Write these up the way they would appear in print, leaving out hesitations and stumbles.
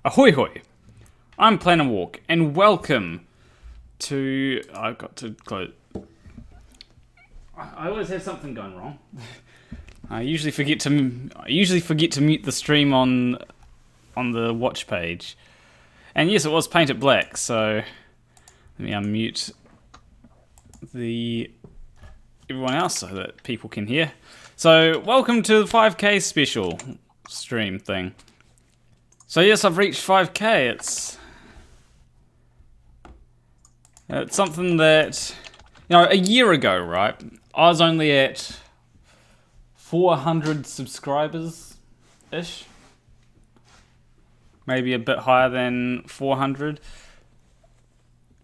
Ahoy hoy! I'm Planarwalk, and welcome to... I've got to close... I always have something going wrong. I usually forget to mute the stream on the watch page. And yes, it was painted black, so let me unmute everyone else so that people can hear. So, welcome to the 5K special stream thing. So yes, I've reached 5K. It's something that, a year ago, right, I was only at 400 subscribers-ish. Maybe a bit higher than 400.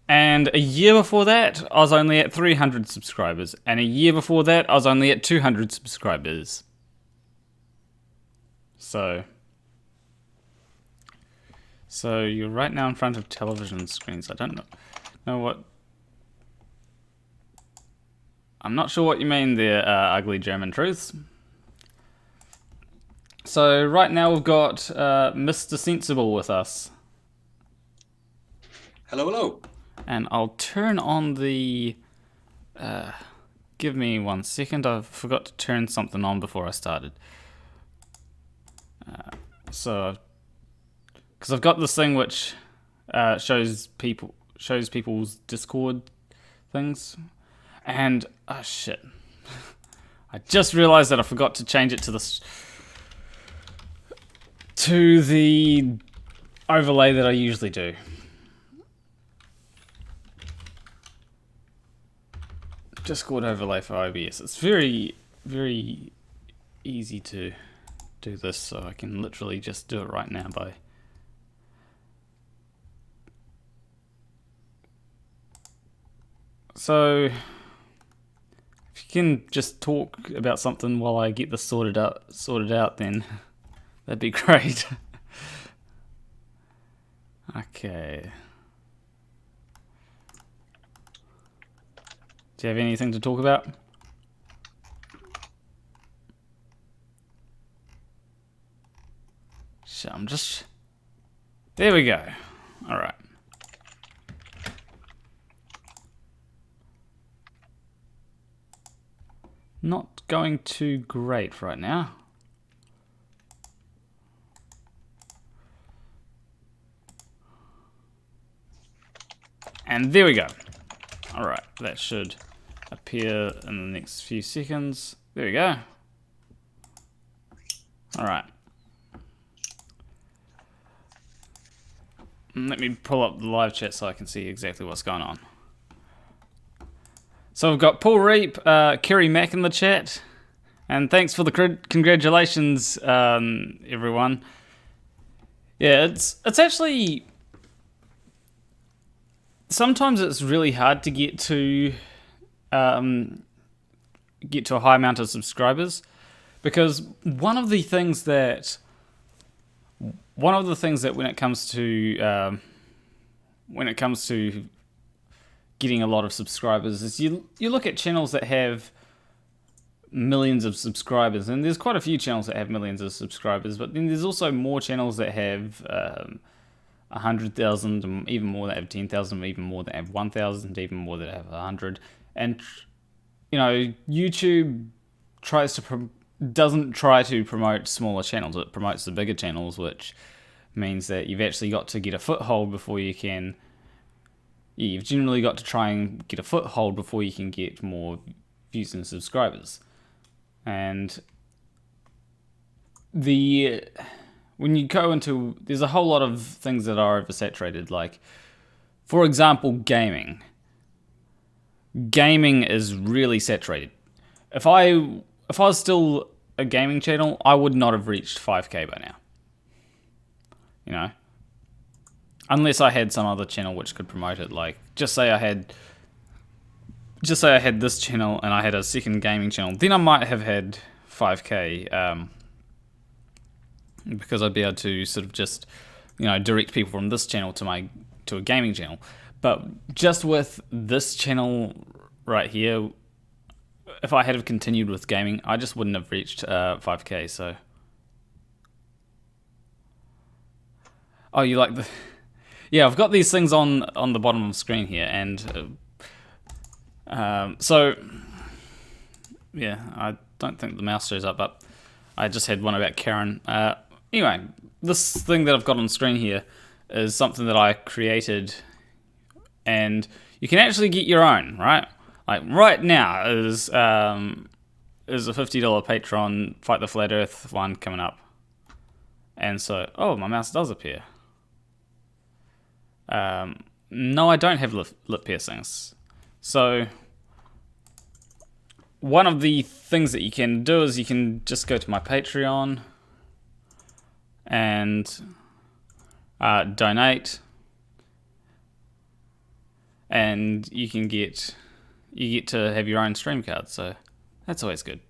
And a year before that, I was only at 300 subscribers. And a year before that, I was only at 200 subscribers. So you're right now in front of television screens. I don't know what... I'm not sure what you mean there, ugly German truths. So right now we've got Mr. Sensible with us. Hello, hello. And I'll turn on the... give me 1 second. I forgot to turn something on before I started. Because I've got this thing which shows people's Discord things, and oh shit, I just realized that I forgot to change it to the overlay that I usually do. Discord overlay for OBS. It's very, very easy to do this, so I can literally just do it right now by... So, if you can just talk about something while I get this sorted out, then that'd be great. Okay. Do you have anything to talk about? There we go. All right. Not going too great right now. And there we go. All right, that should appear in the next few seconds. There we go. All right. Let me pull up the live chat so I can see exactly what's going on. So we've got Paul Reap, Kiri Mac in the chat, and thanks for the congratulations, everyone. Yeah, it's actually... Sometimes it's really hard to get to a high amount of subscribers, because one of the things that when it comes to getting a lot of subscribers is you look at channels that have millions of subscribers, and there's quite a few channels that have millions of subscribers, but then there's also more channels that have 100,000, even more that have 10,000, even more that have 1,000, even more that have 100. And YouTube doesn't try to promote smaller channels. It promotes the bigger channels, which means that you've actually got to get a foothold before you can... You've generally got to try and get a foothold before you can get more views and subscribers. And when you go into... There's a whole lot of things that are oversaturated, like, for example, gaming. Gaming is really saturated. If I was still a gaming channel, I would not have reached 5K by now. Unless I had some other channel which could promote it. Like, just say I had this channel and I had a second gaming channel, then I might have had 5K, because I'd be able to sort of just, direct people from this channel to a gaming channel. But just with this channel right here, if I had have continued with gaming, I just wouldn't have reached 5K. So Oh, you like the... Yeah, I've got these things on the bottom of the screen here, and so yeah, I don't think the mouse shows up, but I just had one about Karen. Anyway, this thing that I've got on the screen here is something that I created, and you can actually get your own, right? Like right now is a $50 Patreon Fight the Flat Earth one coming up, and so my mouse does appear. No, I don't have lip piercings. So one of the things that you can do is you can just go to my Patreon and donate, and you get to have your own stream card. So that's always good.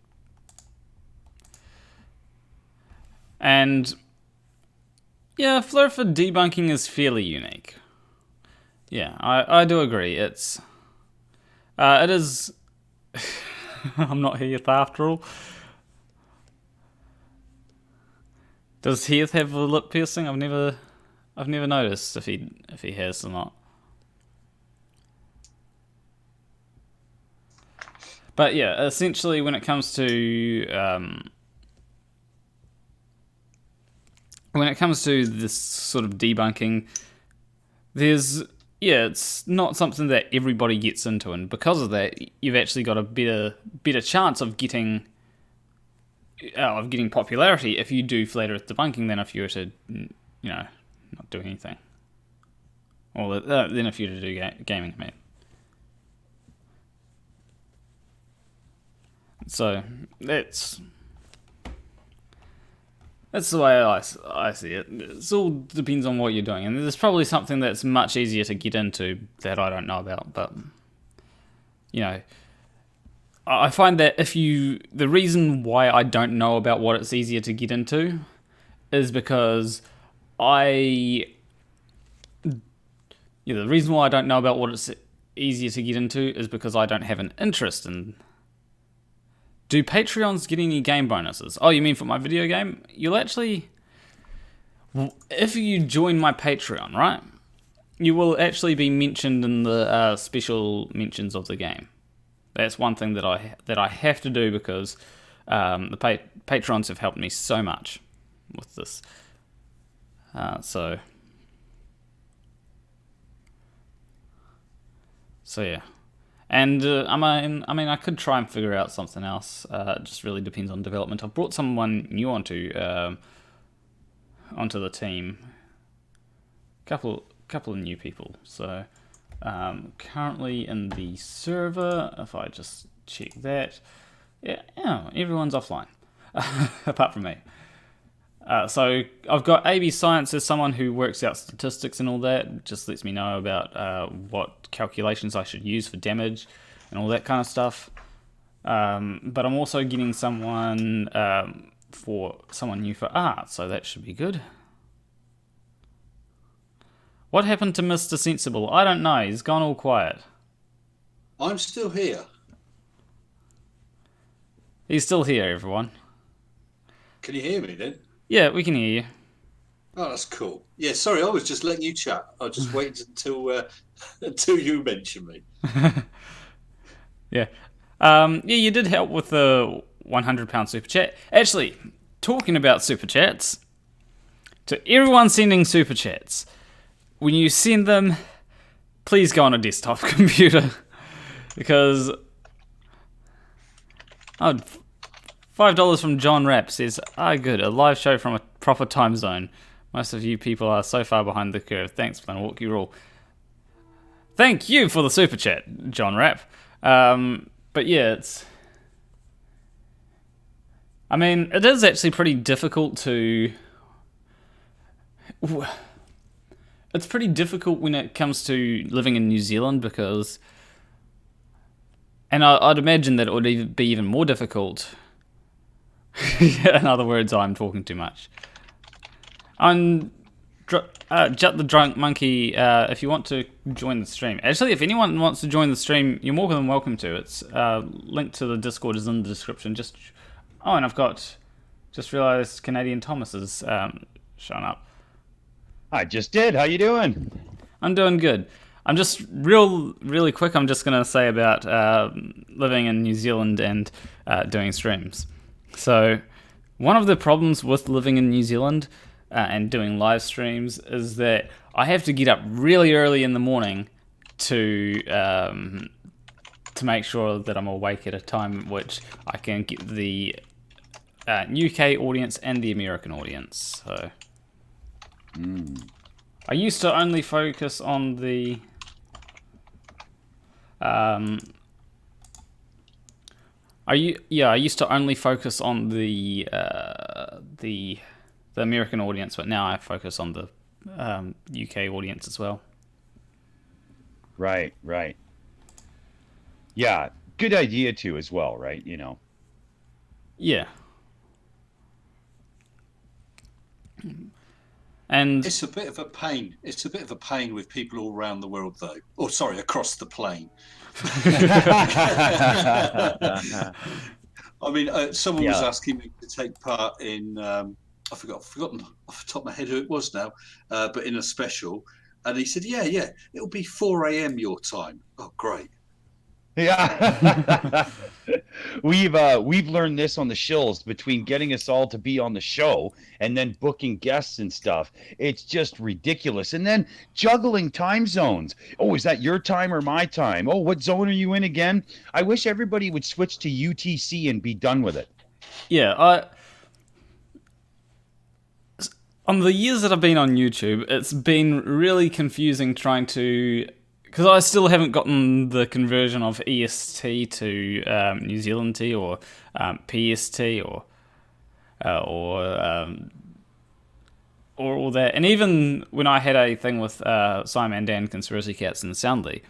And yeah, Flat Earth debunking is fairly unique. Yeah, I do agree. It is. I'm not Heath after all. Does Heath have a lip piercing? I've never noticed if he has or not. But yeah, essentially, when it comes to this sort of debunking, it's not something that everybody gets into, and because of that, you've actually got a better chance of getting popularity if you do Flat Earth debunking than if you were to, not do anything. Or then if you were to do gaming, I mean. So that's the way I see it. It all depends on what you're doing, and there's probably something that's much easier to get into that I don't know about. But I find that the reason why I don't know about what it's easier to get into is because the reason why I don't know about what it's easier to get into is because I don't have an interest in. Do Patreons get any game bonuses? Oh, you mean for my video game? You'll actually... If you join my Patreon, right? You will actually be mentioned in the special mentions of the game. That's one thing that I have to do because the Patrons have helped me so much with this. So yeah. And I mean, I could try and figure out something else. It just really depends on development. I've brought someone new onto the team. Couple of new people. So currently in the server, if I just check that, yeah, everyone's offline apart from me. So I've got AB Science as someone who works out statistics and all that. Just lets me know about what calculations I should use for damage and all that kind of stuff. But I'm also getting someone new for art, so that should be good. What happened to Mr. Sensible? I don't know. He's gone all quiet. I'm still here. He's still here, everyone. Can you hear me then? Yeah, we can hear you. Oh, that's cool. Yeah, sorry, I was just letting you chat. I just waited until you mentioned me. Yeah. You did help with the £100 super chat. Actually, talking about super chats, to everyone sending super chats, when you send them, please go on a desktop computer because $5 from John Rapp says, good, a live show from a proper time zone. Most of you people are so far behind the curve. Thanks, Planarwalk, you rule. Thank you for the super chat, John Rapp. But yeah, it is actually pretty difficult to... It's pretty difficult when it comes to living in New Zealand because... And I'd imagine that it would be even more difficult... In other words, I'm talking too much. Jut the Drunk Monkey, if you want to join the stream. Actually, if anyone wants to join the stream, you're more than welcome to. It's link to the Discord is in the description. And I've just realised Canadian Thomas is showing up. I just did. How you doing? I'm doing good. I'm just really quick. I'm just gonna say about living in New Zealand and doing streams. So, one of the problems with living in New Zealand and doing live streams is that I have to get up really early in the morning to make sure that I'm awake at a time at which I can get the UK audience and the American audience. So. I used to only focus on the I used to only focus on the American audience, but now I focus on the UK audience as well. Right, right. Yeah, good idea too as well, right? Yeah. And It's a bit of a pain. It's a bit of a pain with people all around the world, though. Oh, sorry, across the plane. I mean, someone was asking me to take part in. I've forgotten off the top of my head who it was now, but in a special, and he said, "Yeah, it'll be 4 a.m. your time." Oh, great. Yeah. We've learned this on the shills between getting us all to be on the show and then booking guests and stuff. It's just ridiculous. And then juggling time zones. Oh, is that your time or my time? Oh, what zone are you in again? I wish everybody would switch to UTC and be done with it. yeah, on the years that I've been on YouTube, it's been really confusing trying to, because I still haven't gotten the conversion of EST to New Zealand T or PST or all that. And even when I had a thing with Simon Dan, Conspiracy Cats, and Soundly,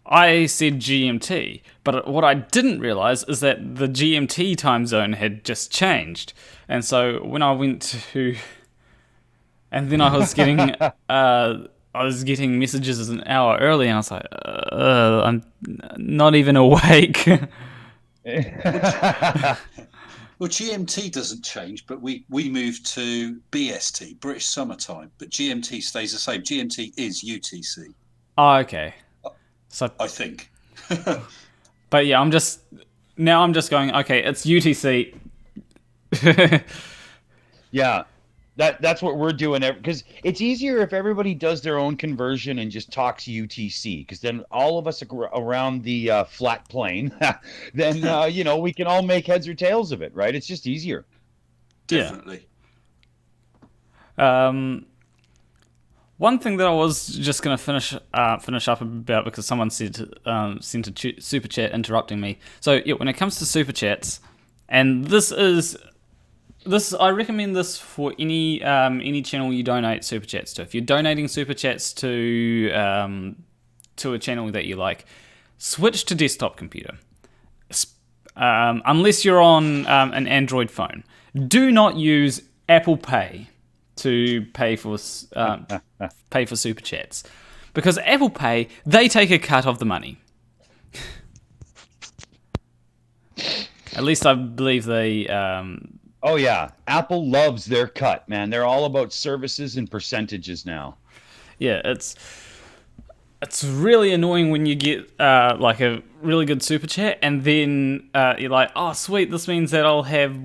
I said GMT. But what I didn't realize is that the GMT time zone had just changed. And so when I went to, and then I was getting messages an hour early, and I was like, I'm not even awake. Well, GMT doesn't change, but we moved to BST, British Summertime, but GMT stays the same. GMT is UTC. Oh, okay. So I think. But yeah, I'm just going, okay, it's UTC. Yeah. That's what we're doing, because it's easier if everybody does their own conversion and just talks UTC, because then all of us around the flat plane, then we can all make heads or tails of it, right? It's just easier. Definitely. One thing that I was just going to finish up about, because someone sent a super chat interrupting me. So yeah, when it comes to super chats, and this, I recommend this for any channel you donate super chats to. If you're donating super chats to a channel that you like, switch to desktop computer. Unless you're on an Android phone, do not use Apple Pay to pay for super chats, because Apple Pay, they take a cut of the money. At least I believe they. Oh yeah, Apple loves their cut, man. They're all about services and percentages now. Yeah, it's really annoying when you get like a really good super chat, and then you're like, oh sweet, this means that I'll have,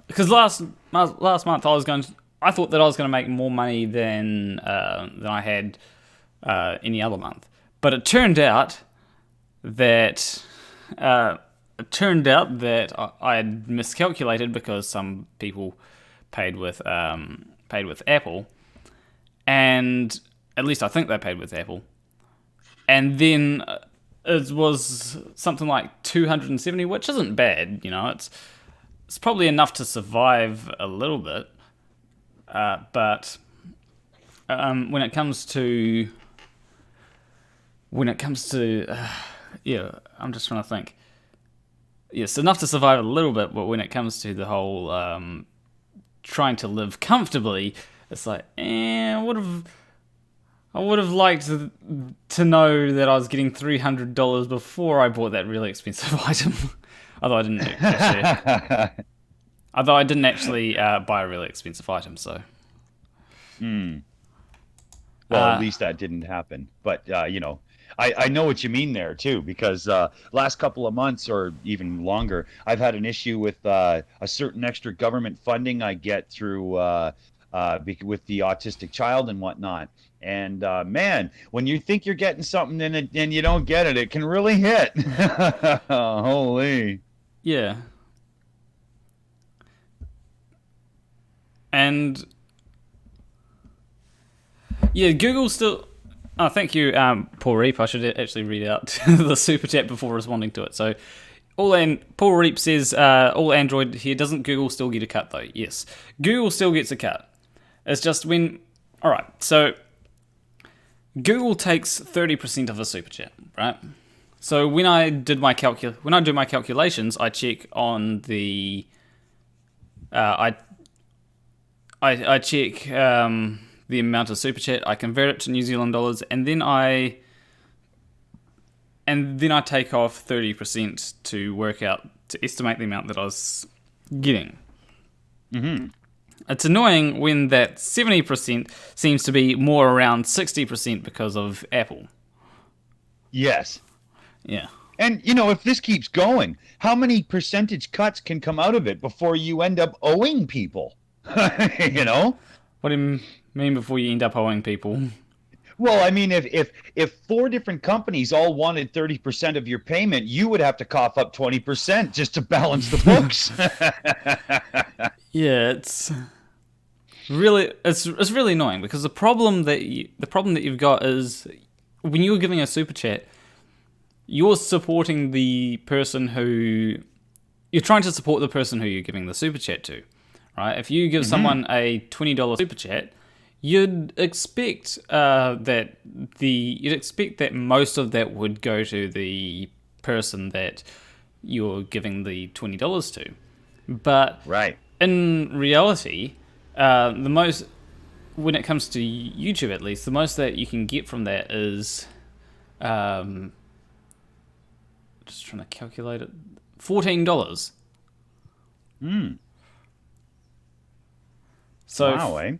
because last month I thought that I was going to make more money than I had any other month, but it turned out that. I had miscalculated, because some people paid with Apple, and at least I think they paid with Apple, and then it was something like 270, which isn't bad, it's probably enough to survive a little bit, but when it comes to yeah, I'm just trying to think. Yes, enough to survive a little bit, but when it comes to the whole trying to live comfortably, it's like, I would have liked to know that I was getting $300 before I bought that really expensive item. Although I didn't actually buy a really expensive item, so. Well, at least that didn't happen. But I know what you mean there too, because last couple of months or even longer, I've had an issue with a certain extra government funding I get through with the autistic child and whatnot. And man, when you think you're getting something and you don't get it, it can really hit. Holy. Yeah. And yeah, Google still. Oh, thank you, Paul Reap. I should actually read out the super chat before responding to it. So, Paul Reap says, all Android here, doesn't Google still get a cut though? Yes, Google still gets a cut. It's just when. All right, so Google takes 30% of a super chat, right? So when I do my calculations, I check on the. I check the amount of super chat. I convert it to New Zealand dollars, and then I take off 30% to estimate the amount that I was getting. Mm-hmm. It's annoying when that 70% seems to be more around 60% because of Apple. Yes. Yeah. And, if this keeps going, how many percentage cuts can come out of it before you end up owing people? What do you mean before you end up owing people? Well, I mean, if 4 different companies all wanted 30% of your payment, you would have to cough up 20% just to balance the books. Yeah, it's really annoying because the problem that you've got is when you're giving a super chat, you're supporting the person who you're trying to support the person who you're giving the super chat to, right? If you give someone a $20 super chat, you'd expect that most of that would go to the person that you're giving the $20 to, but right. In reality, when it comes to YouTube at least, the most that you can get from that is, just trying to calculate it, $14. So wow, eh?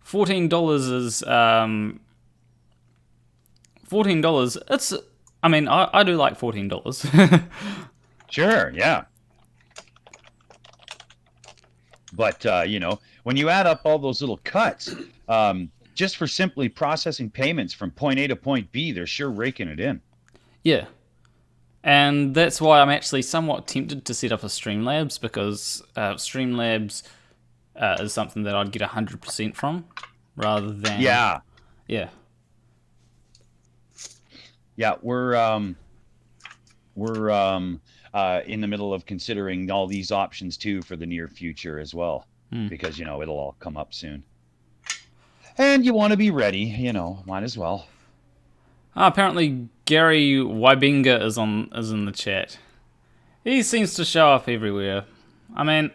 $14 is $14. I do like $14. Sure, yeah. But when you add up all those little cuts, just for simply processing payments from point A to point B, they're sure raking it in. Yeah. And that's why I'm actually somewhat tempted to set up a Streamlabs, because Streamlabs is something that I'd get 100% from, rather than... Yeah. Yeah. Yeah, we're in the middle of considering all these options too for the near future as well, because it'll all come up soon, and you want to be ready. Might as well. Apparently, Gary Wybinga is in the chat. He seems to show up everywhere. I'm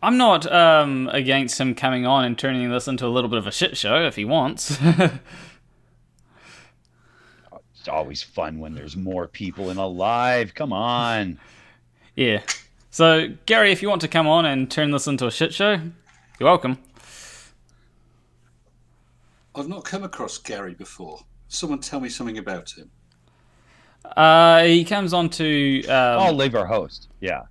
not against him coming on and turning this into a little bit of a shit show if he wants. It's always fun when there's more people in a live. Come on. Yeah. So, Gary, if you want to come on and turn this into a shit show, you're welcome. I've not come across Gary before. Someone tell me something about him. He comes on to... I'll leave our host. Yeah.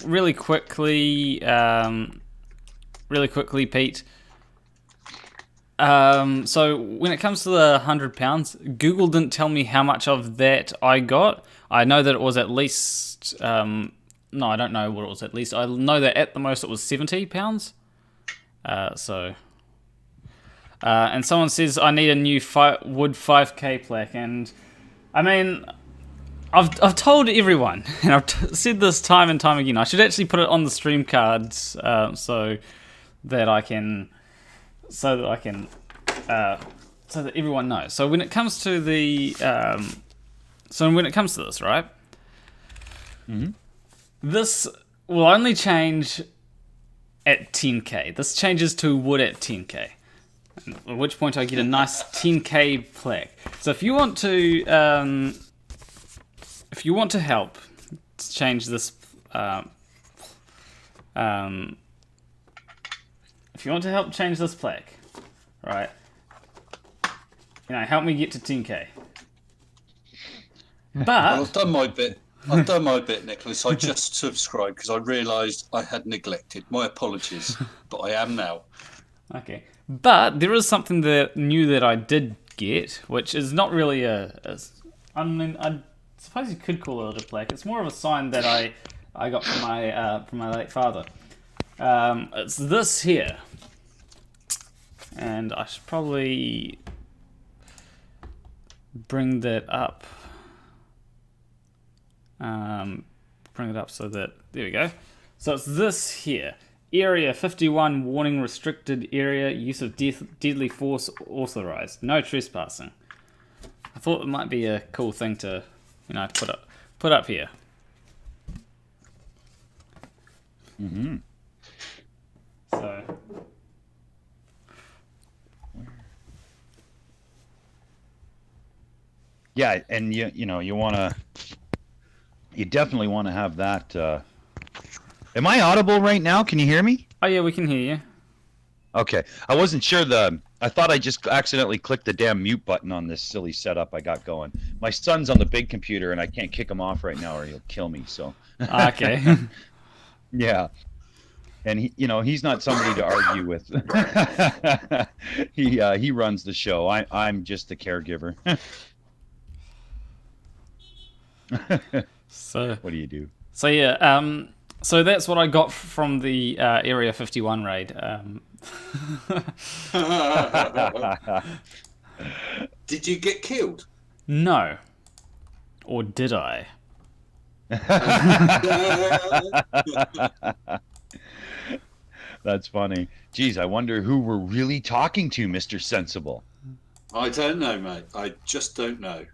Really quickly, Pete... so when it comes to the £100, Google didn't tell me how much of that I got. I know that it was at least, no, I don't know what it was at least. I know that at the most it was £70. And someone says I need a new wood 5K plaque, and I've told everyone, and I've said this time and time again, I should actually put it on the stream cards, so that everyone knows. So when it comes to this, right? Mm-hmm. This will only change at 10k. This changes to wood at 10k. At which point I get a nice 10k plaque. So if you want to change this if you want to help change this plaque, right? Help me get to 10k. But Well, I've done my bit. Nicholas. I just subscribed because I realised I had neglected. My apologies, but I am now. Okay. But there is something new that I did get, which is not really I suppose you could call it a plaque. It's more of a sign that I got from my late father. It's this here. And I should probably bring that up. Bring it up so that, there we go. So it's this here. Area 51, warning, restricted area, use of deadly force authorized. No trespassing. I thought it might be a cool thing to, put up here. Mm-hmm. So... Yeah, and you definitely want to have that. Am I audible right now? Can you hear me? Oh yeah, we can hear you. Okay, I wasn't sure. I thought I just accidentally clicked the damn mute button on this silly setup I got going. My son's on the big computer, and I can't kick him off right now, or he'll kill me. So. Okay. Yeah. And he's not somebody to argue with. He runs the show. I'm just the caregiver. So what do you do? So yeah, so that's what I got from the Area 51 raid. Did you get killed? No. Or did I? That's funny. Geez, I wonder who we're really talking to, Mr. Sensible. I don't know, mate. I just don't know.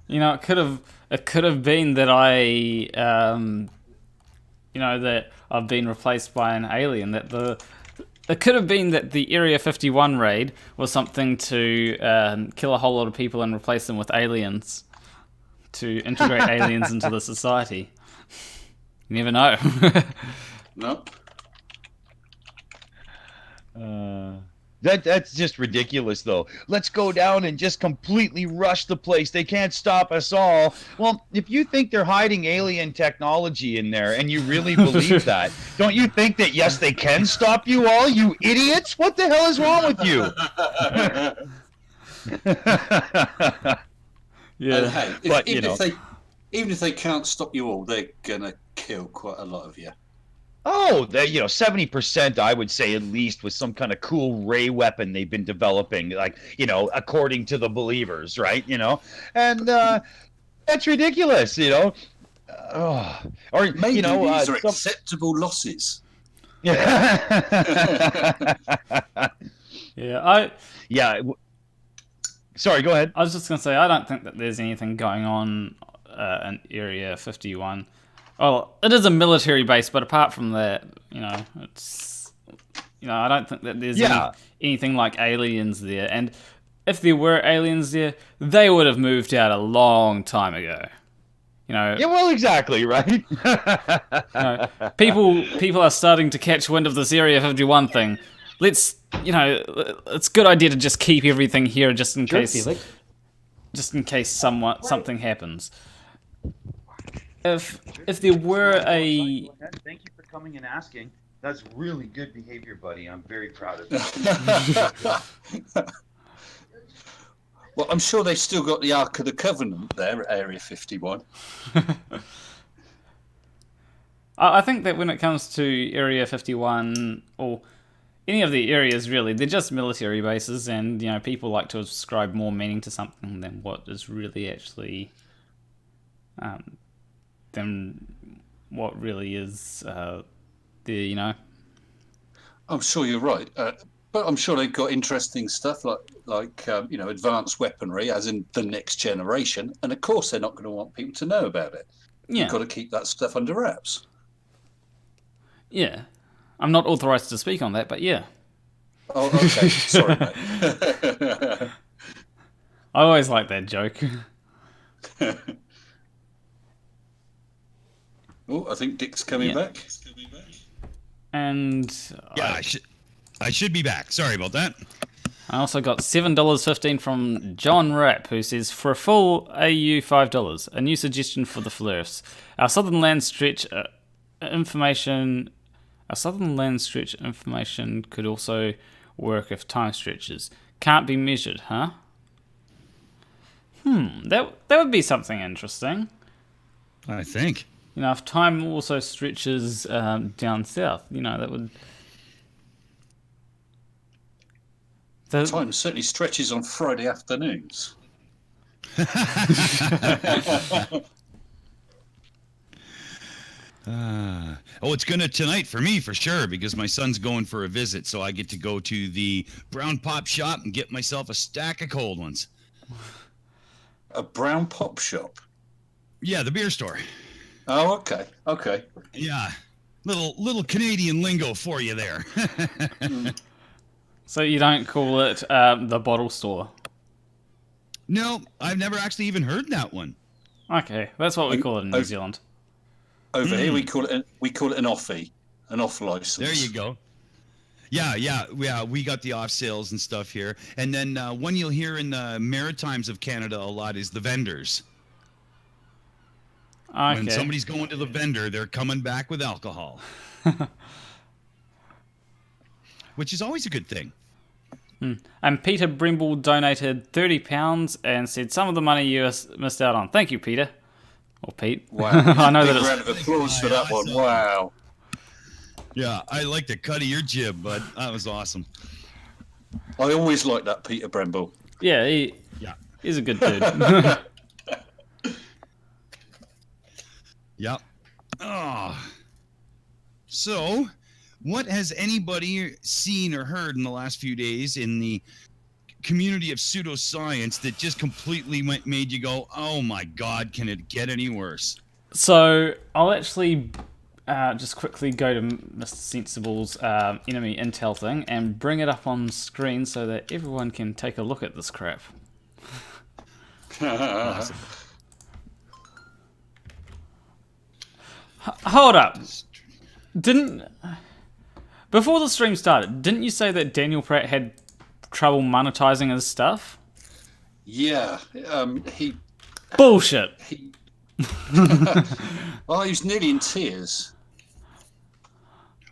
It could have been that that I've been replaced by an alien. It could have been that the Area 51 raid was something to kill a whole lot of people and replace them with aliens to integrate aliens into the society. You never know. Nope. That's just ridiculous, though. Let's go down and just completely rush the place. They can't stop us all. Well, if you think they're hiding alien technology in there and you really believe that, don't you think that, yes, they can stop you all, you idiots? What the hell is wrong with you? Yeah. And hey, even if they can't stop you all, they're going to kill quite a lot of you. Oh, 70%, I would say, at least, with some kind of cool ray weapon they've been developing, like, according to the believers, right? And that's ridiculous, Or maybe these are acceptable losses. Yeah, Sorry, go ahead. I was just going to say, I don't think that there's anything going on in Area 51. Well, it is a military base, but apart from that, it's, I don't think that there's anything like aliens there. And if there were aliens there, they would have moved out a long time ago. Yeah, well, exactly, right? People are starting to catch wind of this Area 51 thing. Let's, it's a good idea to just keep everything here just in case something happens. If there were a... Thank you for coming and asking. That's really good behavior, buddy. I'm very proud of you. Well, I'm sure they've still got the Ark of the Covenant there at Area 51. I think that when it comes to Area 51, or any of the areas really, they're just military bases, and people like to ascribe more meaning to something than what is really actually... than what really is there, I'm sure you're right, but I'm sure they've got interesting stuff like advanced weaponry, as in the next generation, and of course they're not going to want people to know about it. Yeah. You've got to keep that stuff under wraps. Yeah, I'm not authorized to speak on that, but yeah. Oh, okay. Sorry, mate. I always like that joke. Oh, I think Dick's coming back. And Yeah, I should be back. Sorry about that. I also got $7.15 from John Rapp, who says, for a full AU $5, a new suggestion for the Flurfs. Our southern land stretch information could also work if time stretches. Can't be measured, huh? That would be something interesting. I think. You know, if time also stretches down south, you know, that would... Time certainly stretches on Friday afternoons. It's gonna tonight for me for sure, because my son's going for a visit, so I get to go to the Brown Pop shop and get myself a stack of cold ones. A Brown Pop shop? Yeah, the beer store. Oh, okay. Yeah, little Canadian lingo for you there. So you don't call it the bottle store? No, I've never actually even heard that one. Okay, that's what we call it in New Zealand. Over here we call it an offie, an off license. There you go. Yeah. We got the off sales and stuff here, and then one you'll hear in the Maritimes of Canada a lot is the vendors. Okay. When somebody's going to the vendor, they're coming back with alcohol, which is always a good thing. And Peter Brimble donated £30 and said some of the money you missed out on. Thank you, Peter. Or Pete. Wow. I know that Big it's... round of applause for that one. Wow. Yeah, I like the cut of your jib, bud. That was awesome. I always like that Peter Brimble. Yeah, he's a good dude. Yep. Oh. So, what has anybody seen or heard in the last few days in the community of pseudoscience that just completely made you go, oh my God, can it get any worse? So, I'll actually just quickly go to Mr. Sensible's enemy intel thing and bring it up on screen so that everyone can take a look at this crap. Awesome. Hold up. Before the stream started, didn't you say that Daniel Pratt had trouble monetizing his stuff? Yeah. Bullshit. Oh, he was nearly in tears.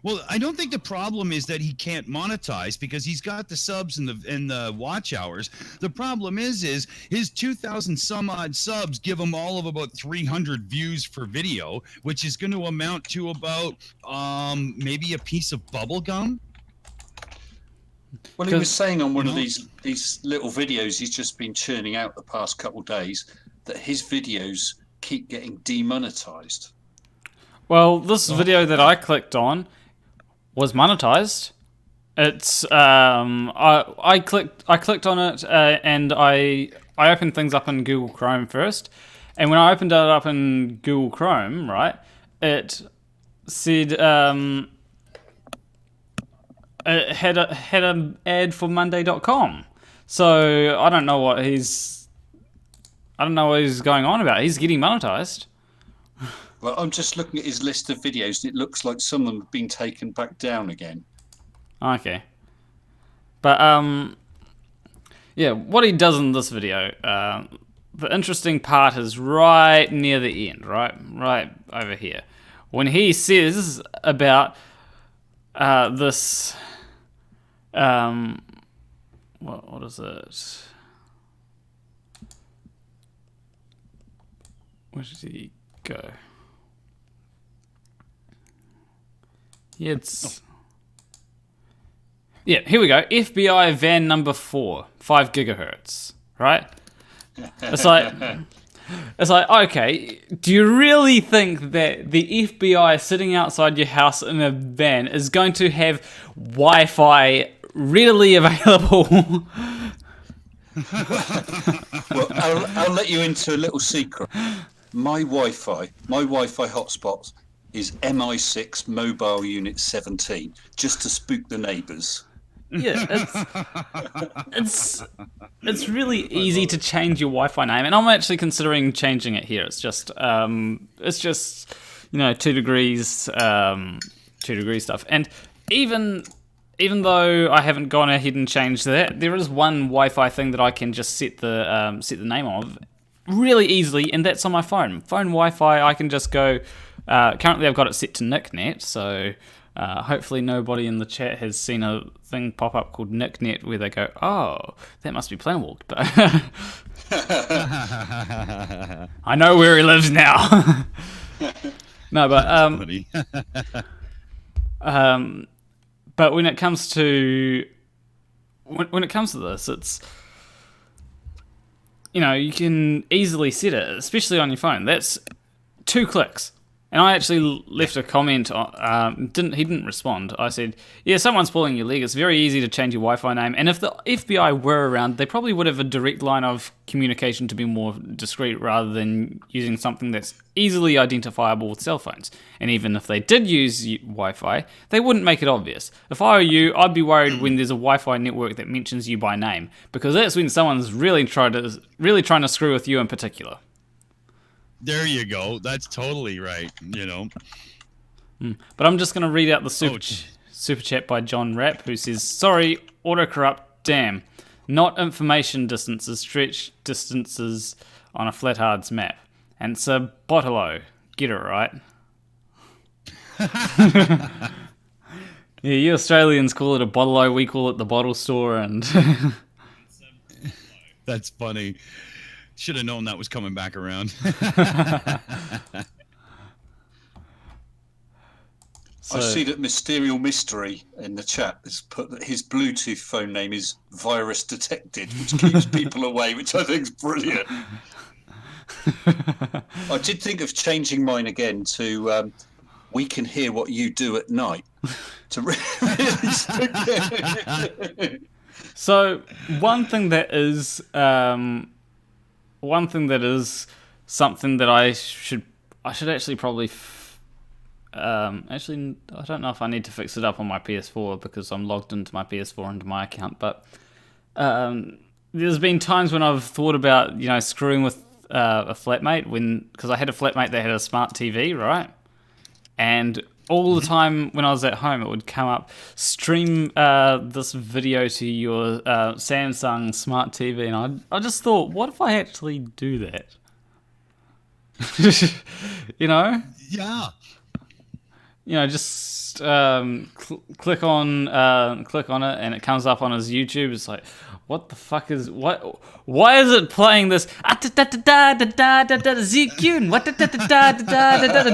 Well, I don't think the problem is that he can't monetize because he's got the subs and the watch hours. The problem is his 2,000 some odd subs give him all of about 300 views per video, which is going to amount to about maybe a piece of bubble gum. Well, he was saying on one of these little videos he's just been churning out the past couple of days that his videos keep getting demonetized. Well, this video that I clicked on was monetized. It's I clicked on it and I opened things up in Google Chrome first, and when I opened it up in Google Chrome, right, it said it had an ad for Monday.com. So I don't know what he's going on about. He's getting monetized. Well, I'm just looking at his list of videos, and it looks like some of them have been taken back down again. Okay. But, yeah, what he does in this video, the interesting part is right near the end, right over here. When he says about this, what is it? Where did he go? Yeah, here we go. FBI van number 4, 5 gigahertz, right? It's like, okay, do you really think that the FBI sitting outside your house in a van is going to have Wi-Fi readily available? Well, I'll let you into a little secret. My Wi-Fi hotspot is MI6 Mobile Unit 17, just to spook the neighbours. Yeah, it's really easy to change your Wi-Fi name, and I'm actually considering changing it here. It's just 2 degrees 2-degree stuff. And even though I haven't gone ahead and changed that, there is one Wi-Fi thing that I can just set the name of really easily, and that's on my phone. Phone Wi-Fi, I can just go. Currently, I've got it set to NickNet, so hopefully nobody in the chat has seen a thing pop up called NickNet where they go, "Oh, that must be Planarwalk." But I know where he lives now. No, but but when it comes to this, it's, you can easily set it, especially on your phone. That's 2 clicks. And I actually left a comment. He didn't respond. I said, "Yeah, someone's pulling your leg. It's very easy to change your Wi-Fi name. And if the FBI were around, they probably would have a direct line of communication to be more discreet rather than using something that's easily identifiable with cell phones. And even if they did use Wi-Fi, they wouldn't make it obvious. If I were you, I'd be worried when there's a Wi-Fi network that mentions you by name, because that's when someone's really trying to screw with you in particular." There you go. That's totally right. But I'm just going to read out the super chat by John Rapp, who says, "Sorry, autocorrupt, damn. Not information distances, stretch distances on a Flat Earth's map. And it's a bottle-o. Get it right." Yeah, you Australians call it a bottle-o, we call it the bottle store, and... That's funny. Should have known that was coming back around. I see that Mysterial Mystery in the chat has put that his Bluetooth phone name is Virus Detected, which keeps people away, which I think is brilliant. I did think of changing mine again to "We Can Hear What You Do at Night." To really So one thing that is something that I should actually probably actually, I don't know if I need to fix it up on my PS4 because I'm logged into my PS4 into my account, but there's been times when I've thought about screwing with a flatmate, because I had a flatmate that had a smart TV, right? And all the time when I was at home, it would come up, stream this video to your Samsung smart TV, and I just thought, what if I actually do that? Yeah. Just click on it, and it comes up on his YouTube. It's like, what the fuck is what? Why is it playing this? Zikun, what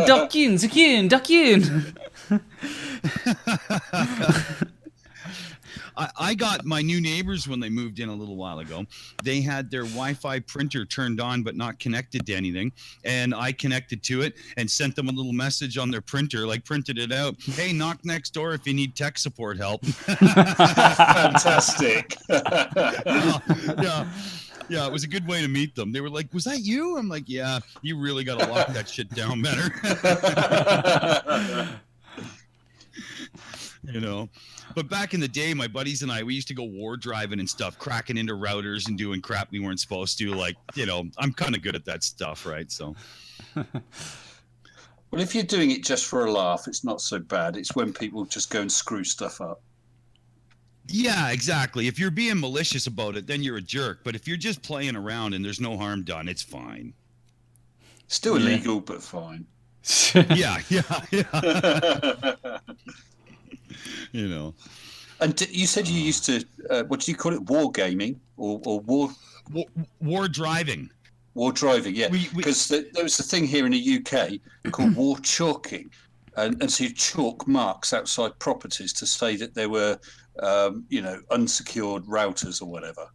Dokun, Zikun. I got my new neighbors when they moved in a little while ago. They had their Wi-Fi printer turned on but not connected to anything, and I connected to it and sent them a little message on their printer, like printed it out. "Hey, knock next door if you need tech support help." fantastic. Yeah, it was a good way to meet them. They were like, "Was that you?" I'm like, "Yeah, you really got to lock that shit down better." But back in the day, my buddies and I, we used to go war driving and stuff, cracking into routers and doing crap we weren't supposed to. Like, I'm kind of good at that stuff, right? So, Well, if you're doing it just for a laugh, it's not so bad. It's when people just go and screw stuff up. yeah, exactly. If you're being malicious about it, then you're a jerk. But if you're just playing around and there's no harm done, it's fine. Still illegal, but fine. Yeah. And you said you used to, what do you call it? War gaming or war driving. War driving, yeah. Because there was a thing here in the UK called war chalking. And so you chalk marks outside properties to say that there were, unsecured routers or whatever.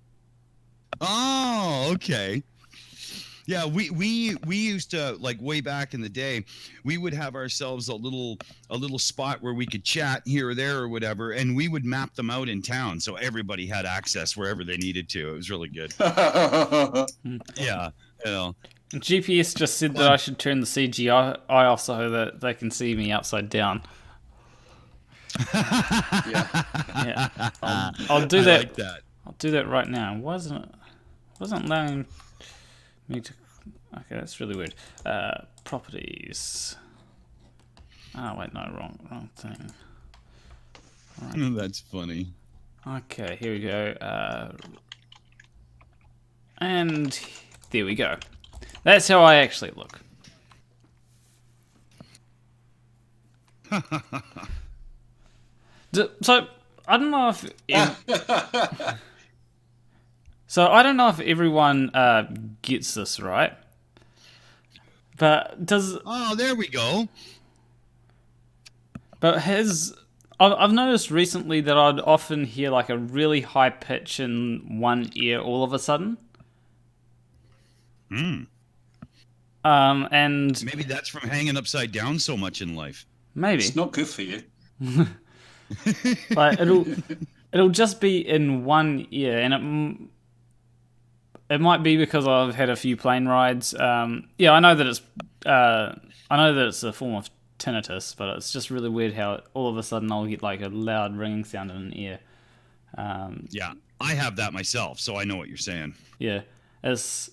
Oh, okay. Yeah, we used to, like, way back in the day, we would have ourselves a little spot where we could chat here or there or whatever, and we would map them out in town so everybody had access wherever they needed to. It was really good. Yeah, GPS just said that I should turn the CGI off so that they can see me upside down. Yeah. I'll do that. Like that. I'll do that right now. Wasn't allowing me to. Okay, that's really weird. Properties. Oh wait, no, wrong thing. That's funny. Okay, here we go. And there we go. That's how I actually look. So I don't know if. So I don't know if everyone gets this right, but does. Oh, there we go. But I've noticed recently that I'd often hear like a really high pitch in one ear all of a sudden. And Maybe that's from hanging upside down so much in life. maybe It's not good for you. like it'll just be in one ear, and it might be because I've had a few plane rides. Yeah, I know that it's a form of tinnitus, but it's just really weird how all of a sudden I'll get like a loud ringing sound in an ear. Yeah, I have that myself, so I know what you're saying. Yeah, it's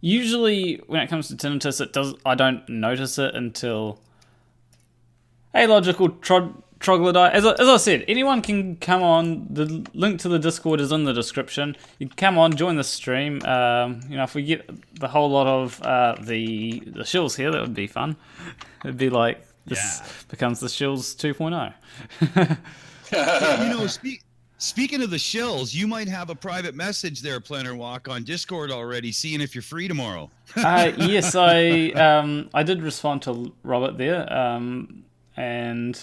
usually when it comes to tinnitus, I don't notice it until. Hey, logical troglodyte. As I said, anyone can come on. The link to the Discord is in the description. You can come on, join the stream. If we get the whole lot of the shills here, that would be fun. It'd be like this becomes the shills 2.0. Speaking of the shills, you might have a private message there, Planarwalk, on Discord already, seeing if you're free tomorrow. Yes, I did respond to Robert there, and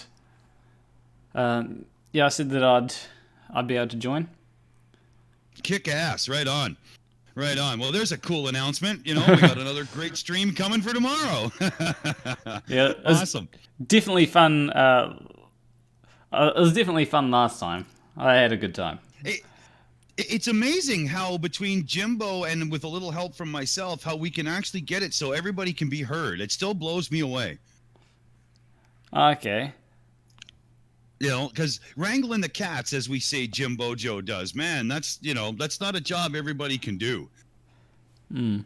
I said that I'd be able to join. Kick ass, right on. Right on. Well, there's a cool announcement. We got another great stream coming for tomorrow. Yeah, awesome. Definitely fun. It was definitely fun last time. I had a good time. It's amazing how between Jimbo and with a little help from myself, how we can actually get it so everybody can be heard. It still blows me away. Okay. Because wrangling the cats, as we say Jimbo Joe does, man, that's not a job everybody can do. And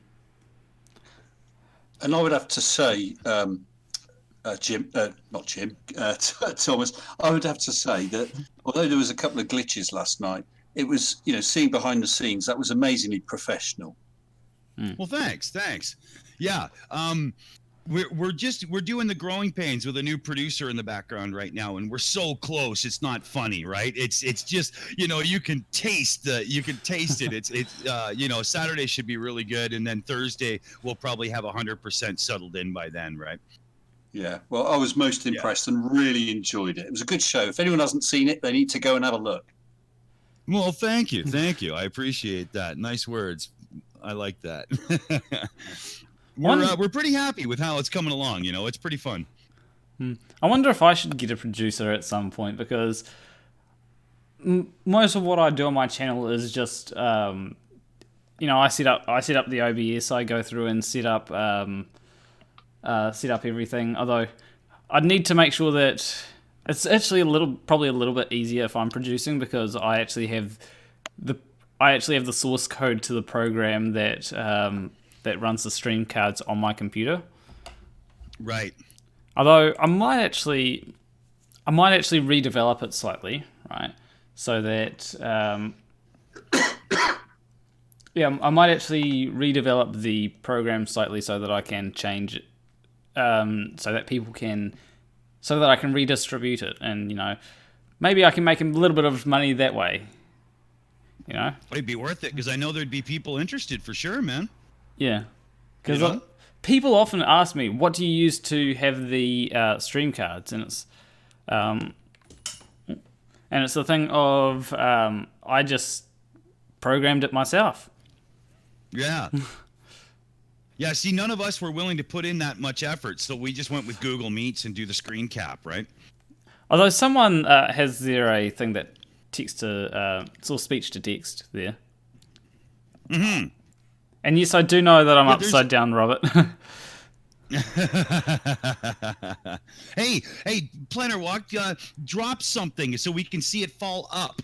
I would have to say, Thomas, I would have to say that although there was a couple of glitches last night, it was, seeing behind the scenes, that was amazingly professional. Well, thanks. Yeah. We're doing the growing pains with a new producer in the background right now, and we're so close. It's not funny, right? It's just you can taste it. It's Saturday should be really good, and then Thursday we'll probably have 100% settled in by then, right? Yeah. Well, I was most impressed and really enjoyed it. It was a good show. If anyone hasn't seen it, they need to go and have a look. Well, thank you. I appreciate that. Nice words. I like that. We're pretty happy with how it's coming along. It's pretty fun. I wonder if I should get a producer at some point, because most of what I do on my channel is just I set up the OBS. I go through and set up everything. Although I'd need to make sure that it's actually probably a little bit easier if I'm producing, because I actually have the source code to the program that runs the stream cards on my computer. Right. Although I might actually redevelop it slightly, right? So that I might actually redevelop the program slightly so that I can change it, so that I can redistribute it, and maybe I can make a little bit of money that way. It'd be worth it, because I know there'd be people interested for sure, man. Yeah, because people often ask me, "What do you use to have the stream cards?" And it's the thing of I just programmed it myself. Yeah. Yeah. See, none of us were willing to put in that much effort, so we just went with Google Meets and do the screen cap, right? Although someone has a thing that text to it's all speech to text there. Mm-hmm. And yes, I do know that I'm upside down, Robert. Hey, Planarwalk, drop something so we can see it fall up.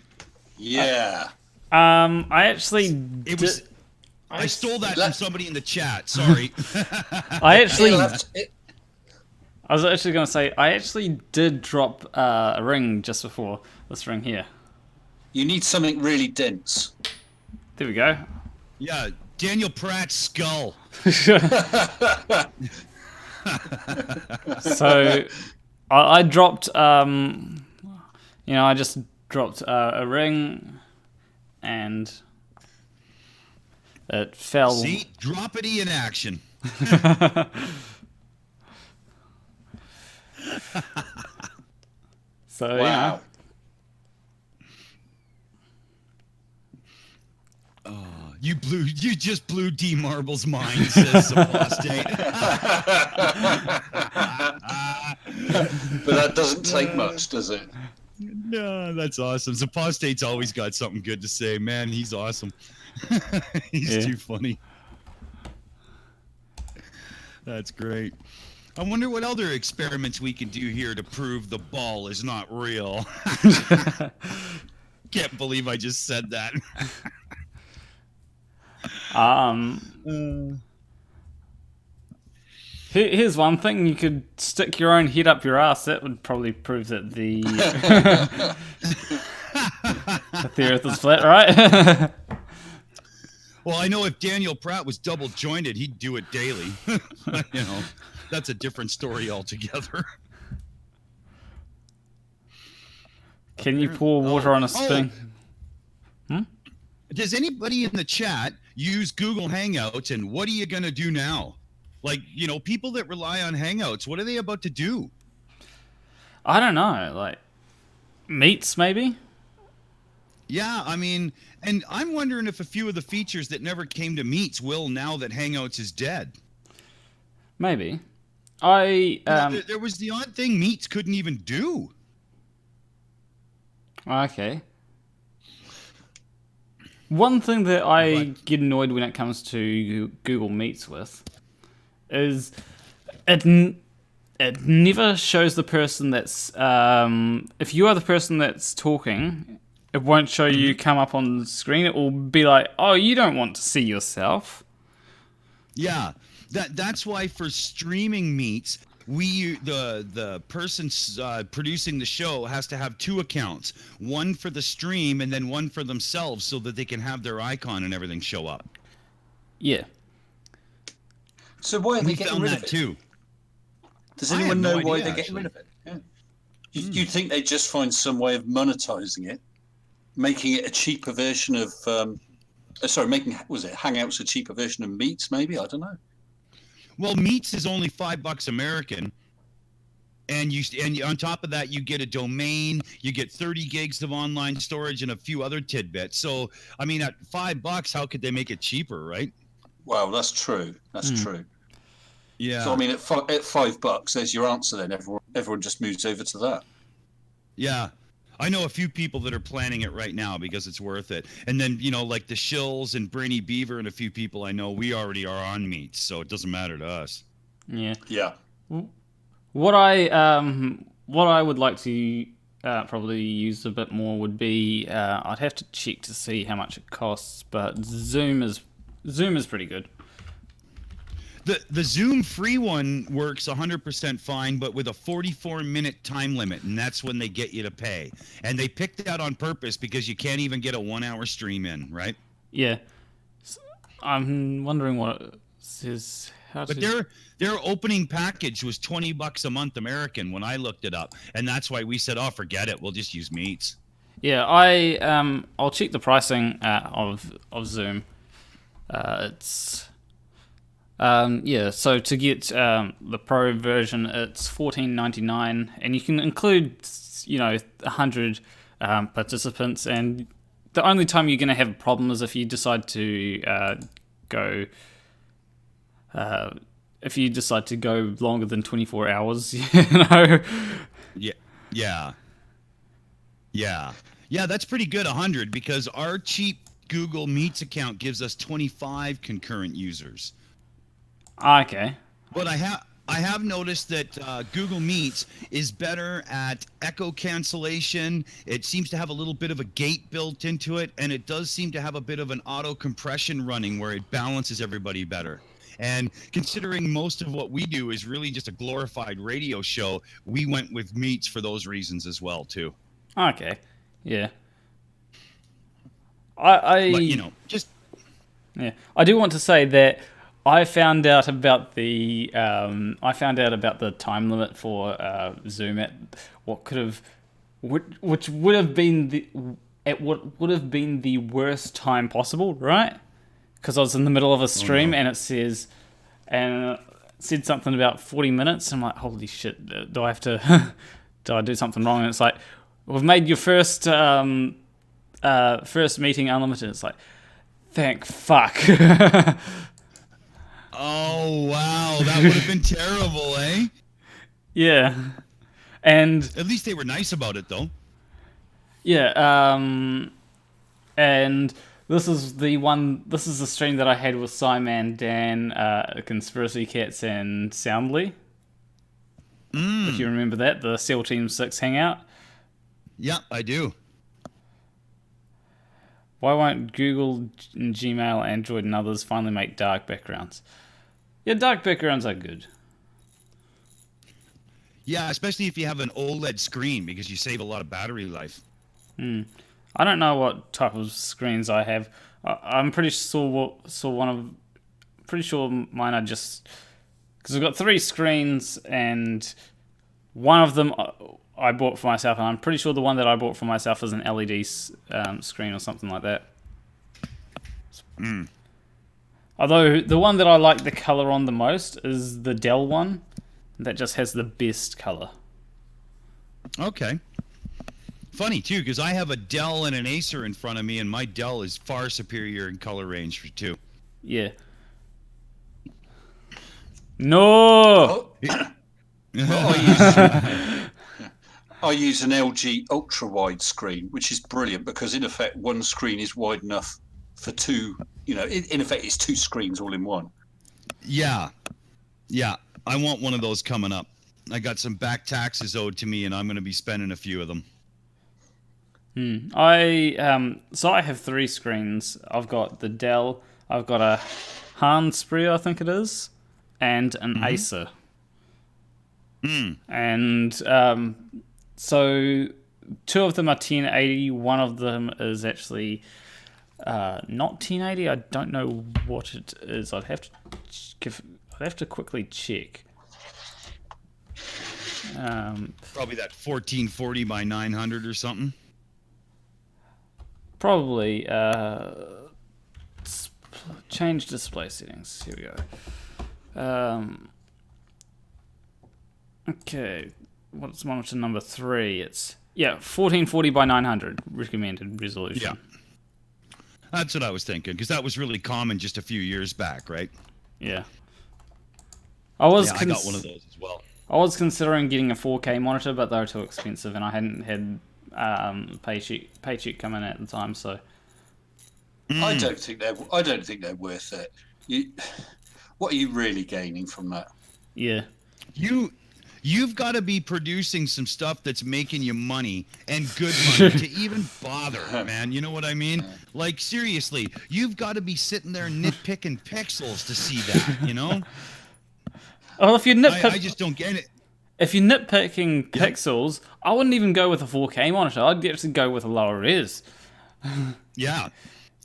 Yeah. I actually I stole that from somebody in the chat. Sorry. I I was actually going to say, I actually did drop a ring just before this ring here. You need something really dense. There we go. Yeah, Daniel Pratt's skull. So I dropped, I just dropped a ring, and it fell. See, droppity in action. So Wow. You just blew D Marble's mind, says Apostate. But that doesn't take much, does it? No, that's awesome. Apostate's always got something good to say. Man, he's awesome. He's too funny. That's great. I wonder what other experiments we can do here to prove the ball is not real. Can't believe I just said that. Here's one thing: you could stick your own head up your ass. That would probably prove that the the Earth is flat, right? Well, I know if Daniel Pratt was double jointed, he'd do it daily. That's a different story altogether. Can you pour water on a spoon? Does anybody in the chat use Google Hangouts, and what are you going to do now? Like, people that rely on Hangouts, what are they about to do? I don't know. Like meets, maybe? Yeah, I mean, and I'm wondering if a few of the features that never came to Meets will now that Hangouts is dead. Maybe. There was the odd thing Meets couldn't even do. Okay. One thing that I get annoyed when it comes to Google Meets with is it never shows the person that's if you are the person that's talking, it won't show you come up on the screen. It will be like, oh, you don't want to see yourself. Yeah, that's why for streaming Meets, the person producing the show has to have two accounts, one for the stream and then one for themselves, so that they can have their icon and everything show up. Yeah. So why are they getting rid of it? Too. Does anyone know why they're actually. getting rid of it? Yeah. You think they just find some way of monetizing it, making it a cheaper version of Hangouts a cheaper version of Meets? Maybe, I don't know. Well, Meets is only $5 American, and on top of that, you get a domain, you get 30 gigs of online storage, and a few other tidbits. So, I mean, at $5, how could they make it cheaper, right? Well, that's true. That's true. Yeah. So I mean, at $5, there's your answer. Then everyone just moves over to that. Yeah. I know a few people that are planning it right now because it's worth it. And then, like the Shills and Brainy Beaver and a few people I know, we already are on Meets, so it doesn't matter to us. Yeah. Yeah. What I would like to probably use a bit more would be I'd have to check to see how much it costs, but Zoom is pretty good. The Zoom free one works 100% fine, but with a 44-minute time limit, and that's when they get you to pay. And they picked that on purpose because you can't even get a 1-hour stream in, right? Yeah. I'm wondering what it says. But their opening package was $20 a month American when I looked it up, and that's why we said, "Oh, forget it. We'll just use Meets." Yeah, I'll check the pricing of Zoom. It's so to get the Pro version, it's $14.99, and you can include 100 participants. And the only time you're going to have a problem is if you decide to go longer than 24 hours. Yeah, that's pretty good, 100, because our cheap Google Meets account gives us 25 concurrent users. Okay. But I have noticed that Google Meets is better at echo cancellation. It seems to have a little bit of a gate built into it, and it does seem to have a bit of an auto compression running where it balances everybody better. And considering most of what we do is really just a glorified radio show, we went with Meets for those reasons as well too. Okay. Yeah. I But you know, just yeah. I do want to say that I found out about the time limit for Zoom at what could have, which would have been what would have been the worst time possible, right? Because I was in the middle of a stream and it said something about 40 minutes. I'm like, holy shit, do I have to do I do something wrong? And it's like, we've made your first meeting unlimited. It's like, thank fuck. oh wow, that would have been terrible, eh? Yeah. And at least they were nice about it though. Yeah, and this is the stream that I had with Simon, Dan, Conspiracy Cats, and Soundly. If you remember that, the SEAL Team 6 Hangout. Yeah, I do. Why won't Google, Gmail, Android, and others finally make dark backgrounds? Yeah, dark backgrounds are good. Yeah, especially if you have an OLED screen because you save a lot of battery life. I don't know what type of screens I have. I'm pretty sure pretty sure mine are just, because I've got 3 screens and one of them I bought for myself, and I'm pretty sure the one that I bought for myself is an LED screen or something like that. Although the one that I like the color on the most is the Dell one. That just has the best color. Okay. Funny too, because I have a Dell and an Acer in front of me, and my Dell is far superior in color range for 2. Yeah. No. I use an LG ultra wide screen, which is brilliant because in effect one screen is wide enough for 2. You know, in effect it's 2 screens all in one. Yeah. I want one of those coming up. I got some back taxes owed to me, and I'm going to be spending a few of them. So I have 3 screens. I've got the Dell, I've got a Handspree, I think it is, and an Acer. And so 2 of them are 1080. One of them is actually not 1080. I don't know what it is. I'd have to quickly check. Probably that 1440 by 900 or something. Probably. Change display settings. Here we go. Okay. What's monitor number 3? It's 1440 by 900 recommended resolution. Yeah. That's what I was thinking, because that was really common just a few years back, right? Yeah. I got one of those as well. I was considering getting a 4K monitor, but they were too expensive, and I hadn't had paycheck come in at the time. So I don't think they're worth it. What are you really gaining from that? Yeah. You've got to be producing some stuff that's making you money and good money to even bother, man. You know what I mean? Like, seriously, you've got to be sitting there nitpicking pixels to see that, you know? Well, if you're I just don't get it. If you're nitpicking pixels, I wouldn't even go with a 4K monitor. I'd actually go with a lower res. Yeah.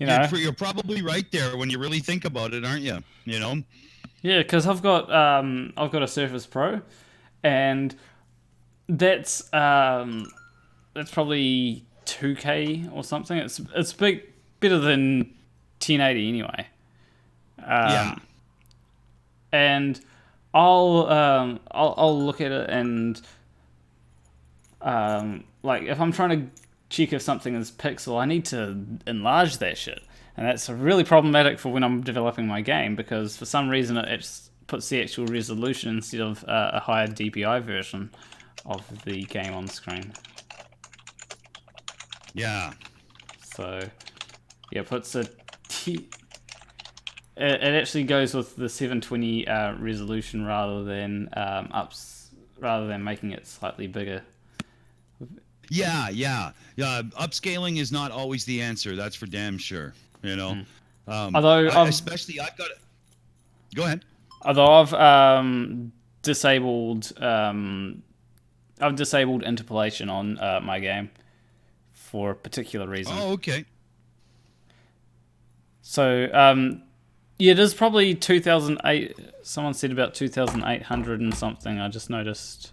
You know? You're probably right there when you really think about it, aren't you? You know? Yeah, because I've got a Surface Pro, and that's probably 2K or something. It's better than 1080 anyway. Yeah. And I'll look at it and like if I'm trying to check if something is pixel, I need to enlarge that shit, and that's really problematic for when I'm developing my game, because for some reason it puts the actual resolution instead of a higher DPI version of the game on screen. Yeah. So yeah, it puts it actually goes with the 720 resolution rather than making it slightly bigger. Yeah. Upscaling is not always the answer. That's for damn sure. You know. Although especially I've got. Go ahead. Although disabled interpolation on my game for a particular reason. Oh, okay. So yeah, it is probably 2008. Someone said about 2,800 and something. I just noticed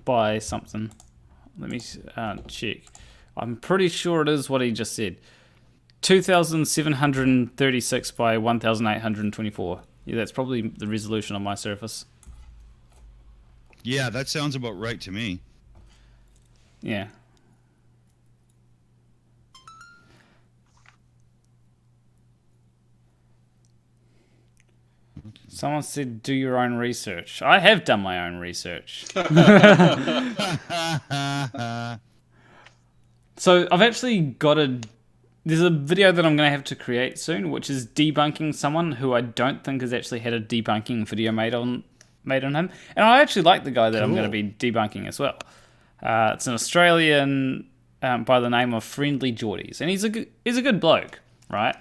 by something. Let me check. I'm pretty sure it is what he just said. 2,736 by 1,824. Yeah, that's probably the resolution on my surface. Yeah, that sounds about right to me. Yeah. Someone said do your own research. I have done my own research. So I've actually got there's a video that I'm going to have to create soon, which is debunking someone who I don't think has actually had a debunking video made on him. And I actually like the guy that I'm going to be debunking as well. It's an Australian by the name of Friendly Geordies, and he's a good bloke, right?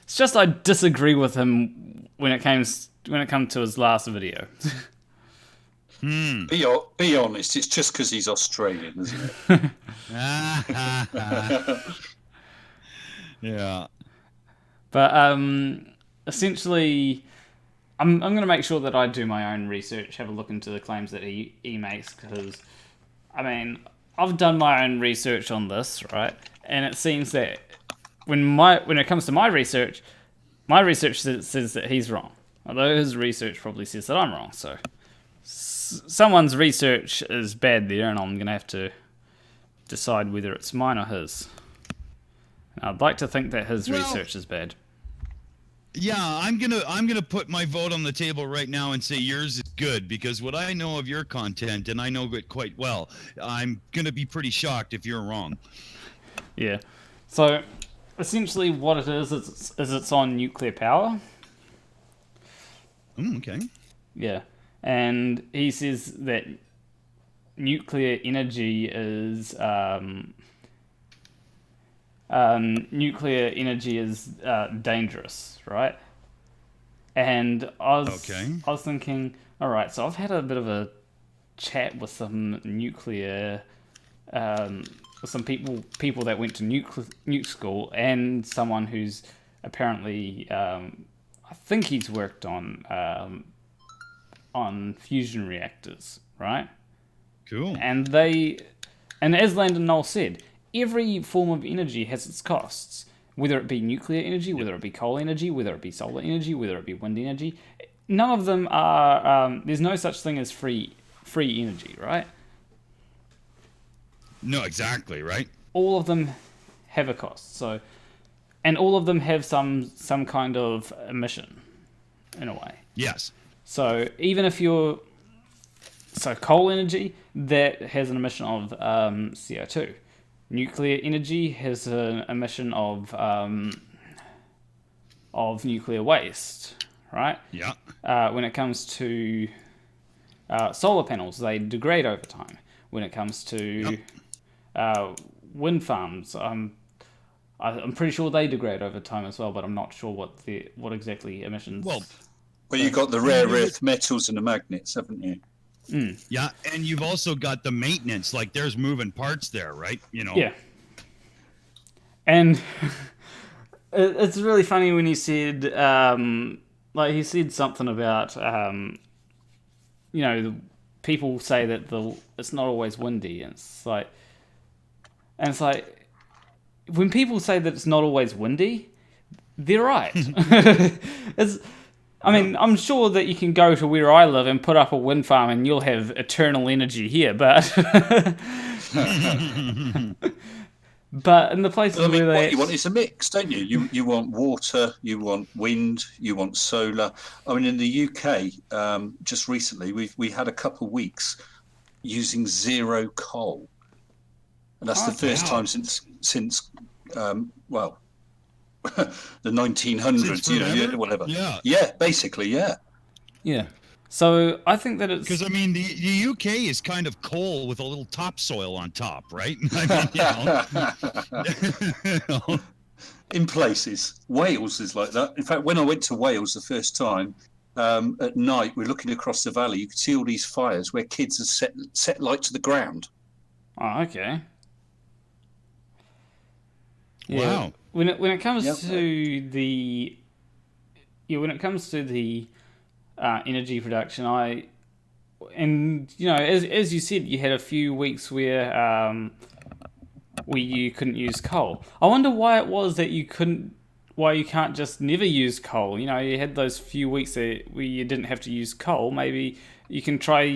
It's just I disagree with him when it comes to his last video. Be honest, it's just because he's Australian, isn't it? Yeah. But essentially, I'm going to make sure that I do my own research, have a look into the claims that he makes, because, I mean, I've done my own research on this, right? And it seems that when it comes to my research says that he's wrong, although his research probably says that I'm wrong. So someone's research is bad there, and I'm going to have to decide whether it's mine or his. I'd like to think that his research is bad. Yeah, I'm gonna put my vote on the table right now and say yours is good, because what I know of your content, and I know it quite well, I'm gonna be pretty shocked if you're wrong. Yeah. So essentially, what it is it's on nuclear power. Okay. Yeah, and he says that nuclear energy is dangerous, right? And I was thinking, all right, so I've had a bit of a chat with some some people that went to nuke school, and someone who's apparently, I think he's worked on fusion reactors, right? Cool. And as Landon Knoll said, every form of energy has its costs, whether it be nuclear energy, whether it be coal energy, whether it be solar energy, whether it be wind energy. None of them are, there's no such thing as free energy, right? No, exactly, right? All of them have a cost. So, and all of them have some kind of emission, in a way. Yes. So even if coal energy, that has an emission of CO2. Nuclear energy has an emission of nuclear waste, right? Yeah. When it comes to solar panels, they degrade over time. When it comes to wind farms, I'm pretty sure they degrade over time as well, but I'm not sure what exactly emissions. Well, you've got the rare earth metals and the magnets, haven't you? Mm. Yeah, and you've also got the maintenance, like there's moving parts there, right? You know. Yeah. And it's really funny when he said, he said something about, people say that it's not always windy, and it's like, when people say that it's not always windy, they're right. I'm sure that you can go to where I live and put up a wind farm and you'll have eternal energy here, but but in the places where what you want is a mix, don't you? You want water, you want wind, you want solar. I mean, in the UK, just recently, we had a couple of weeks using zero coal, and that's the first time since the 1900s, whatever. Yeah, basically, yeah. Yeah. So I think that it's... Because, I mean, the UK is kind of coal with a little topsoil on top, right? in places. Wales is like that. In fact, when I went to Wales the first time, at night, we're looking across the valley. You could see all these fires where kids had set light to the ground. Oh, okay. Yeah. Wow. When it comes to the energy production, as you said, you had a few weeks where you couldn't use coal. I wonder why it was that you can't just never use coal. You know, you had those few weeks where you didn't have to use coal. Maybe you can try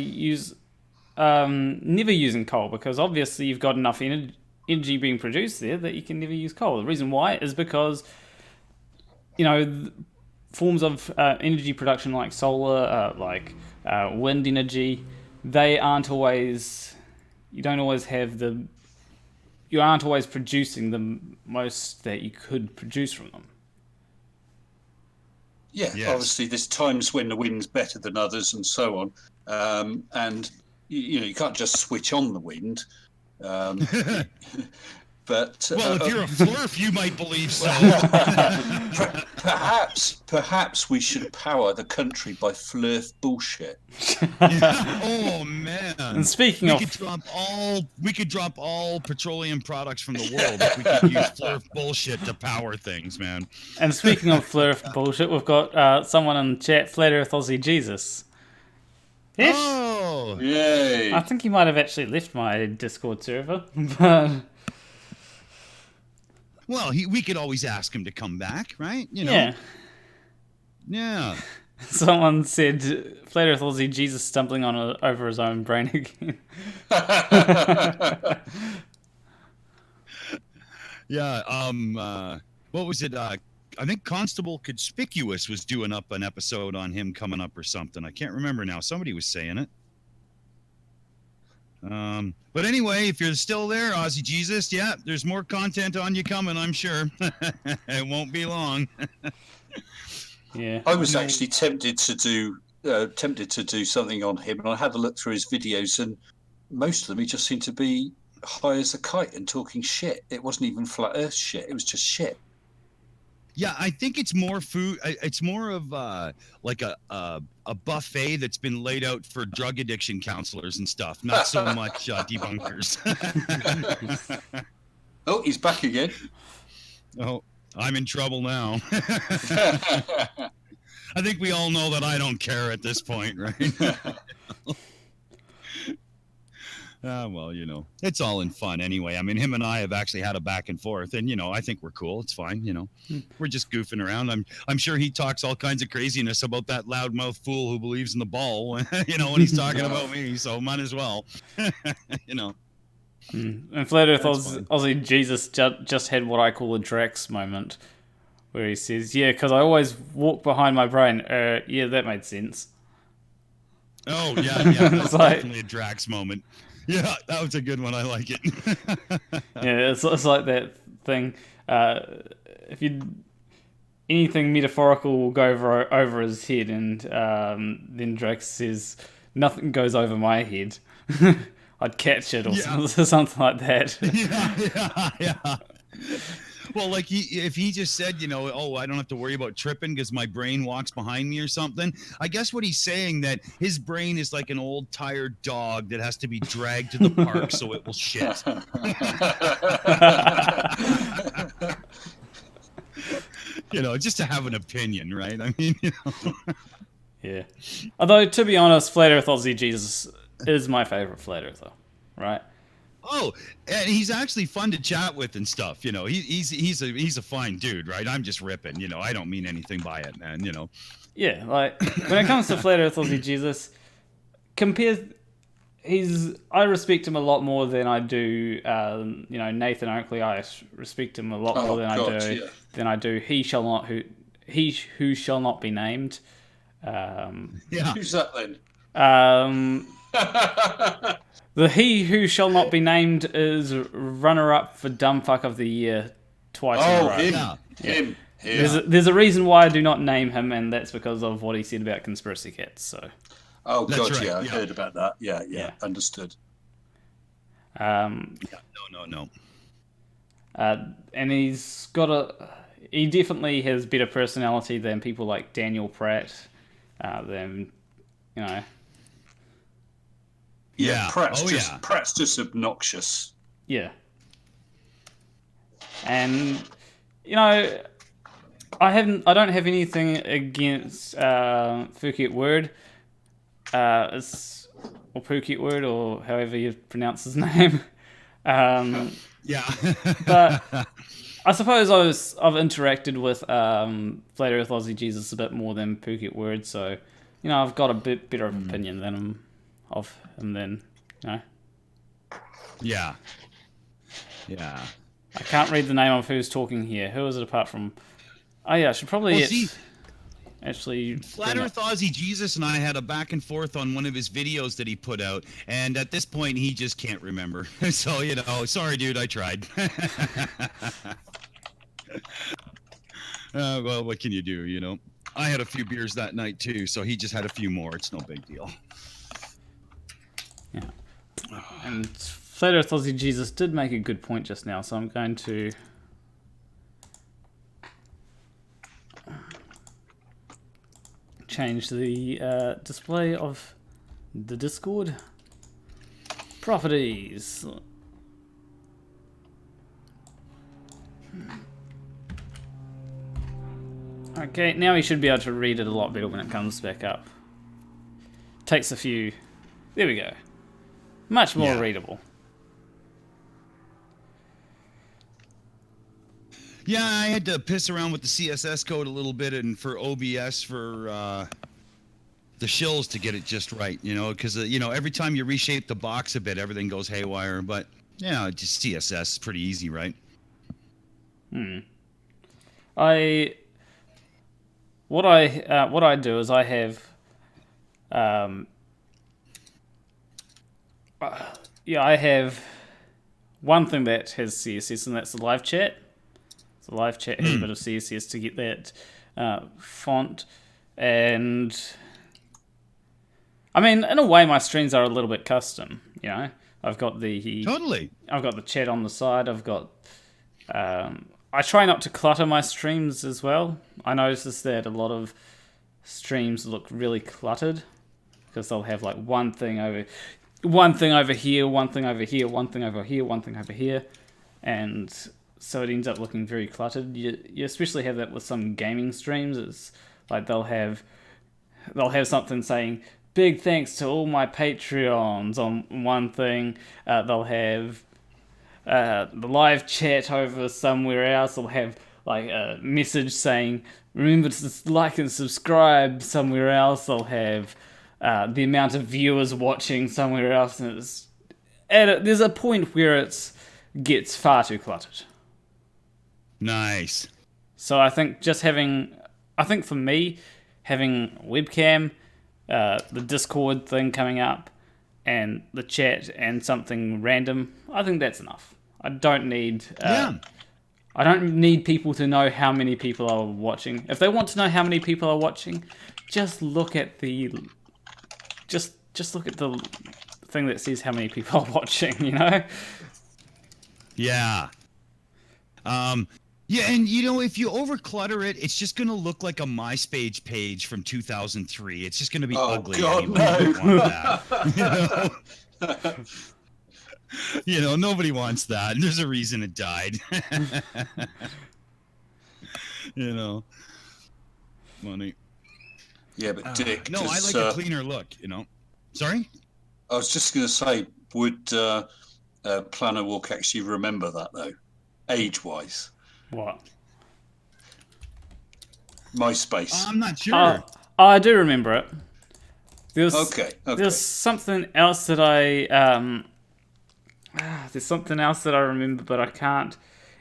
never using coal, because obviously you've got enough energy being produced there that you can never use coal. The reason why is because, forms of energy production like solar, wind energy, you aren't always producing the most that you could produce from them. Yeah, yes. Obviously there's times when the wind's better than others and so on. And you can't just switch on the wind. But if you're a flurf, you might believe so. Perhaps we should power the country by flurf bullshit. Oh man! And speaking we could drop all petroleum products from the world if we could use flurf bullshit to power things, man. And speaking of flurf bullshit, we've got someone in the chat, Flat Earth Aussie Jesus. Yes. Oh, yay! I think he might have actually left my Discord server, but. Well, we could always ask him to come back, right? Yeah. Yeah. Someone said Flat Earth Aussie Jesus stumbling over his own brain again. Yeah. What was it? I think Constable Conspicuous was doing up an episode on him coming up or something. I can't remember now. Somebody was saying it. But anyway, if you're still there, Aussie Jesus, yeah, there's more content on you coming, I'm sure. It won't be long. Yeah. I was actually tempted to do something on him, and I had a look through his videos, and most of them he just seemed to be high as a kite and talking shit. It wasn't even flat Earth shit; it was just shit. Yeah, I think it's more food. It's more of like a buffet that's been laid out for drug addiction counselors and stuff. Not so much debunkers. Oh, he's back again. Oh, I'm in trouble now. I think we all know that I don't care at this point, right? Well, it's all in fun anyway. I mean, him and I have actually had a back and forth, and I think we're cool. It's fine, We're just goofing around. I'm sure he talks all kinds of craziness about that loudmouth fool who believes in the ball, when he's talking about me. So might as well, And Flat Earth Aussie Jesus just had what I call a Drax moment, where he says, "Yeah, because I always walk behind my brain." Yeah, that made sense. Oh yeah, that's definitely a Drax moment. Yeah, that was a good one. I like it. Yeah, it's like that thing. If anything metaphorical will go over his head, and then Drax says, "Nothing goes over my head." I'd catch it or something like that. Yeah. Well, like if he just said, I don't have to worry about tripping because my brain walks behind me or something. I guess what he's saying that his brain is like an old tired dog that has to be dragged to the park so it will shit. Just to have an opinion, right? I mean, Yeah. Although, to be honest, Flat Earth Aussie Jesus is my favorite Flat Earther, right? Oh, and he's actually fun to chat with and stuff. He's a fine dude, right? I'm just ripping. I don't mean anything by it, man. Yeah, like when it comes to Flat Earth Aussie Jesus, I respect him a lot more than I do. Nathan Oakley. I respect him a lot more than I do. He who shall not be named. Who's that then? The he who shall not be named is runner-up for dumb fuck of the year twice in a row. Him. There's a reason why I do not name him, and that's because of what he said about conspiracy cats. So. Oh that's God, right. I heard about that. Yeah, understood. No. And he definitely has better personality than people like Daniel Pratt. Than, you know. Yeah, Pratt's just obnoxious. Yeah. And, you know, I don't have anything against Phuket Word. Or Phuket Word, or however you pronounce his name. Yeah. But I suppose I've interacted with Flat Earth Aussie Jesus a bit more than Phuket Word, so, you know, I've got a bit better opinion of him than, you know. Yeah. Yeah. I can't read the name of who's talking here. Who is it apart from... Oh, yeah, I should probably actually... Flat Earth Aussie Jesus and I had a back and forth on one of his videos that he put out, and at this point, he just can't remember. So, you know, sorry, dude, I tried. Well, what can you do, you know? I had a few beers that night, too, so he just had a few more. It's no big deal. Yeah. And Flat Earth Aussie Jesus did make a good point just now, so I'm going to... change the display of the Discord. Properties. Okay, now we should be able to read it a lot better when it comes back up. Takes a few... There we go. Much more readable. Yeah, I had to piss around with the CSS code a little bit, and for OBS for the shills to get it just right, you know, because you know, every time you reshape the box a bit, everything goes haywire. But yeah, just CSS is pretty easy, right? What I do is I have I have one thing that has CSS, and that's the live chat. So live chat has a bit of CSS to get that font, and I mean, in a way, my streams are a little bit custom. You know, I've got the chat on the side. I've got I try not to clutter my streams as well. I notice that a lot of streams look really cluttered because they'll have like one thing over here, one thing over here, one thing over here, one thing over here, and so it ends up looking very cluttered. You especially have that with some gaming streams. It's like they'll have something saying big thanks to all my Patreons on one thing. They'll have the live chat over somewhere else. They'll have like a message saying remember to like and subscribe somewhere else. They'll have the amount of viewers watching somewhere else, and there's a point where it gets far too cluttered. Nice. So I think for me, having webcam, the Discord thing coming up, and the chat and something random, I think that's enough. I don't need people to know how many people are watching. If they want to know how many people are watching, just look at the thing that says how many people are watching, you know? Yeah. Yeah, and you know, if you overclutter it, it's just going to look like a MySpace page from 2003. It's just going to be ugly. God, anyway. no. You don't want that. You know, nobody wants that. There's a reason it died. You know, money. Yeah, but Dick. No, I like a cleaner look. You know. Sorry. I was just going to say, would Planarwalk actually remember that though, age-wise? What? MySpace. I'm not sure. I do remember it. Okay. There's something else that there's something else that I remember, but I can't.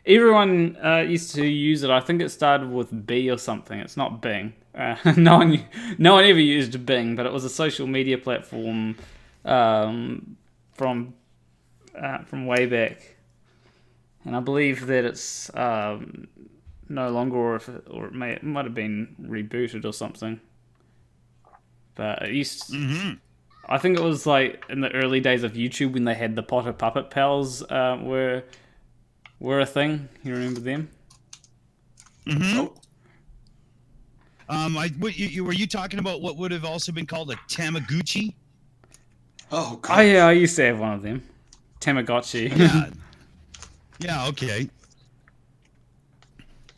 Everyone used to use it. I think it started with B or something. It's not Bing. No one ever used Bing, but it was a social media platform from way back. And I believe that it's no longer, or it might have been rebooted or something. But it used. I think it was like in the early days of YouTube when they had the Potter Puppet Pals were were a thing. You remember them? Mm-hmm. Oh, Were you talking about what would have also been called a Tamagotchi? oh, Oh God. yeah, I used to have one of them. Tamagotchi. Yeah. Yeah. Okay.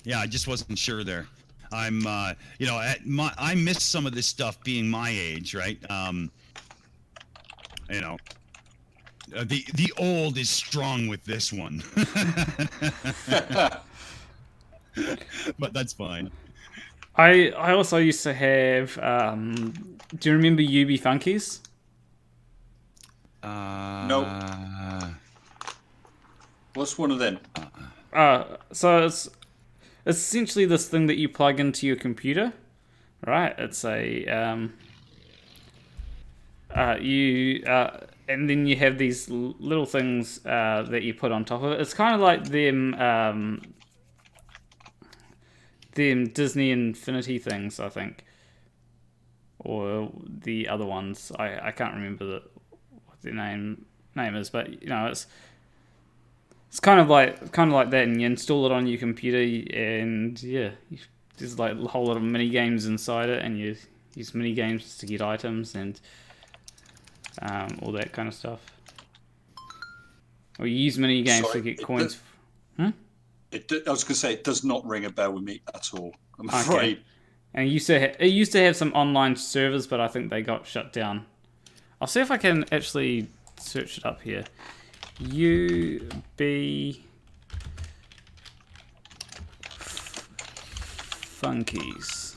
Yeah, I just wasn't sure there. I'm, I missed some of this stuff being my age, right? The old is strong with this one, but that's fine. I also used to have. Do you remember UB Funkies? Nope. What's one of them? So it's essentially this thing that you plug into your computer, right? It's a and then you have these little things that you put on top of it. It's kind of like them Disney Infinity things, I think, or the other ones. I can't remember what their name is, but it's kind of like that, and you install it on your computer, and there's like a whole lot of mini games inside it, and you use mini games to get items and all that kind of stuff. Or you use mini games to get coins. I was going to say, it does not ring a bell with me at all, I'm afraid. And it used to have some online servers, but I think they got shut down. I'll see if I can actually search it up here. UB Funkies.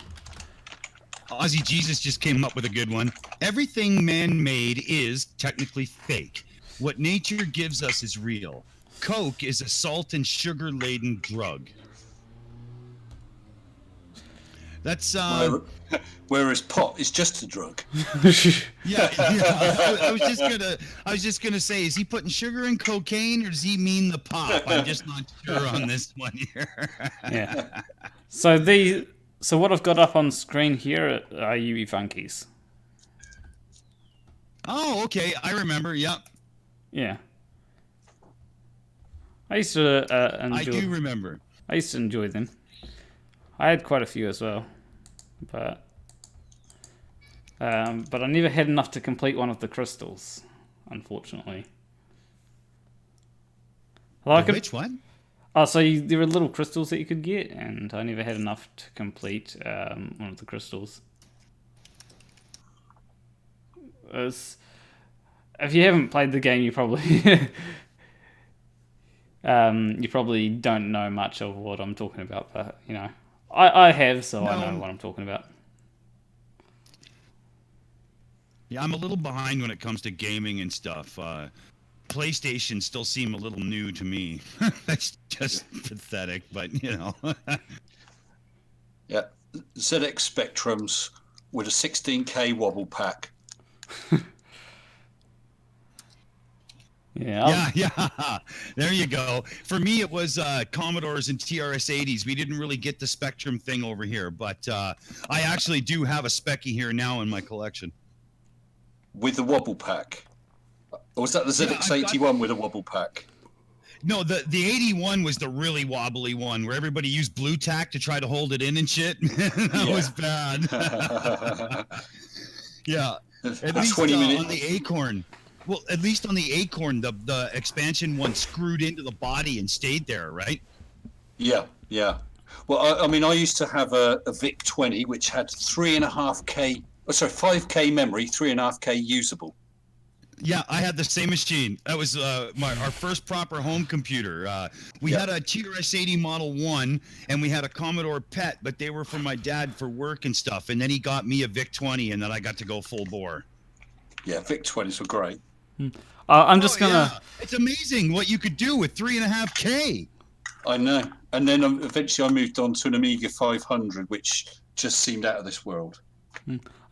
Aussie Jesus just came up with a good one. Everything man-made is technically fake. What nature gives us is real. Coke is a salt and sugar-laden drug. That's whereas pot is just a drug. Yeah. I was just gonna say, is he putting sugar in cocaine, or does he mean the pop? I'm just not sure on this one here. Yeah. So what I've got up on screen here are UB Funkies. Oh, okay. I remember. Yep. Yeah. I used to enjoy. I do remember. I used to enjoy them. I had quite a few as well, but I never had enough to complete one of the crystals, unfortunately. Which one? Oh, so there were little crystals that you could get, and I never had enough to complete one of the crystals. If you haven't played the game, you probably don't know much of what I'm talking about, but I have, so no. I know what I'm talking about. Yeah, I'm a little behind when it comes to gaming and stuff. PlayStation still seem a little new to me. That's just pathetic, but Yeah, ZX Spectrums with a 16K wobble pack. Yeah. There you go. For me, it was Commodores and TRS-80s. We didn't really get the Spectrum thing over here, but I actually do have a Specky here now in my collection. With the wobble pack? Or was that the ZX81 with a wobble pack? No, the 81 was the really wobbly one where everybody used blue tack to try to hold it in and shit. That was bad. Yeah. At least on the Acorn. Well, at least on the Acorn, the expansion one screwed into the body and stayed there, right? Yeah. Well, I mean, I used to have a VIC-20, which had 5K memory, 3.5K usable. Yeah, I had the same machine. That was our first proper home computer. We had a TRS-80 Model 1, and we had a Commodore PET, but they were for my dad for work and stuff. And then he got me a VIC-20, and then I got to go full bore. Yeah, VIC-20s were great. I'm just gonna. Yeah. It's amazing what you could do with 3.5K. I know. And then eventually I moved on to an Amiga 500, which just seemed out of this world.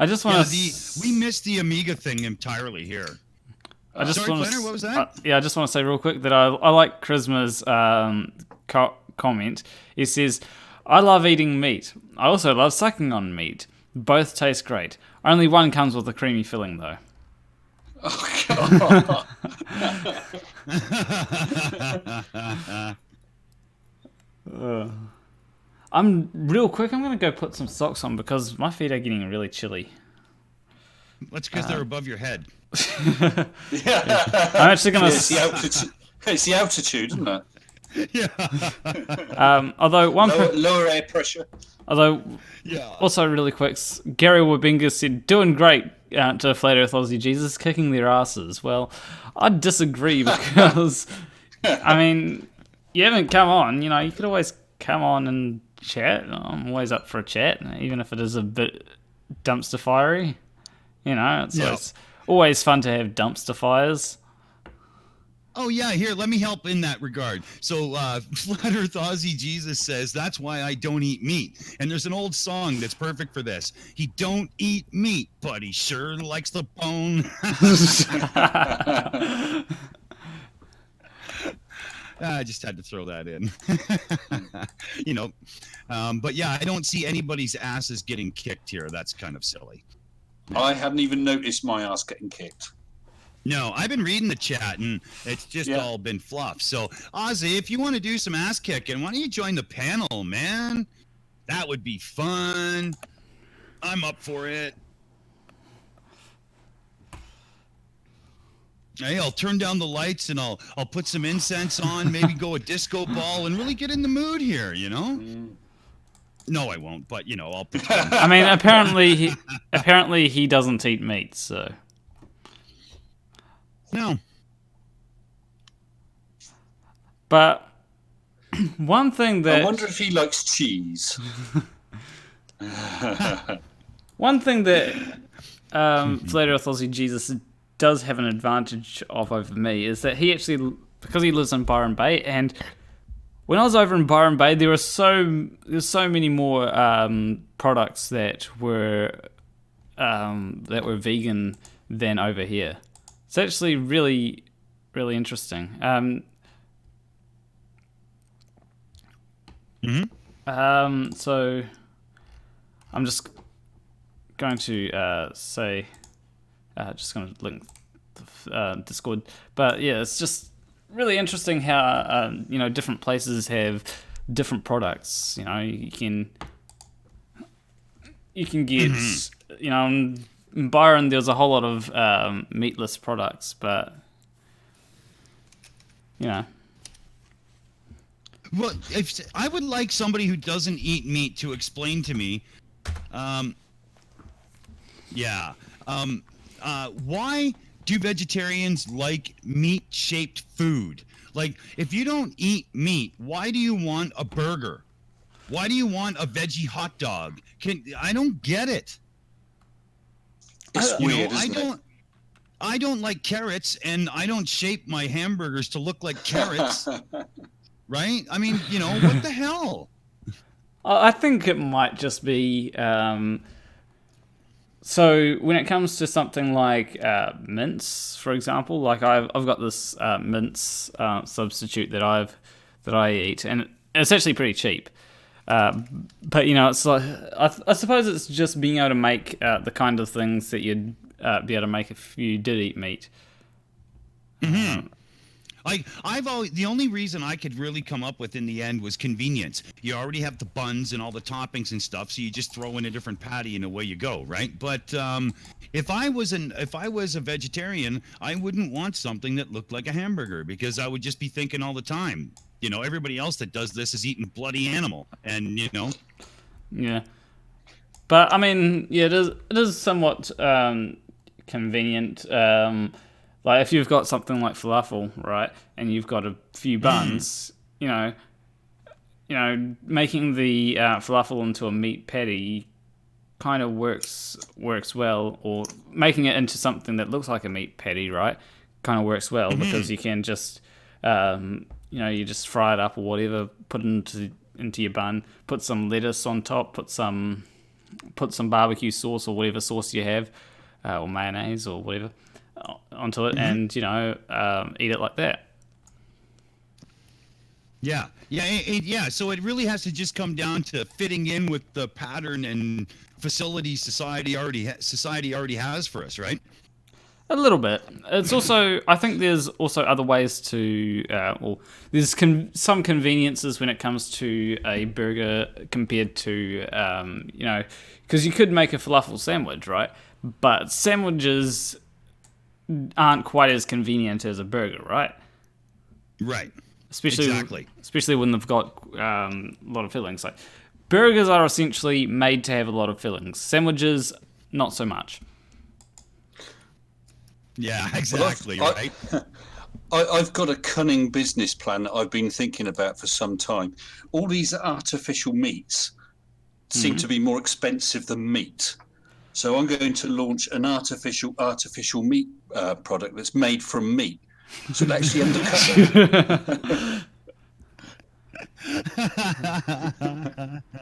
I just want to. We missed the Amiga thing entirely here. Planner, what was that? I just want to say real quick that I like Charisma's comment. He says, "I love eating meat. I also love sucking on meat. Both taste great. Only one comes with a creamy filling, though." Oh, God. I'm real quick. I'm gonna go put some socks on because my feet are getting really chilly. That's because they're above your head. Yeah. I'm actually gonna. It's the altitude. It's the altitude, isn't it? Yeah. Although Lower air pressure. although Yeah. also really quick, Gary Wabinga said doing great to Flat Earth Aussie Jesus, kicking their asses. Well, I disagree because I mean you haven't come on. You know, you could always come on and chat. I'm always up for a chat, even if it is a bit dumpster fiery. You know, it's always fun to have dumpster fires. Oh yeah, here, let me help in that regard. So Flat Earth Aussie Jesus says, that's why I don't eat meat. And there's an old song that's perfect for this. He don't eat meat, but he sure likes the bone. I just had to throw that in. You know, but yeah, I don't see anybody's asses getting kicked here. That's kind of silly. I hadn't even noticed my ass getting kicked. No, I've been reading the chat and it's just all been fluff. So, Ozzy, if you want to do some ass kicking, why don't you join the panel, man? That would be fun. I'm up for it. Hey, I'll turn down the lights and I'll put some incense on, maybe go a disco ball and really get in the mood here, you know? No, I won't, but you know, I'll pretend. I mean, apparently he doesn't eat meat, so. No. But one thing that I wonder if he likes cheese. one thing that Flat Earth Aussie Jesus does have an advantage of over me is that he actually, because he lives in Byron Bay, and when I was over in Byron Bay, there's so many more products that were vegan than over here. It's actually really, really interesting. So I'm just going to say, just going to link the Discord. But yeah, it's just really interesting how different places have different products. You know, you can get in Byron there's a whole lot of meatless products, but Well, if I would like somebody who doesn't eat meat to explain to me, why do vegetarians like meat-shaped food? Like, if you don't eat meat, why do you want a burger? Why do you want a veggie hot dog? I don't get it. It's weird, isn't it? I don't like carrots, and I don't shape my hamburgers to look like carrots. Right? I mean, what the hell? I think it might just be so when it comes to something like mince, for example, like I've got this mince substitute that I eat, and it's actually pretty cheap. But it's like I suppose it's just being able to make the kind of things that you'd be able to make if you did eat meat. Mm-hmm. The only reason I could really come up with in the end was convenience. You already have the buns and all the toppings and stuff, so you just throw in a different patty and away you go, right? But if I was a vegetarian, I wouldn't want something that looked like a hamburger because I would just be thinking all the time, everybody else that does this is eating bloody animal, and Yeah, but I mean, yeah, it is somewhat convenient. Like if you've got something like falafel, right, and you've got a few buns, making the falafel into a meat patty kind of works well, or making it into something that looks like a meat patty, right, kind of works well because you can just, you just fry it up or whatever, put it into your bun, put some lettuce on top, put some barbecue sauce or whatever sauce you have, or mayonnaise or whatever onto it, and eat it like that. Yeah. So it really has to just come down to fitting in with the pattern and facility society already has for us, right? A little bit. It's also, I think there's also other ways to, there's some conveniences when it comes to a burger compared to, because you could make a falafel sandwich, right? But sandwiches aren't quite as convenient as a burger, right? Right. Especially when they've got a lot of fillings. Like burgers are essentially made to have a lot of fillings. Sandwiches, not so much. Yeah, exactly, right? I've got a cunning business plan that I've been thinking about for some time. All these artificial meats seem to be more expensive than meat. So I'm going to launch an artificial meat product that's made from meat. So it actually undercuts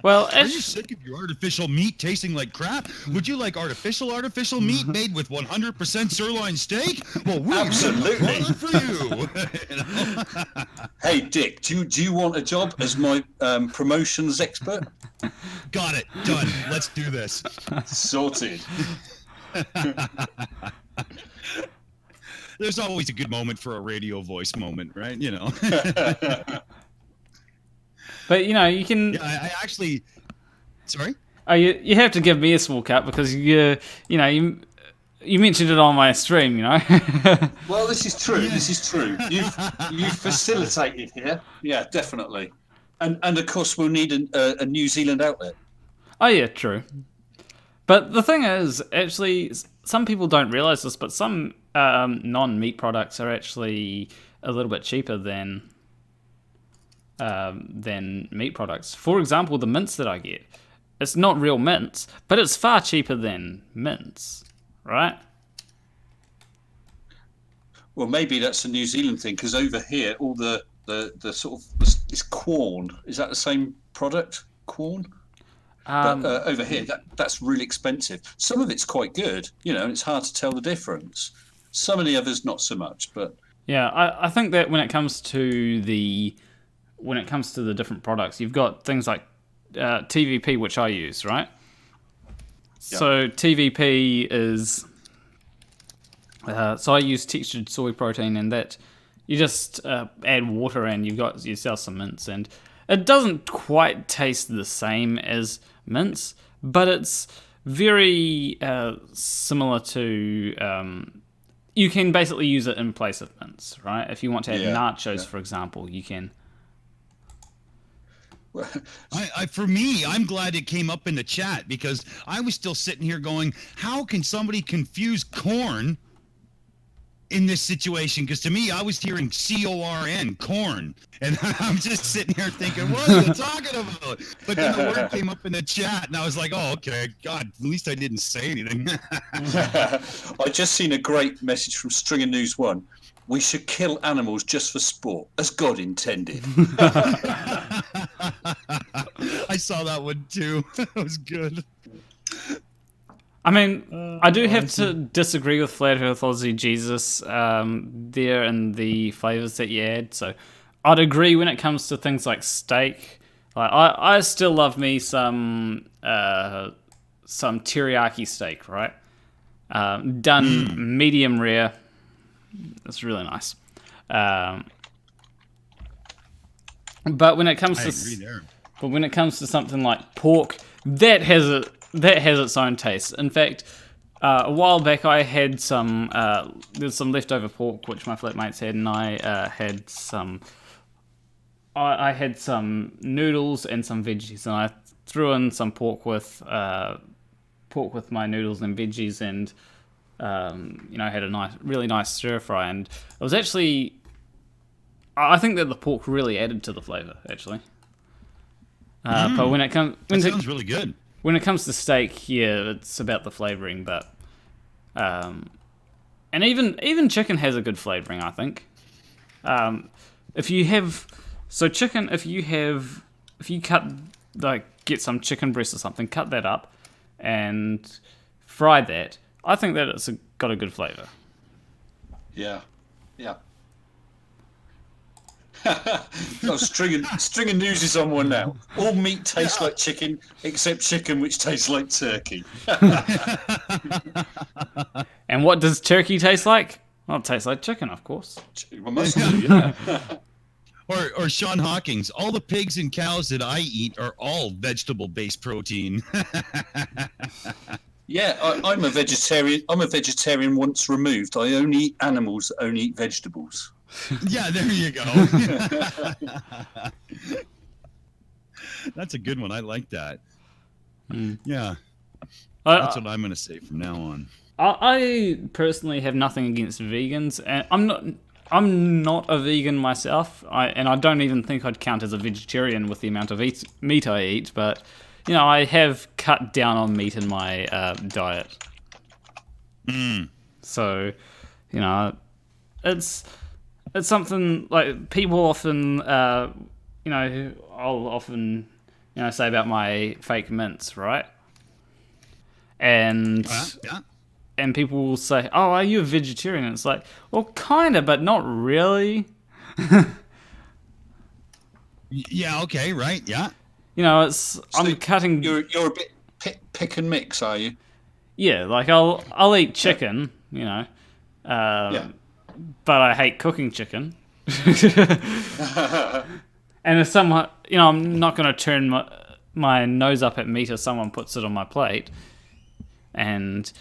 Well, are you sick of your artificial meat tasting like crap? Would you like artificial meat made with 100% sirloin steak? Well, we absolutely for you. Hey, Dick, do you want a job as my promotions expert? Got it. Done. Let's do this. Sorted. There's always a good moment for a radio voice moment, right? You know. But you can. Yeah, I actually. Sorry. Oh, you have to give me a small cut because you mentioned it on my stream. Well, this is true. This is true. You've facilitated here. Yeah, definitely. And of course we'll need a New Zealand outlet. Oh yeah, true. But the thing is, actually, some people don't realize this, but some non-meat products are actually a little bit cheaper than meat products. For example, the mince that I get, it's not real mince, but it's far cheaper than mince, right? Well, maybe that's a New Zealand thing, because over here, all the sort of this corn, is that the same product, corn? But over here, that's really expensive. Some of it's quite good, and it's hard to tell the difference. Some of the others not so much, but yeah, I think that when it comes to the different products, you've got things like TVP, which I use, right? Yeah. So TVP is so I use textured soy protein, and that you just add water and you've got yourself some mince, and it doesn't quite taste the same as mince, but it's very similar to. You can basically use it in place of mince, right? If you want to have nachos, for example, you can. For me, I'm glad it came up in the chat, because I was still sitting here going, how can somebody confuse corn in this situation? Because to me, I was hearing C-O-R-N, corn. And I'm just sitting here thinking, what are you talking about? But then the word came up in the chat, and I was like, oh, okay, God, at least I didn't say anything. I just seen a great message from Stringer News 1. We should kill animals just for sport, as God intended. I saw that one too. That was good. I mean, I do have to disagree with Flat Earth Aussie Jesus there and the flavors that you add. So I'd agree when it comes to things like steak. Like I still love me some teriyaki steak, right? Done medium rare. It's really nice. But when it comes to something like pork, that has its own taste. In fact, a while back I had some there's some leftover pork which my flatmates had, and I had some noodles and some veggies, and I threw in some pork with my noodles and veggies, and had a really nice stir fry, and it was actually, I think that the pork really added to the flavor, actually. But when it comes, sounds really good. When it comes to steak, yeah, it's about the flavoring, but and even chicken has a good flavoring, I think. If you get some chicken breast or something, cut that up and fry that, I think that it's got a good flavor. Yeah. String of news is on one now. All meat tastes like chicken, except chicken which tastes like turkey. And And what does turkey taste like? Well, it tastes like chicken, of course. Well, most do, yeah. Or Sean Hawkins, all the pigs and cows that I eat are all vegetable-based protein. Yeah, I'm a vegetarian. I'm a vegetarian once removed. I only eat animals that only eat vegetables. Yeah, there you go. That's a good one. I like that. Yeah. That's what I'm going to say from now on. I personally have nothing against vegans, and I'm not a vegan myself. I don't even think I'd count as a vegetarian with the amount of meat I eat. But I have cut down on meat in my diet. So, it's something like people often, I'll often, say about my fake mints, right? And Yeah. and people will say, "Oh, are you a vegetarian?" And it's like, well, kind of, but not really. Yeah. Okay. Right. Yeah. So cutting. You're a bit pick and mix, are you? Yeah, like I'll eat chicken, yeah. But I hate cooking chicken. And if someone, I'm not going to turn my nose up at meat if someone puts it on my plate. And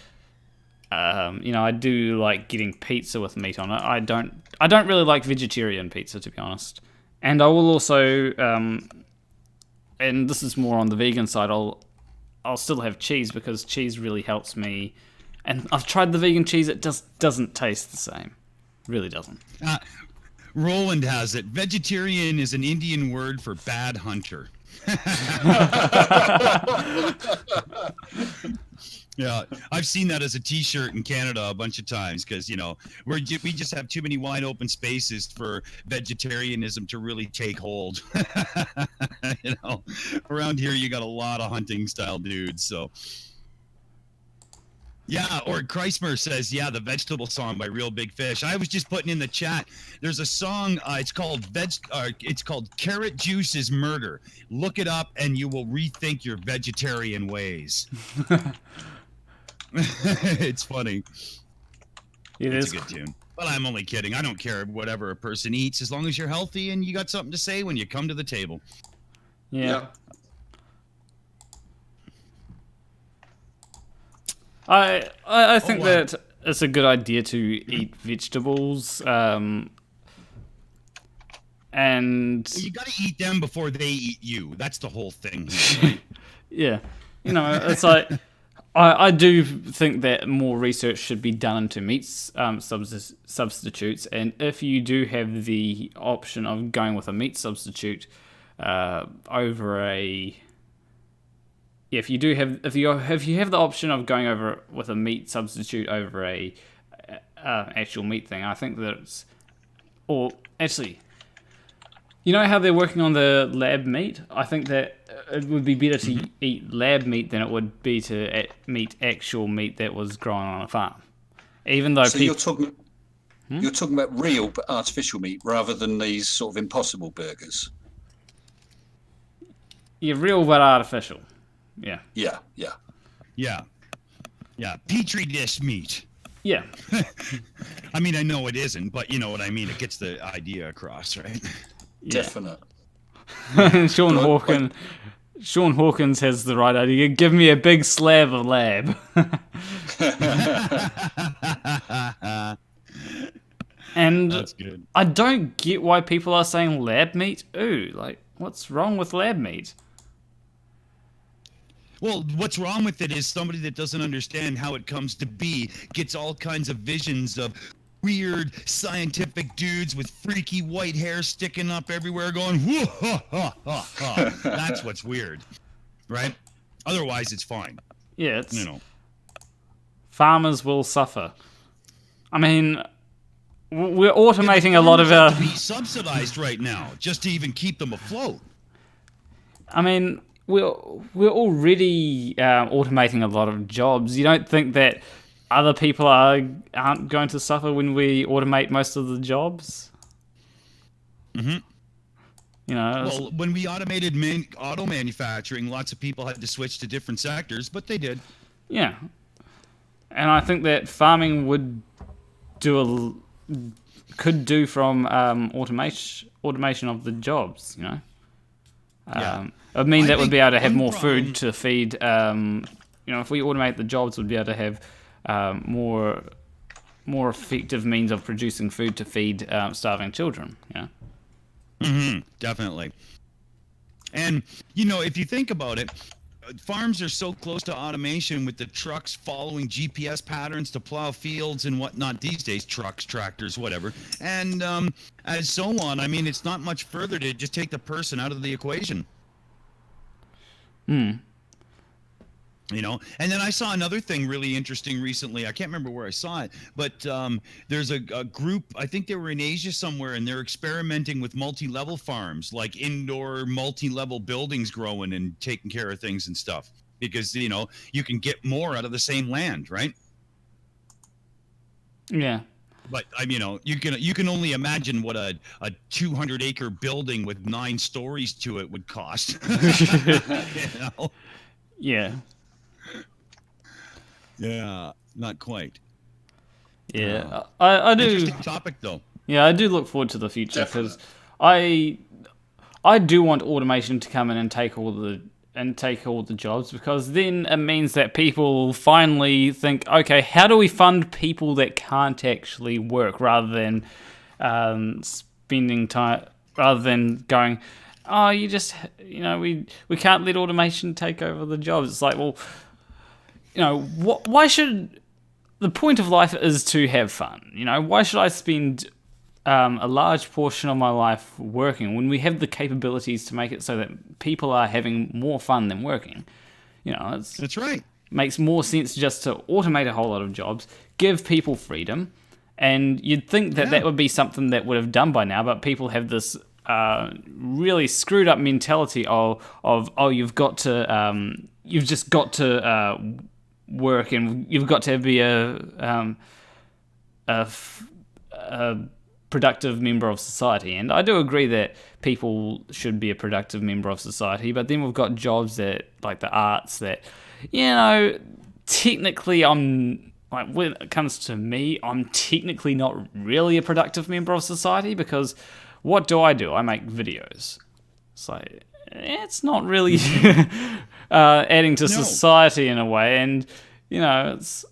I do like getting pizza with meat on it. I don't really like vegetarian pizza, to be honest. And I will also, and this is more on the vegan side, I'll still have cheese because cheese really helps me. And I've tried the vegan cheese; it just doesn't taste the same. Really doesn't. Roland has it. Vegetarian is an Indian word for bad hunter. Yeah, I've seen that as a T-shirt in Canada a bunch of times because we just have too many wide open spaces for vegetarianism to really take hold. Around here you got a lot of hunting style dudes. So yeah, or Kreismer says, yeah, the vegetable song by Real Big Fish. I was just putting in the chat. There's a song. It's called Carrot Juice is Murder. Look it up, and you will rethink your vegetarian ways. It's funny. It's a good tune. But I'm only kidding. I don't care whatever a person eats as long as you're healthy and you got something to say when you come to the table. Yeah. I think that it's a good idea to eat vegetables. And you got to eat them before they eat you. That's the whole thing. Yeah. It's like I do think that more research should be done into meat substitutes, and if you do have the option of going with a meat substitute if you have the option of going over with a meat substitute over a actual meat thing, I think that how they're working on the lab meat? I think that it would be better to eat lab meat than it would be to eat actual meat that was grown on a farm. Even though you're talking about real but artificial meat rather than these sort of impossible burgers. Yeah, real but artificial. Yeah. Yeah. Petri dish meat. Yeah. I mean, I know it isn't, but you know what I mean. It gets the idea across, right? Yeah. Definite. Sean Hawkins has the right idea. Give me a big slab of lab. And that's good. I don't get why people are saying lab meat. Ooh, like, what's wrong with lab meat? Well, what's wrong with it is somebody that doesn't understand how it comes to be gets all kinds of visions of weird scientific dudes with freaky white hair sticking up everywhere going, whoa, ha, ha, ha, ha. That's what's weird, right? Otherwise, it's fine. Yeah, it's... Farmers will suffer. I mean, we're automating a lot of our... to be subsidized right now just to even keep them afloat. I mean... We're already automating a lot of jobs. You don't think that other people aren't going to suffer when we automate most of the jobs? Mm-hmm. Well, when we automated auto manufacturing, lots of people had to switch to different sectors, but they did. Yeah. and I think that farming would could do from automation of the jobs. Yeah. I mean, I that would think be able to have one more problem- food to feed. If we automate the jobs, we'd be able to have more effective means of producing food to feed starving children. Definitely. And, if you think about it, farms are so close to automation with the trucks following GPS patterns to plow fields and whatnot these days, trucks, tractors, whatever. And as so on, I mean, it's not much further to just take the person out of the equation. And then I saw another thing really interesting recently. I can't remember where I saw it, but there's a group, I think they were in Asia somewhere, and they're experimenting with multi-level farms, like indoor multi-level buildings growing and taking care of things and stuff, because, you can get more out of the same land, right? Yeah. But you can only imagine what a 200-acre building with 9 stories to it would cost. Yeah. Yeah, not quite. Yeah, I do. Interesting topic, though. Yeah, I do look forward to the future because I do want automation to come in and take all the jobs, because then it means that people finally think, okay, how do we fund people that can't actually work, rather than spending time, rather than going, oh, we can't let automation take over the jobs. It's like, well, why should... The point of life is to have fun. Why should I spend a large portion of my life working when we have the capabilities to make it so that people are having more fun than working? That's right. Makes more sense just to automate a whole lot of jobs, give people freedom, and you'd think that that would be something that would have done by now, but people have this really screwed up mentality of you've just got to work, and you've got to be a productive member of society. And I do agree that people should be a productive member of society, but then we've got jobs that, like the arts, that technically when it comes to me, I'm technically not really a productive member of society, because what do? I make videos. It's like, it's not really adding to society in a way. And, it's...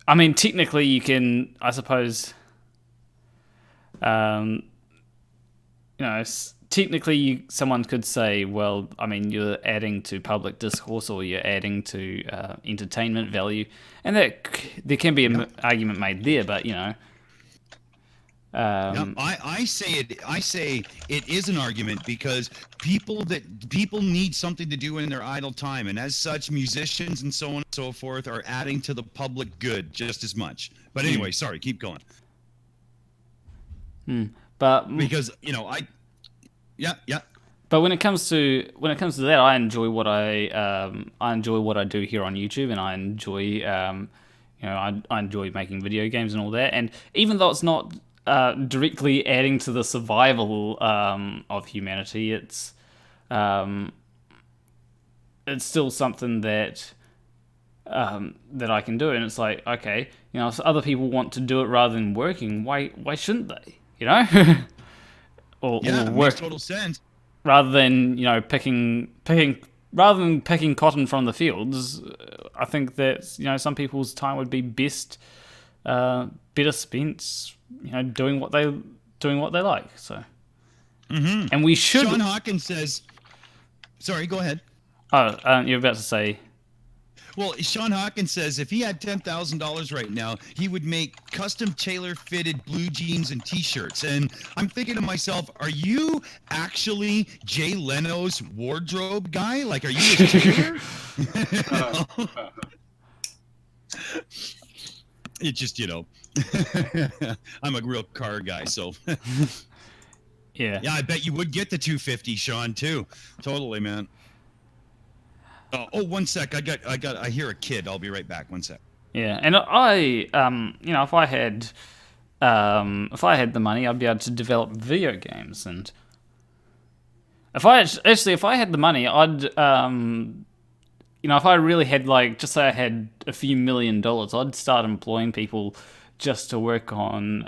I mean, technically you can, I suppose... technically someone could say, well, I mean, you're adding to public discourse, or you're adding to entertainment value. And that there can be an argument made there, but, I say it is an argument, because people need something to do in their idle time, and as such, musicians and so on and so forth are adding to the public good just as much. But anyway, sorry, keep going. But because But when it comes to that, I enjoy what I do here on YouTube, and I enjoy I enjoy making video games and all that. And even though it's not directly adding to the survival of humanity, it's still something that I can do. And it's like, okay, if other people want to do it rather than working, why shouldn't they? Or work, makes total sense. Rather than picking cotton from the fields. I think that some people's time would be better spent doing what they like. So, and we should. Sean Hawkins says, "Sorry, go ahead." Oh, you're about to say. Well, Sean Hawkins says if he had $10,000 right now, he would make custom tailor-fitted blue jeans and T-shirts. And I'm thinking to myself, are you actually Jay Leno's wardrobe guy? Like, are you his tailor? It's just, I'm a real car guy, so. Yeah. Yeah, I bet you would get the 250, Sean, too. Totally, man. Oh, 1 sec. I hear a kid. I'll be right back. 1 sec. Yeah, and if I had the money, I'd be able to develop video games. And if I had the money, I'd if I really had, like, just say I had a few $1 million, I'd start employing people just to work on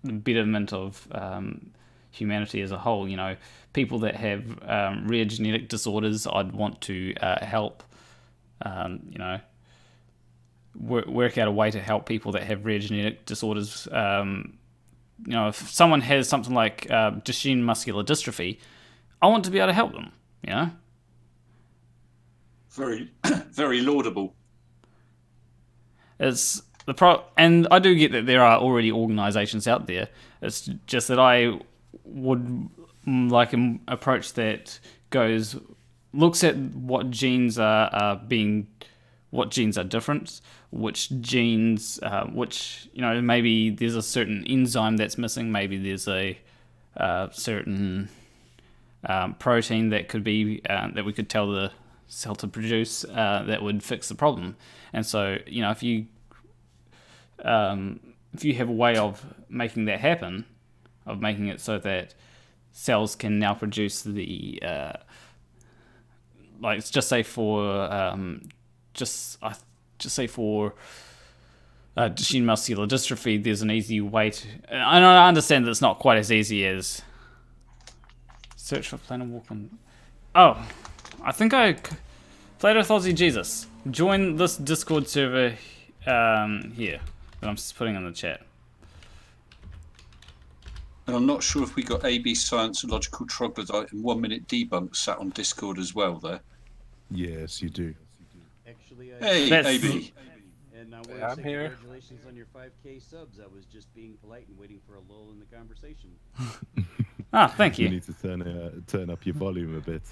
the betterment of humanity as a whole. People that have rare genetic disorders, I'd want to help, work out a way to help people that have rare genetic disorders. If someone has something like Duchenne muscular dystrophy, I want to be able to help them, Very, very laudable. It's and I do get that there are already organisations out there. It's just that I would like an approach that looks at what genes are different, which genes, maybe there's a certain enzyme that's missing, maybe there's a certain protein that could be that we could tell the cell to produce that would fix the problem. And so, if you have a way of making that happen, of making it so that cells can now produce the just say for Duchenne muscular dystrophy, there's an easy way to. And I understand that it's not quite as easy as search for Planarwalk on. Oh, I think Flat Earth Aussie Jesus. Join this Discord server here that I'm just putting in the chat. And I'm not sure if we got AB Science and Logical Troglodyte and 1 Minute Debunk sat on Discord as well there. Yes, you do. Actually, Hey, AB. And I want to I'm say here. congratulations on your 5K subs. I was just being polite and waiting for a lull in the conversation. Thank You you. need to turn up your volume a bit,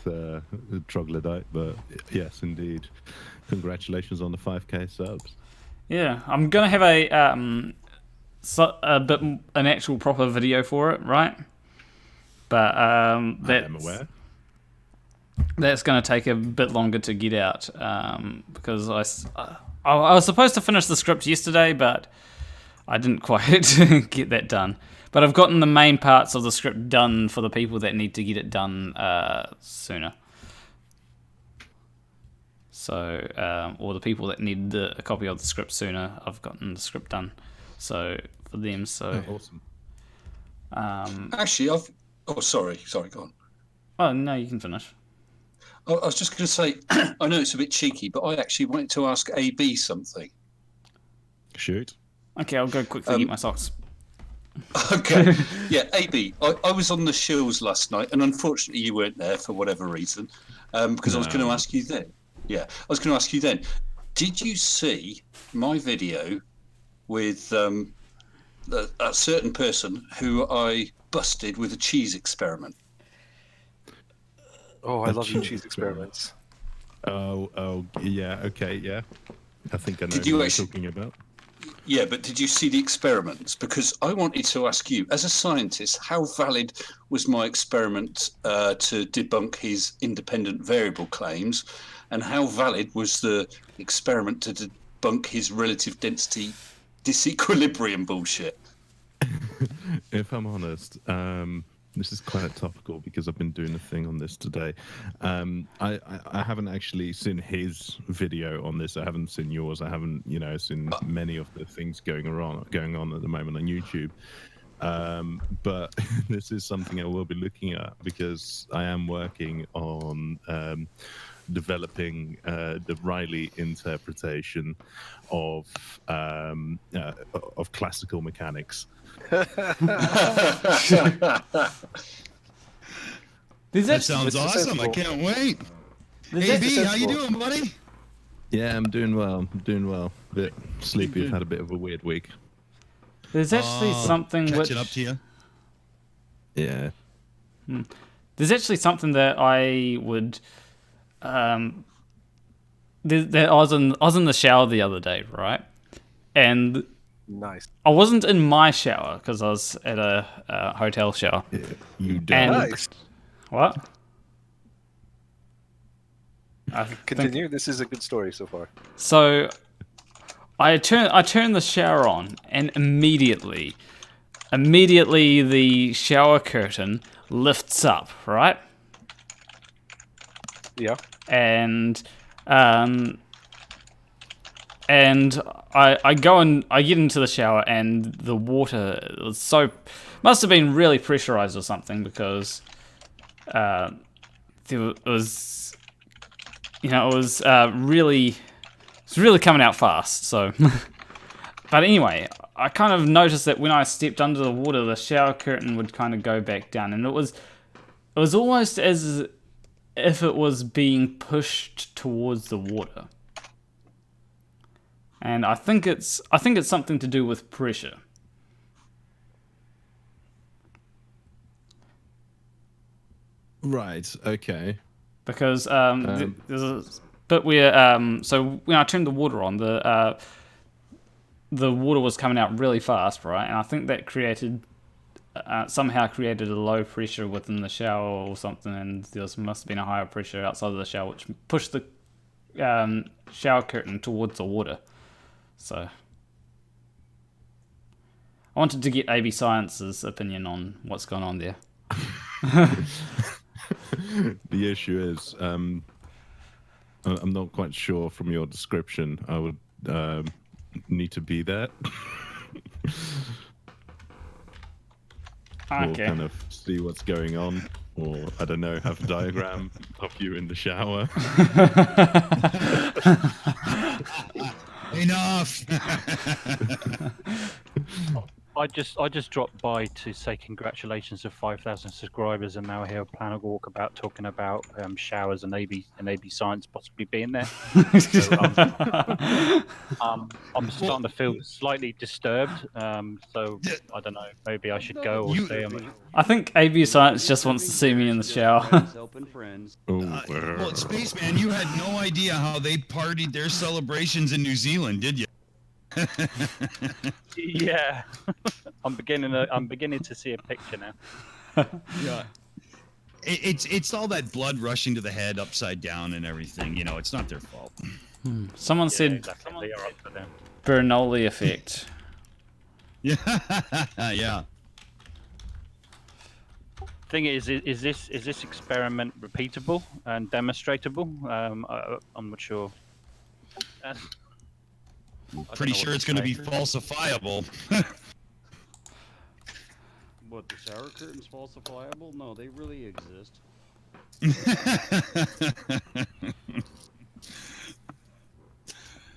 troglodyte. But yes, indeed, congratulations on the 5K subs. Yeah, I'm gonna have an actual proper video for it, right? But I am aware. that's gonna take a bit longer to get out because I was supposed to finish the script yesterday, but I didn't quite get that done. But I've gotten the main parts of the script done for the people that need to get it done sooner. So, or the people that need a copy of the script sooner, I've gotten the script done. So for them, Awesome. Actually, sorry, go on. Oh no, you can finish. I was just going to say, I know it's a bit cheeky, but I actually wanted to ask AB something. Shoot. Okay, I'll go quickly get my socks. Okay. Yeah, AB, I was on the shills last night, and unfortunately you weren't there for whatever reason, because I was going to ask you then. Yeah, I was going to ask you then. Did you see my video with a certain person who I busted with a cheese experiment? Oh, I love your cheese experiments. Oh, yeah, okay, yeah. I think I know Did you what you're actually- talking about. Yeah, but did you see the experiments? Because I wanted to ask you, as a scientist, how valid was my experiment to debunk his independent variable claims, and how valid was the experiment to debunk his relative density disequilibrium bullshit? If I'm honest, this is quite topical because I've been doing a thing on this today. I haven't actually seen his video on this. I haven't seen yours. I haven't, seen many of the things going on at the moment on YouTube. But this is something I will be looking at because I am working on developing the Riley interpretation of classical mechanics. That sounds awesome. I can't wait. AB, how you doing, buddy? Yeah, I'm doing well. Bit sleepy. I've had a bit of a weird week. There's actually something Catching up to you. Yeah. There's actually something that I would. That I was in the shower the other day, right? And Nice. I wasn't in my shower because I was at a hotel shower. Yeah, you don't. And- Nice. What? I think- Continue. This is a good story so far. So I turn the shower on, and immediately the shower curtain lifts up, right? Yeah. And And I get into the shower, and the water was must have been really pressurized or something, because it was really coming out fast. So, but anyway, I kind of noticed that when I stepped under the water, the shower curtain would kind of go back down, and it was almost as if it was being pushed towards the water. And I think it's something to do with pressure. Right. Okay. Because there's a bit where so when I turned the water on, the water was coming out really fast, right? And I think that somehow created a low pressure within the shower or something, and there must have been a higher pressure outside of the shower, which pushed the shower curtain towards the water. So I wanted to get AB Science's opinion on what's going on there. The issue is, I'm not quite sure from your description. I would need to be there. Or Okay. kind of see what's going on, or I don't know, have a diagram of you in the shower. Enough. I just dropped by to say congratulations to 5,000 subscribers, and now here Planarwalk about talking about showers and AB Science possibly being there. So, I'm starting to feel slightly disturbed. So I don't know. Maybe I should go or stay. I think AB Science just wants to see me in the shower. Helping friends. Well, Spaceman, you had no idea how they partied their celebrations in New Zealand, did you? Yeah, I'm beginning to see a picture now. Yeah. It's all that blood rushing to the head upside down and everything. You know, it's not their fault. Someone said Exactly. They are upside down. Bernoulli effect. Yeah. Yeah. Thing is this experiment repeatable and demonstratable? I'm not sure. Pretty sure it's going to be falsifiable. What, the shower curtains falsifiable? No, they really exist.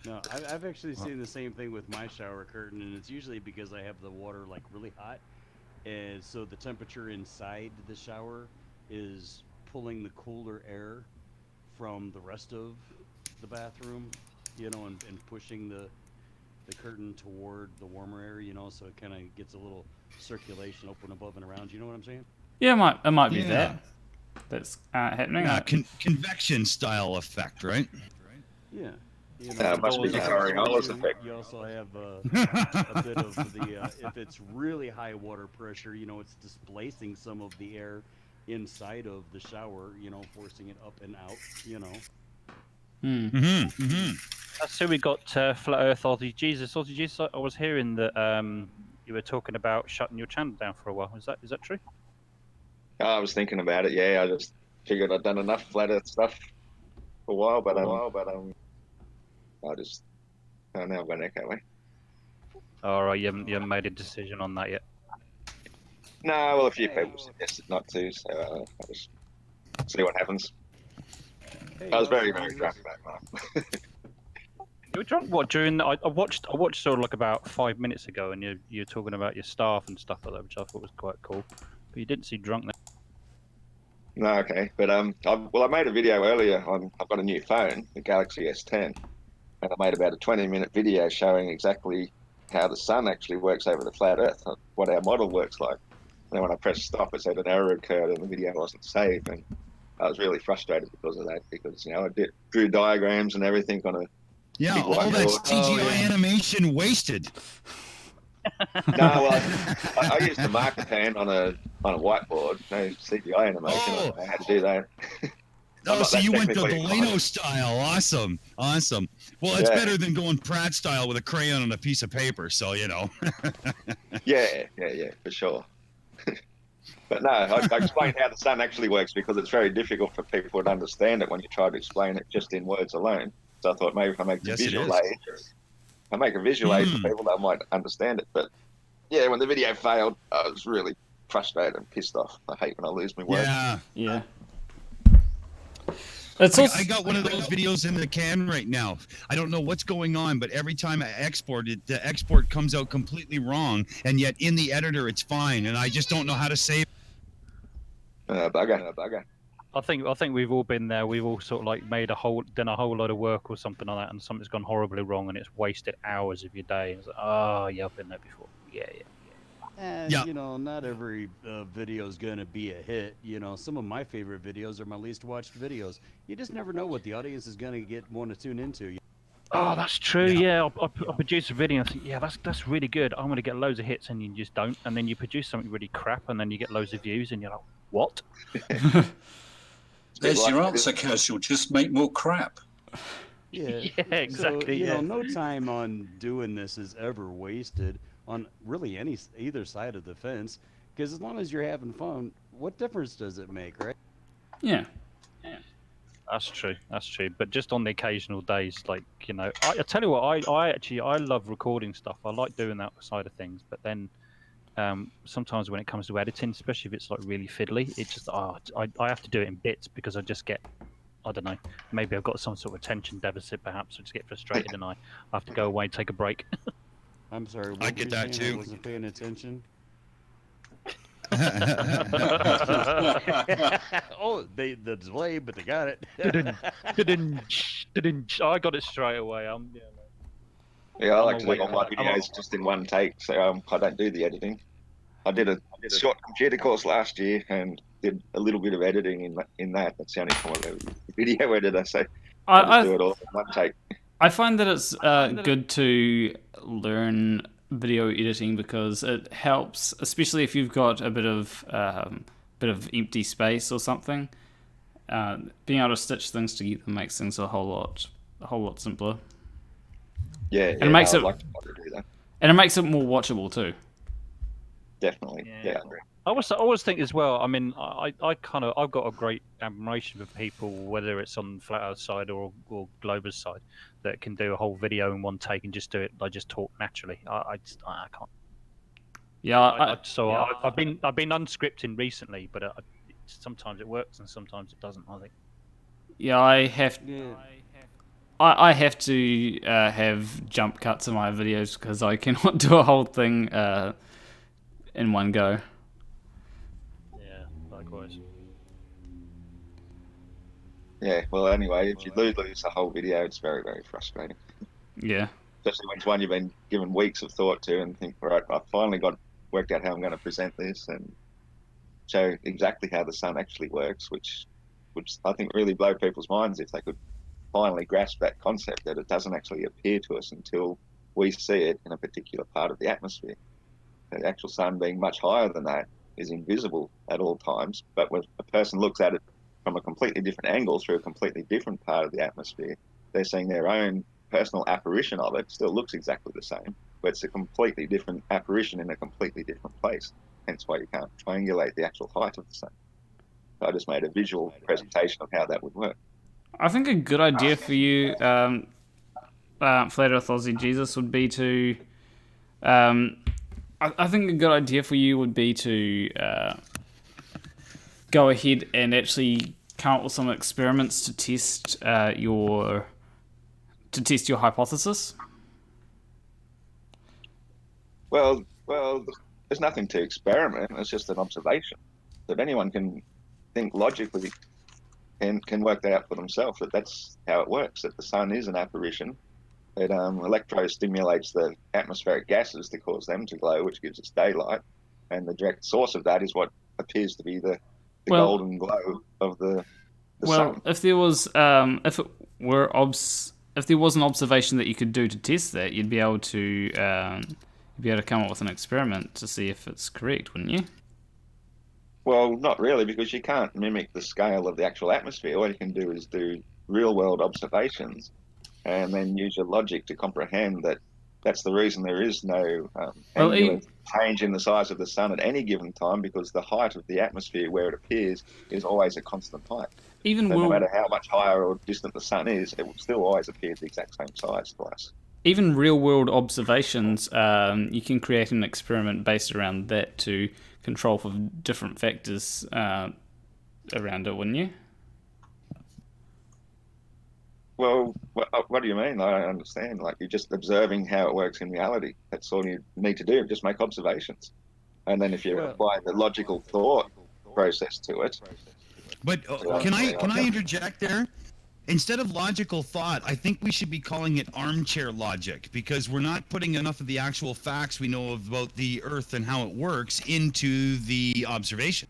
No, I've actually seen the same thing with my shower curtain, and it's usually because I have the water like really hot, and so the temperature inside the shower is pulling the cooler air from the rest of the bathroom, you know, and pushing the curtain toward the warmer air, you know, so it kind of gets a little circulation open above and around. You know what I'm saying? Yeah, it might be Yeah. that's happening. Yeah, convection style effect, right? Yeah. You know, That must be the Coriolis effect. You also have a bit of the, if it's really high water pressure, you know, it's displacing some of the air inside of the shower, you know, forcing it up and out, you know. So we got Flat Earth Aussie Jesus. Aussie Jesus, I was hearing that you were talking about shutting your channel down for a while. Is that true? I was thinking about it. Yeah, I just figured I'd done enough flat Earth stuff for a while, but I just now I've got an echo. All right, you haven't made a decision on that yet. No, well, a few people suggested not to, so I'll just see what happens. Hey, I was very, very drunk back then. You were drunk what during? I watched sort of like about 5 minutes ago, and you're talking about your staff and stuff like that, which I thought was quite cool. But you didn't seem drunk then. No, okay, but I made a video earlier on. I've got a new phone, the Galaxy S10, and I made about a 20-minute video showing exactly how the sun actually works over the flat Earth, what our model works like. And then when I pressed stop, it said an error occurred and the video wasn't saved, and I was really frustrated because of that, because, you know, I drew diagrams and everything on a Yeah, big all that whiteboard. CGI animation wasted. No, well, I used a marker pen on a whiteboard, no CGI animation. Oh. I had to do that. Oh, not so that you went the technically Delano inclined. style. Awesome. Awesome. Well, it's Yeah. better than going Pratt style with a crayon on a piece of paper. So, you know. Yeah, for sure. But But no, I explained how the sun actually works because it's very difficult for people to understand it when you try to explain it just in words alone. So I thought maybe if I make a visual aid, for people, they might understand it. But yeah, when the video failed, I was really frustrated and pissed off. I hate when I lose my work. Yeah. I got one of those videos in the can right now. I don't know what's going on, but every time I export it, the export comes out completely wrong, and yet in the editor it's fine, and I just don't know how to save. Bugger. I think we've all been there. We've all sort of like done a whole lot of work or something like that, and something's gone horribly wrong, and it's wasted hours of your day. It's like, oh yeah, I've been there before. Yeah. And, you know, not every video is going to be a hit. You know, some of my favorite videos are my least watched videos. You just never know what the audience is going to want to tune into. Oh, that's true. Yeah, I produce a video and I think, yeah, that's really good. I'm going to get loads of hits, and you just don't. And then you produce something really crap, and then you get loads of views, and you're like, what? There's your answer, Casual. Just make more crap. Yeah, exactly. So, you know, no time on doing this is ever wasted on really either side of the fence, because as long as you're having fun, what difference does it make, right? Yeah. That's true. But just on the occasional days, like, you know, I tell you what, I love recording stuff. I like doing that side of things. But then sometimes when it comes to editing, especially if it's like really fiddly, it's just I have to do it in bits because I just get, I don't know, maybe I've got some sort of attention deficit perhaps. I just get frustrated and I have to go away and take a break. I'm sorry. I get that too. I wasn't paying attention. Oh, the delay, but they got it. I got it straight away. I like to do all my videos just in one take, so I don't do the editing. I did a short computer course last year and did a little bit of editing in that. That's the only time I ever video editor, so I just do it all in one take. I find that it's good to learn video editing because it helps, especially if you've got a bit of empty space or something. Being able to stitch things together makes things a whole lot simpler. Yeah, and it makes it like to do that. And it makes it more watchable too. Definitely, yeah. I always think as well. I mean, I've got a great admiration for people, whether it's on Flat Earth side or Glover's side, that can do a whole video in one take and just do it. Like just talk naturally. I can't. Yeah. I've been unscripting recently, but sometimes it works and sometimes it doesn't. I think. Yeah, I have to have jump cuts in my videos because I cannot do a whole thing in one go. Yeah, likewise. Yeah, well, anyway, if you lose the whole video, it's very, very frustrating. Yeah. Especially when it's one you've been given weeks of thought to and think, all right, I finally worked out how I'm going to present this and show exactly how the sun actually works, which I think really blow people's minds if they could finally grasp that concept that it doesn't actually appear to us until we see it in a particular part of the atmosphere. The actual sun being much higher than that is invisible at all times, but when a person looks at it from a completely different angle through a completely different part of the atmosphere, they're seeing their own personal apparition of it. Still looks exactly the same, but it's a completely different apparition in a completely different place. Hence why you can't triangulate the actual height of the sun. So I just made a visual presentation of how that would work. I think a good idea for you, Flat Earth Aussie Jesus, would be to... I think a good idea for you would be to go ahead and actually come up with some experiments to test your hypothesis. Well, there's nothing to experiment. It's just an observation. If anyone can think logically and can work that out for themselves, that's how it works. That the sun is an apparition. It electrostimulates the atmospheric gases to cause them to glow, which gives us daylight. And the direct source of that is what appears to be the golden glow of the sun. If there was if there was an observation that you could do to test that, you'd be able to come up with an experiment to see if it's correct, wouldn't you? Well, not really, because you can't mimic the scale of the actual atmosphere. All you can do is do real-world observations and then use your logic to comprehend that That's the reason there is no Well, angular change in the size of the sun at any given time, because the height of the atmosphere where it appears is always a constant height. even So no world, matter how much higher or distant the sun is, it will still always appear the exact same size to us. even real world observations, you can create an experiment based around that to control for different factors around it, wouldn't you? Well, what do you mean? I don't understand. Like, you're just observing how it works in reality. That's all you need to do. Just make observations. And then if you apply the logical thought process to it. But can I interject there? Instead of logical thought, I think we should be calling it armchair logic, because we're not putting enough of the actual facts we know about the Earth and how it works into the observation.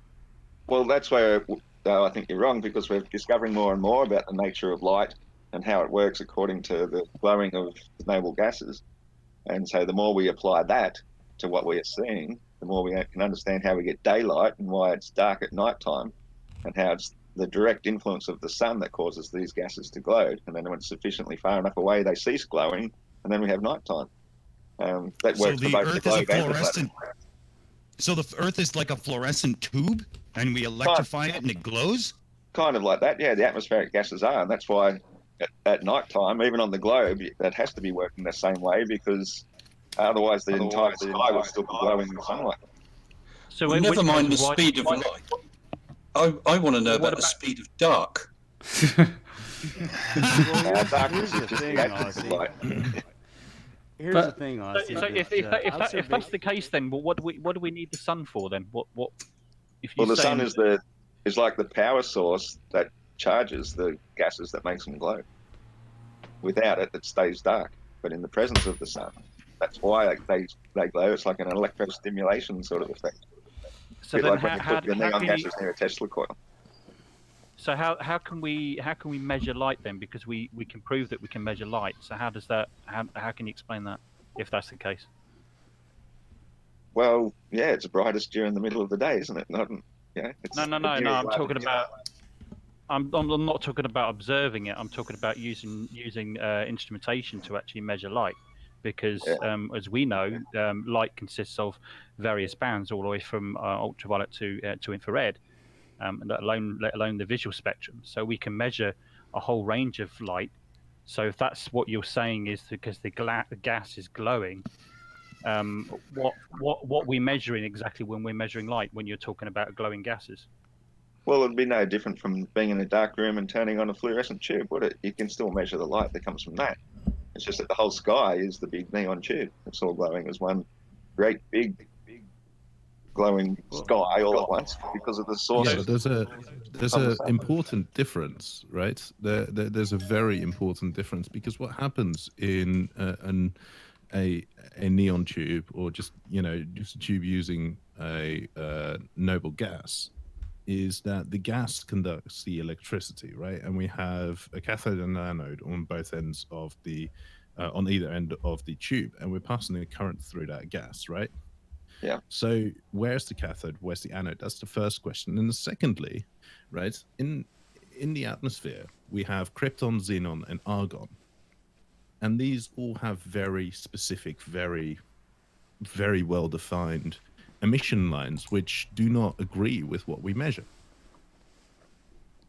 Well, that's where I think you're wrong, because we're discovering more and more about the nature of light and how it works according to the glowing of the noble gases. And so the more we apply that to what we are seeing, the more we can understand how we get daylight and why it's dark at night time, and how it's the direct influence of the sun that causes these gases to glow. And then when it's sufficiently far enough away, they cease glowing, and then we have nighttime. That works for both the globe and the planet. So the Earth is like a fluorescent tube, and we electrify it and it glows? Kind of like that, yeah. The atmospheric gases are, and that's why at night time, even on the globe, that has to be working the same way, because otherwise the entire sky will still be glowing in sunlight. So well, never mind the speed of light. I want to know about the speed of dark. Here's the thing, Aussie. Here's the thing, Aussie. So if that's the case, then what do we need the sun for then? What? If you the sun is like the power source that charges the gases that makes them glow. Without it, it stays dark. But in the presence of the sun, that's why they glow. It's like an electrostimulation sort of effect. So then, like when you put the neon gases near a Tesla coil. So how can we measure light then? Because we can prove that we can measure light. So how can you explain that if that's the case? Well, yeah, it's brightest during the middle of the day, isn't it? No. I'm talking about. I'm not talking about observing it. I'm talking about using instrumentation to actually measure light, because as we know, light consists of various bands all the way from ultraviolet to infrared, let alone the visual spectrum. So we can measure a whole range of light. So if that's what you're saying is because the gas is glowing, what we're measuring exactly when we're measuring light when you're talking about glowing gases? Well, it'd be no different from being in a dark room and turning on a fluorescent tube, would it? You can still measure the light that comes from that. It's just that the whole sky is the big neon tube. It's all glowing as one great big glowing sky all at once because of the source. Yeah, but there's a important difference, right? There's a very important difference, because what happens in a neon tube, or just a tube using a noble gas, is that the gas conducts the electricity, right? And we have a cathode and an anode on both ends of the, on either end of the tube, and we're passing a current through that gas, right? Yeah. So where's the cathode? Where's the anode? That's the first question. And secondly, right, in the atmosphere, we have krypton, xenon, and argon. And these all have very specific, very, very well-defined emission lines which do not agree with what we measure.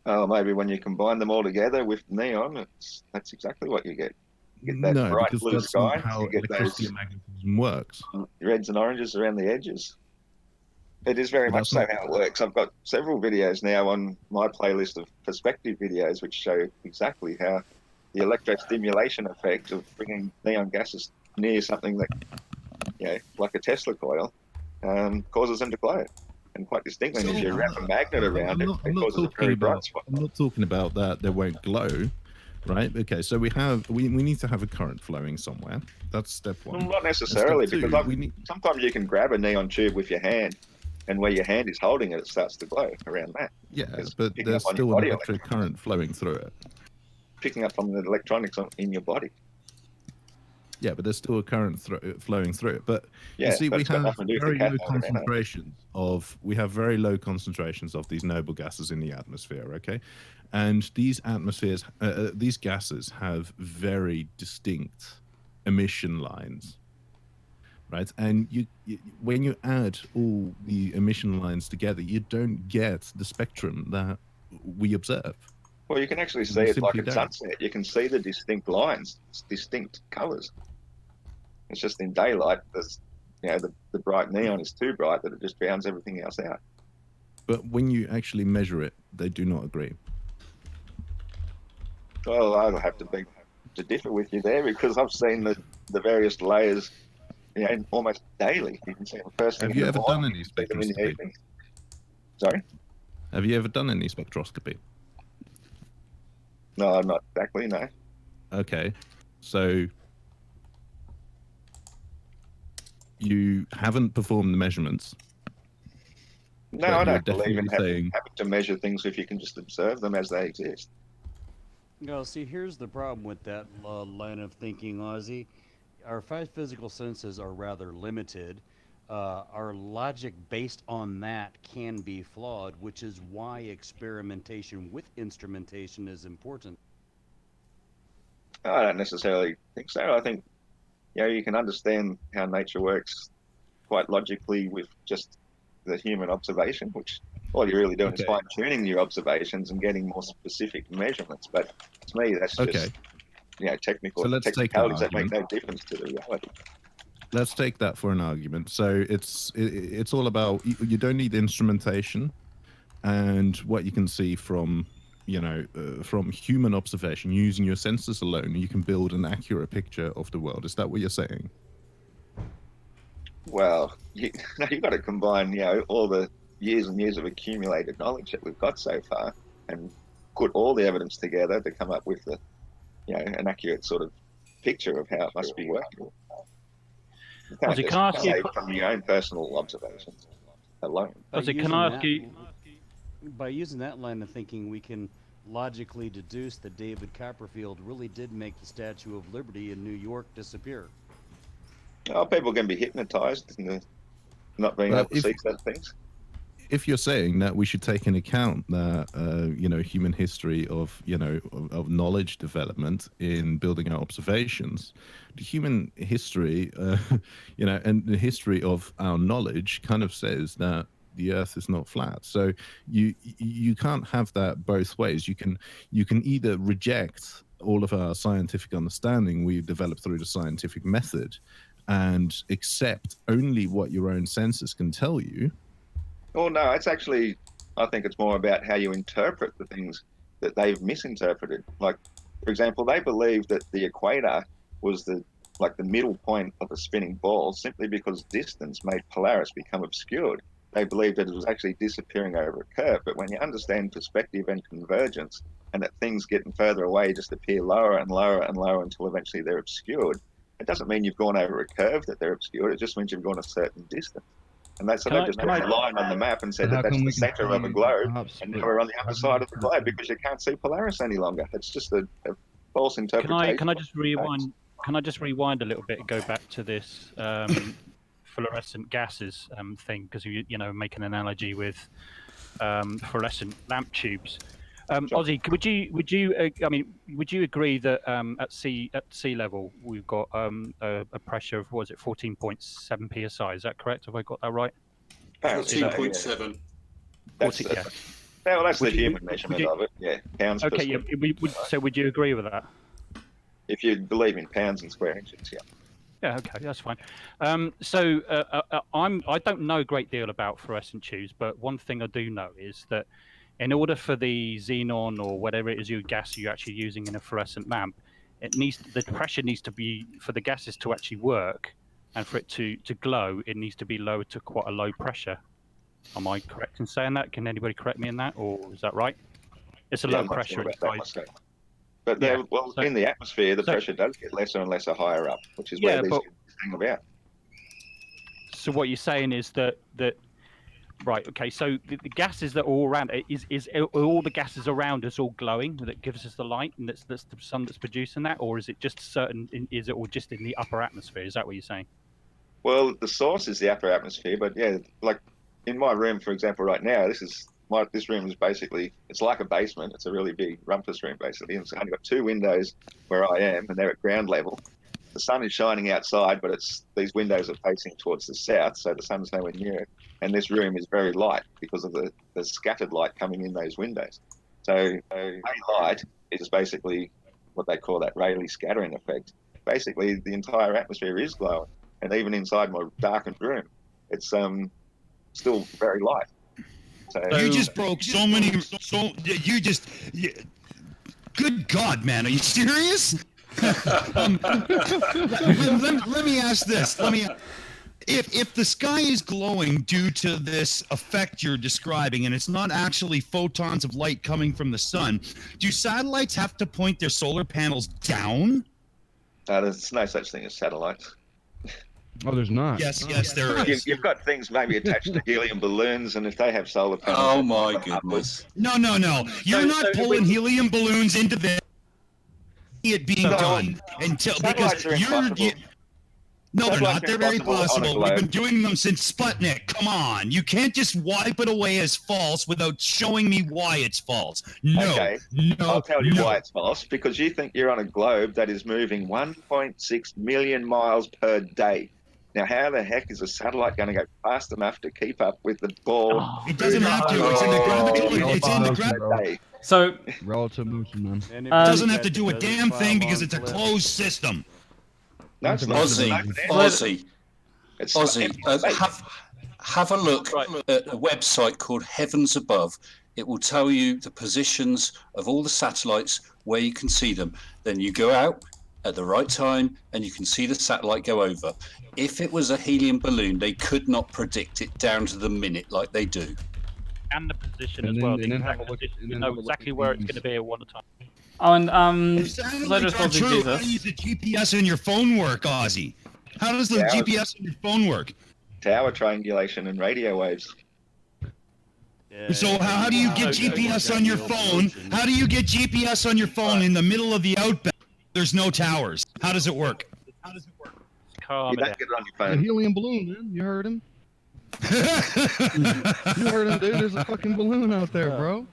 Oh, maybe when you combine them all together with neon, that's exactly what you get. You get that bright because blue that's sky. not how You get electricity those and magnetism works. reds and oranges around the edges. It is very much so how it works. I've got several videos now on my playlist of perspective videos which show exactly how the electrostimulation effect of bringing neon gases near something that, like a Tesla coil, causes them to glow. And quite distinctly, as you wrap a magnet around it causes a very bright spot. I'm not talking about that they won't glow, right? Okay, so we need to have a current flowing somewhere. That's step one. Well, not necessarily, because sometimes you can grab a neon tube with your hand, and where your hand is holding it, it starts to glow around that. Yeah, but there's still an electric current flowing through it. Picking up on the electronics in your body. Yeah, but there's still a current flowing through it. But yeah, you see, we have very low concentrations of these noble gases in the atmosphere. Okay, and these gases have very distinct emission lines, right? And when you add all the emission lines together, you don't get the spectrum that we observe. Well, you can actually You see it like simply at don't. sunset. You can see the distinct lines, distinct colours. It's just in daylight, there's, the bright neon is too bright that it just drowns everything else out. But when you actually measure it, they do not agree. Well, I'll have to differ with you there, because I've seen the various layers, almost daily. You can see them first thing. Have you in the ever done morning, any you see them in the spectroscopy? evening. Sorry? Have you ever done any spectroscopy? No, not exactly, no. Okay, so you haven't performed the measurements. No, But I you're don't believe in definitely saying- having to measure things if you can just observe them as they exist. No, see, here's the problem with that line of thinking, Ozzy. Our five physical senses are rather limited. Our logic based on that can be flawed, which is why experimentation with instrumentation is important. I don't necessarily think so. I think, you can understand how nature works quite logically with just the human observation, which all you're really doing is Okay. fine-tuning your observations and getting more specific measurements. But to me, that's Okay. just, technical So let's take that technicalities that make argument. no difference to the reality. Let's take that for an argument. So it's all about you don't need instrumentation, and what you can see from from human observation using your senses alone, you can build an accurate picture of the world. Is that what you're saying? Well, you've got to combine, all the years and years of accumulated knowledge that we've got so far, and put all the evidence together to come up with an accurate sort of picture of how it must be working. You can't Ozzy, just can I ask you- say from your own personal observations alone. Ozzy, can I ask you? By using that line of thinking, we can logically deduce that David Copperfield really did make the Statue of Liberty in New York disappear. Oh, people can be hypnotized into not being Well, able to see certain things. If you're saying that we should take into account that human history of of knowledge development in building our observations, the human history and the history of our knowledge kind of says that the earth is not flat. So you can't have that both ways. You can either reject all of our scientific understanding we've developed through the scientific method and accept only what your own senses can tell you. Oh, no, it's actually, I think it's more about how you interpret the things that they've misinterpreted. Like, for example, they believed that the equator was the middle point of a spinning ball simply because distance made Polaris become obscured. They believed that it was actually disappearing over a curve. But when you understand perspective and convergence, and that things getting further away just appear lower and lower and lower until eventually they're obscured, it doesn't mean you've gone over a curve that they're obscured. It just means you've gone a certain distance. And that's so they just put a line on the map and said that that's the center of a globe, and now we're on the other side of the globe because you can't see Polaris any longer. It's just a false interpretation. Can I just rewind? Can I just rewind a little bit and go back to this fluorescent gases thing, because make an analogy with fluorescent lamp tubes. Ozzy, would you agree that at sea level we've got a pressure of 14.7 psi? Is that correct? Have I got that right? 14.7. That's the human measurement of it. Yeah, pounds per square. So would you agree with that? If you believe in pounds and square inches, yeah. Yeah, okay, that's fine. I don't know a great deal about fluorescent tubes, but one thing I do know is that in order for the xenon or whatever it is gas you're actually using in a fluorescent lamp, the pressure needs to be, for the gases to actually work and for it to glow, it needs to be lowered to quite a low pressure. Am I correct in saying that? Can anybody correct me in that, or is that right? It's a low pressure inside. But in the atmosphere, the pressure does get lesser and lesser higher up, which is where these hang about. So what you're saying is that right? Okay, so the gases that are all around it is all the gases around us all glowing that gives us the light, and that's the sun that's producing that, or is it just certain? Is it all just in the upper atmosphere? Is that what you're saying? Well, the source is the upper atmosphere, but yeah, like in my room, for example, right now, this room is basically, it's like a basement. It's a really big rumpus room, basically. And it's only got two windows where I am, and they're at ground level. the sun is shining outside, but these windows are facing towards the south, so the sun's nowhere near it. And this room is very light because of the scattered light coming in those windows. So light is basically what they call that Rayleigh scattering effect. Basically, the entire atmosphere is glowing, and even inside my darkened room, it's still very light. So You just broke so many. Good God, man, are you serious? Let me ask this. If the sky is glowing due to this effect you're describing, and it's not actually photons of light coming from the sun, do satellites have to point their solar panels down? there's no such thing as satellites. Oh, there's not. Yes, there is. You've got things maybe attached to helium balloons, and if they have solar panels... Oh, my goodness. No. You're not pulling helium balloons into the... it being done until... because you're... No, they're not. They're very possible. We've been doing them since Sputnik. Come on. You can't just wipe it away as false without showing me why it's false. No. Okay. I'll tell you why it's false. Because you think you're on a globe that is moving 1.6 million miles per day. Now, how the heck is a satellite going to go fast enough to keep up with the ball? It doesn't have to. It's in the gravity. It's in the gravity. So Relative motion, man. It doesn't have to do a damn thing because it's a closed system. No, it's not. Aussie, have a look at a website called Heavens Above. It will tell you the positions of all the satellites, where you can see them. Then you go out at the right time and you can see the satellite go over. If it was a helium balloon, they could not predict it down to the minute like they do. And the position as well. You know exactly where it's going to be at one time. Oh, and Satellites aren't true. How does the GPS in your phone work, Ozzy? How does the GPS in your phone work? Tower triangulation and radio waves. So how do you get GPS on your phone? How do you get GPS on your phone in the middle of the outback? There's no towers. How does it work? You don't get it on your A phone. helium balloon, man. You heard him. You heard him, dude. There's a fucking balloon out there, bro.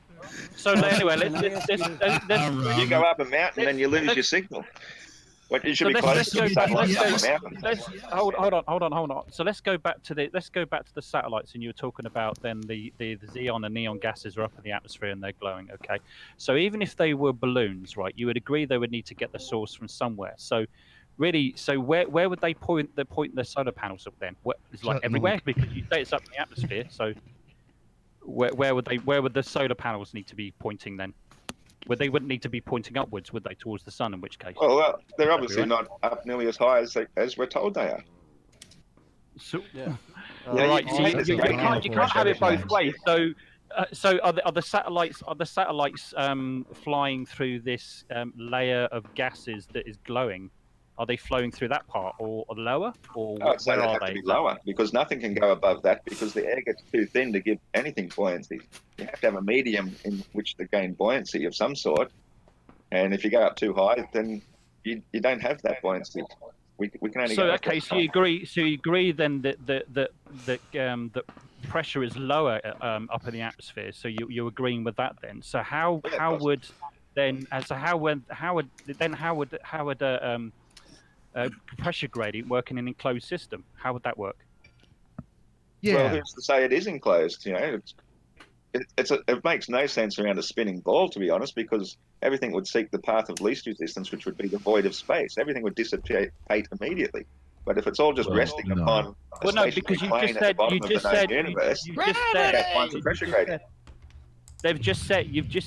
So anyway, let's You go up a mountain and you lose your signal. What you should be close to the satellite. Hold on. So let's go back to the satellites, and you were talking about then the xenon and neon gases are up in the atmosphere and they're glowing. Okay, so even if they were balloons, right, you would agree they would need to get the source from somewhere. So really, where would they point their solar panels up then? It's like everywhere, because you say it's up in the atmosphere. So where would the solar panels need to be pointing then? They wouldn't need to be pointing upwards, would they, towards the sun? In which case, well, they're obviously not up nearly as high as we're told they are. So, right, you can't have it both ways. So are the satellites flying through this layer of gases that is glowing? Are they flowing through that part or lower, or where are they? To be lower, because nothing can go above that, because the air gets too thin to give anything buoyancy. You have to have a medium in which to gain buoyancy of some sort, and if you go up too high, then you don't have that buoyancy. We can only. So you agree then that pressure is lower up in the atmosphere. So you're agreeing with that then. So how would pressure gradient work in an enclosed system? How would that work? Yeah. Well, who's to say it is enclosed? You know, it makes no sense around a spinning ball, to be honest, because everything would seek the path of least resistance, which would be the void of space. Everything would dissipate immediately. But if it's all just resting upon a stationary plane at the bottom of the known universe, that finds a pressure gradient. You've just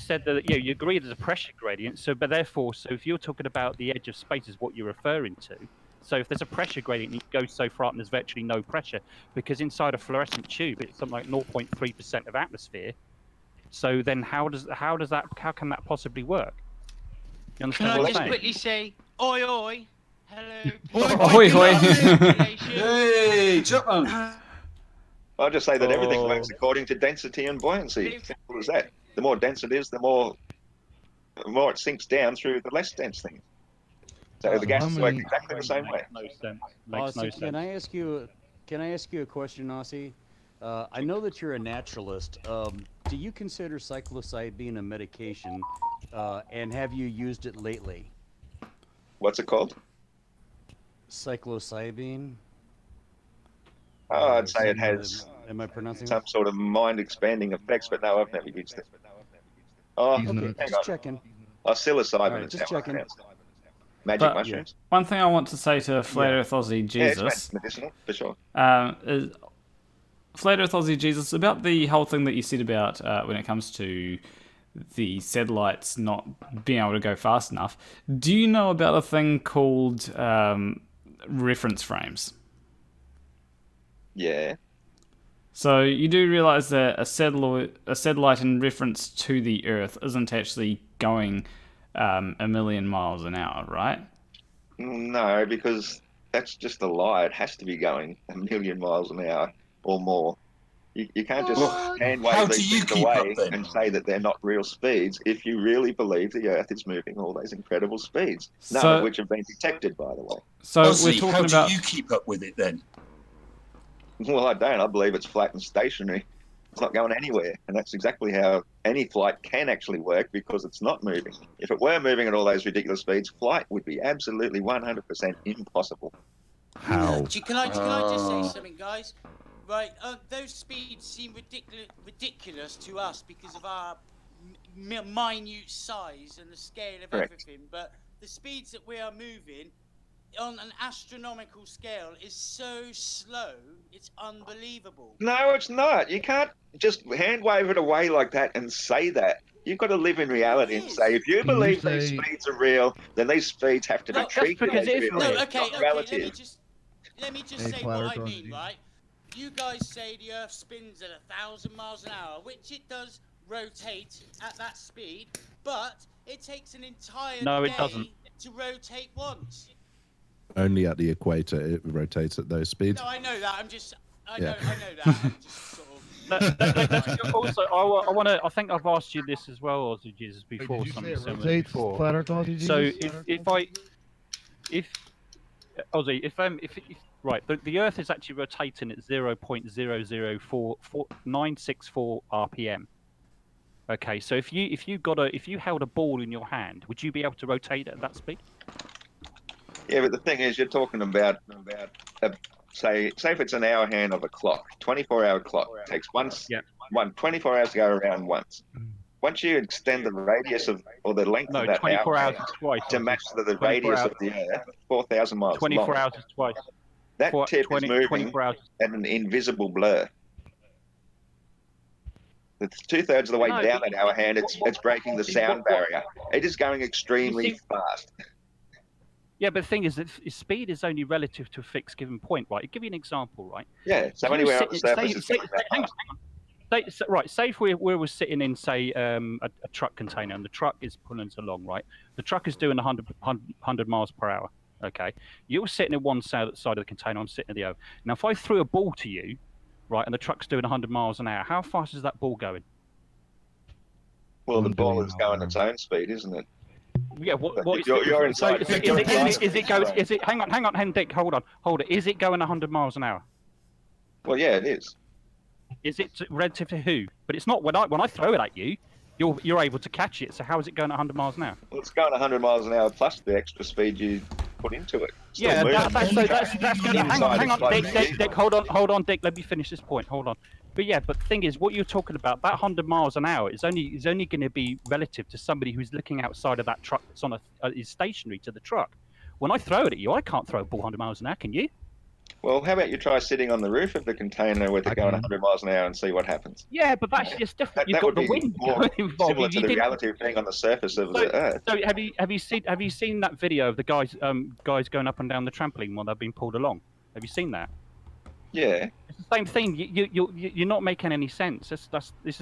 said that you agree there's a pressure gradient. So if you're talking about the edge of space is what you're referring to. So if there's a pressure gradient, it goes so far up and there's virtually no pressure, because inside a fluorescent tube it's something like 0.3% of atmosphere. So then how can that possibly work? You understand Can what I I'm just saying? quickly say, oi oi, hello. Oi, oi. Hey, Chapman. I'll just say that everything works according to density and buoyancy. Simple as that. The more dense it is, the more it sinks down through the less dense things. So the gases work exactly the same way. Makes no sense. Can I ask you a question, Aussie? I know that you're a naturalist. Do you consider cyclocide being a medication, and have you used it lately? What's it called? Psilocybin. Oh, I'd say it has Am I pronouncing some sort of mind-expanding effects, but no, I've never used it. Oh, He's hang not- on. Just checking. Oh, psilocybin Alright, is just how I checking. pronounce it. Magic But- mushrooms? One thing I want to say to Flat Yeah. Earth Aussie Yeah, it's Jesus medicinal, for sure. is Flat Earth Aussie Jesus, about the whole thing that you said about when it comes to the satellites not being able to go fast enough. Do you know about a thing called reference frames? Yeah. So you do realize that a satellite in reference to the Earth isn't actually going a million miles an hour, right? No, because that's just a lie. It has to be going a million miles an hour or more. You can't just hand how wave do these you things keep away up then? and say that they're not real speeds if you really believe the Earth is moving all those incredible speeds, none So- of which have been detected, by the way. So we're Ozzy, how talking do about you keep up with it then? Well, I don't. I believe it's flat and stationary. It's not going anywhere. And that's exactly how any flight can actually work, because it's not moving. If it were moving at all those ridiculous speeds, flight would be absolutely 100% impossible. How? Can I just say something, guys? Right, those speeds seem ridiculous to us because of our minute size and the scale of Correct. everything. But the speeds that we are moving on an astronomical scale is so slow, it's unbelievable. No, it's not. You can't just hand wave it away like that and say that. You've got to live in reality and say, if you Can you believe these say- speeds are real, then these speeds have to be No, treated because as it is real. real. No, It's okay, not let relative. me just Hey, say Flat what Earth I mean, Aussie. right? You guys say the Earth spins at 1,000 miles an hour, which it does rotate at that speed, but it takes an entire No, it day doesn't. to rotate once. Only at the equator it rotates at those speeds. No, I know that. I Yeah. know that. I'm just sort of. Also, I want to. I think I've asked you this as well, Aussie Jesus, Wait, before. did you say Something it similar rotates? before. Flat Earth Aussie Jesus? So if Aussie, if right, the Earth is actually rotating at 0.0044964 RPM. Okay, so if you held a ball in your hand, would you be able to rotate it at that speed? Yeah, but the thing is, you're talking about say if it's an hour hand of a clock, 24-hour clock, takes 24 hours to go around once. Once you extend the radius of, or the length No, of that 24 hour hours is twice. to match the 24 radius hours. of the Earth, 4,000 miles 24 long, hours is twice. that tip is moving 24 hours. at an invisible blur. It's 2/3 of the way No, down that hour hand, it's breaking the sound barrier. It is going extremely fast. Yeah, but the thing is that speed is only relative to a fixed given point, right? I'll give you an example, right? Yeah, so If you anywhere were on the sitting- surface is going that hang on, fast. hang on. Right, say if we were sitting in, say, a truck container, and the truck is pulling us along, right? The truck is doing 100 miles per hour, okay? You're sitting at one side of the container, I'm sitting at the other. Now, if I threw a ball to you, right, and the truck's doing 100 miles an hour, how fast is that ball going? Well, the 1 ball billion is going miles its own speed, isn't it? Yeah, what is You're so inside. is it going? Is it? Hang on, Dick. Hold on. Is it going 100 miles an hour? Well, yeah, it is. Is it relative to who? But it's not when I throw it at you. You're able to catch it. So how is it going at 100 miles an hour? Well, it's going 100 miles an hour plus the extra speed you put into it. It's still Yeah, moving. that's good. Hang Inside on, it's like Dick. Hold on, Dick. Let me finish this point. Hold on. But yeah, but the thing is, what you're talking about, that 100 miles an hour is only going to be relative to somebody who's looking outside of that truck that's on is stationary to the truck. When I throw it at you, I can't throw a ball 100 miles an hour, can you? Well, how about you try sitting on the roof of the container with it going 100 miles an hour and see what happens? Yeah, but that's just different. You've That got would the be wind more involved. similar to the reality of being on the surface of the Earth. So have you seen that video of the guys going up and down the trampoline while they've been pulled along? Have you seen that? Yeah. It's the same thing. You're not making any sense.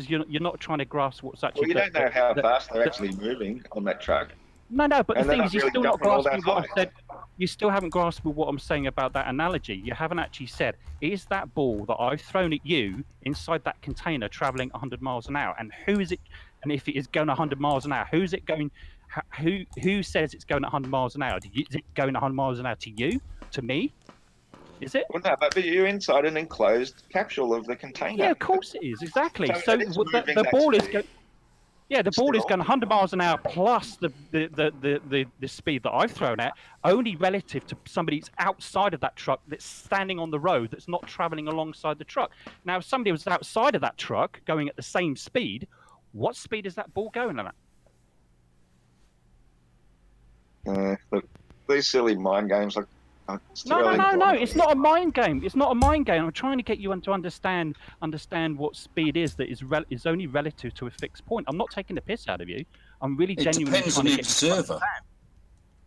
You're not trying to grasp what's actually. Well, you don't know how fast they're actually moving on that truck. No, but And the they're thing not is, you're really still not jumping all grasping that what I high. said. You still haven't grasped what I'm saying about that analogy. You haven't actually said, is that ball that I've thrown at you inside that container traveling 100 miles an hour? And who is it? And if it is going 100 miles an hour, who's it going? Who says it's going 100 miles an hour? Is it going 100 miles an hour to you? To me? Is it? Well, no, but you're inside an enclosed capsule of the container. Yeah, of course it is. Exactly. So So it is moving the that ball is speed. going. Yeah, the ball is Still. going 100 miles an hour plus the speed that I've thrown at, only relative to somebody who's outside of that truck that's standing on the road that's not traveling alongside the truck. Now, if somebody was outside of that truck going at the same speed, what speed is that ball going at? Look, these silly mind games. Like, No, it's not a mind game. It's not a mind game. I'm trying to get you to understand what speed is that is only relative to a fixed point. I'm not taking the piss out of you. I'm really genuinely depends trying on to the get you to observer. understand.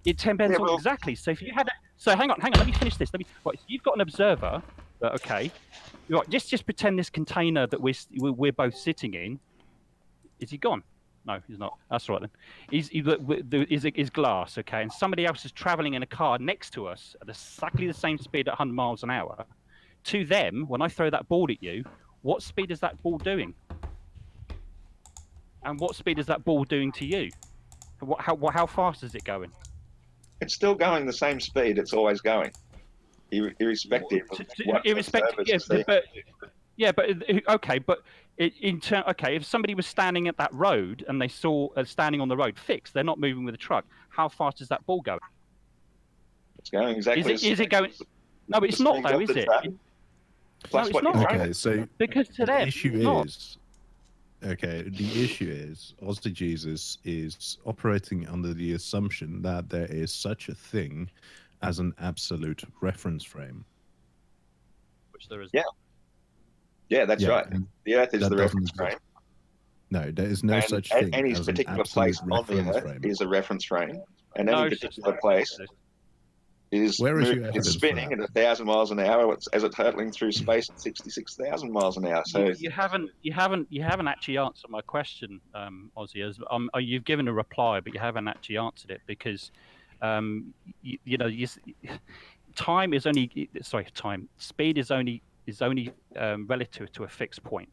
It depends on exactly. So if you had hang on, let me finish this. Right, so you've got an observer. Okay. Right, just pretend this container that we're both sitting in. Is he gone? No, he's not. That's right then. Is glass, okay? And somebody else is traveling in a car next to us at exactly the same speed at 100 miles an hour. To them, when I throw that ball at you, what speed is that ball doing? And what speed is that ball doing to you? How fast is it going? It's still going the same speed it's always going, irrespective of what the observers see. If somebody was standing at that road and they saw standing on the road fixed, they're not moving with the truck. How fast is that ball going? It's going exactly. Is it going? No, it's not though, is it? No, it's not. Okay, so because to them, the issue is. Okay, the issue is Aussie Jesus is operating under the assumption that there is such a thing as an absolute reference frame. Which there is. Yeah, that's right. The Earth is that the doesn't reference frame. No, there is no such thing Any as particular an place absolute on the reference Earth frame. is a reference frame, and No, any particular place is Where is your moving, evidence is for spinning that? at 1,000 miles an hour as it's hurtling through space at 66,000 miles an hour. So you haven't actually answered my question, Ozzy. As you've given a reply, but you haven't actually answered it because, time is only speed is only relative to a fixed point,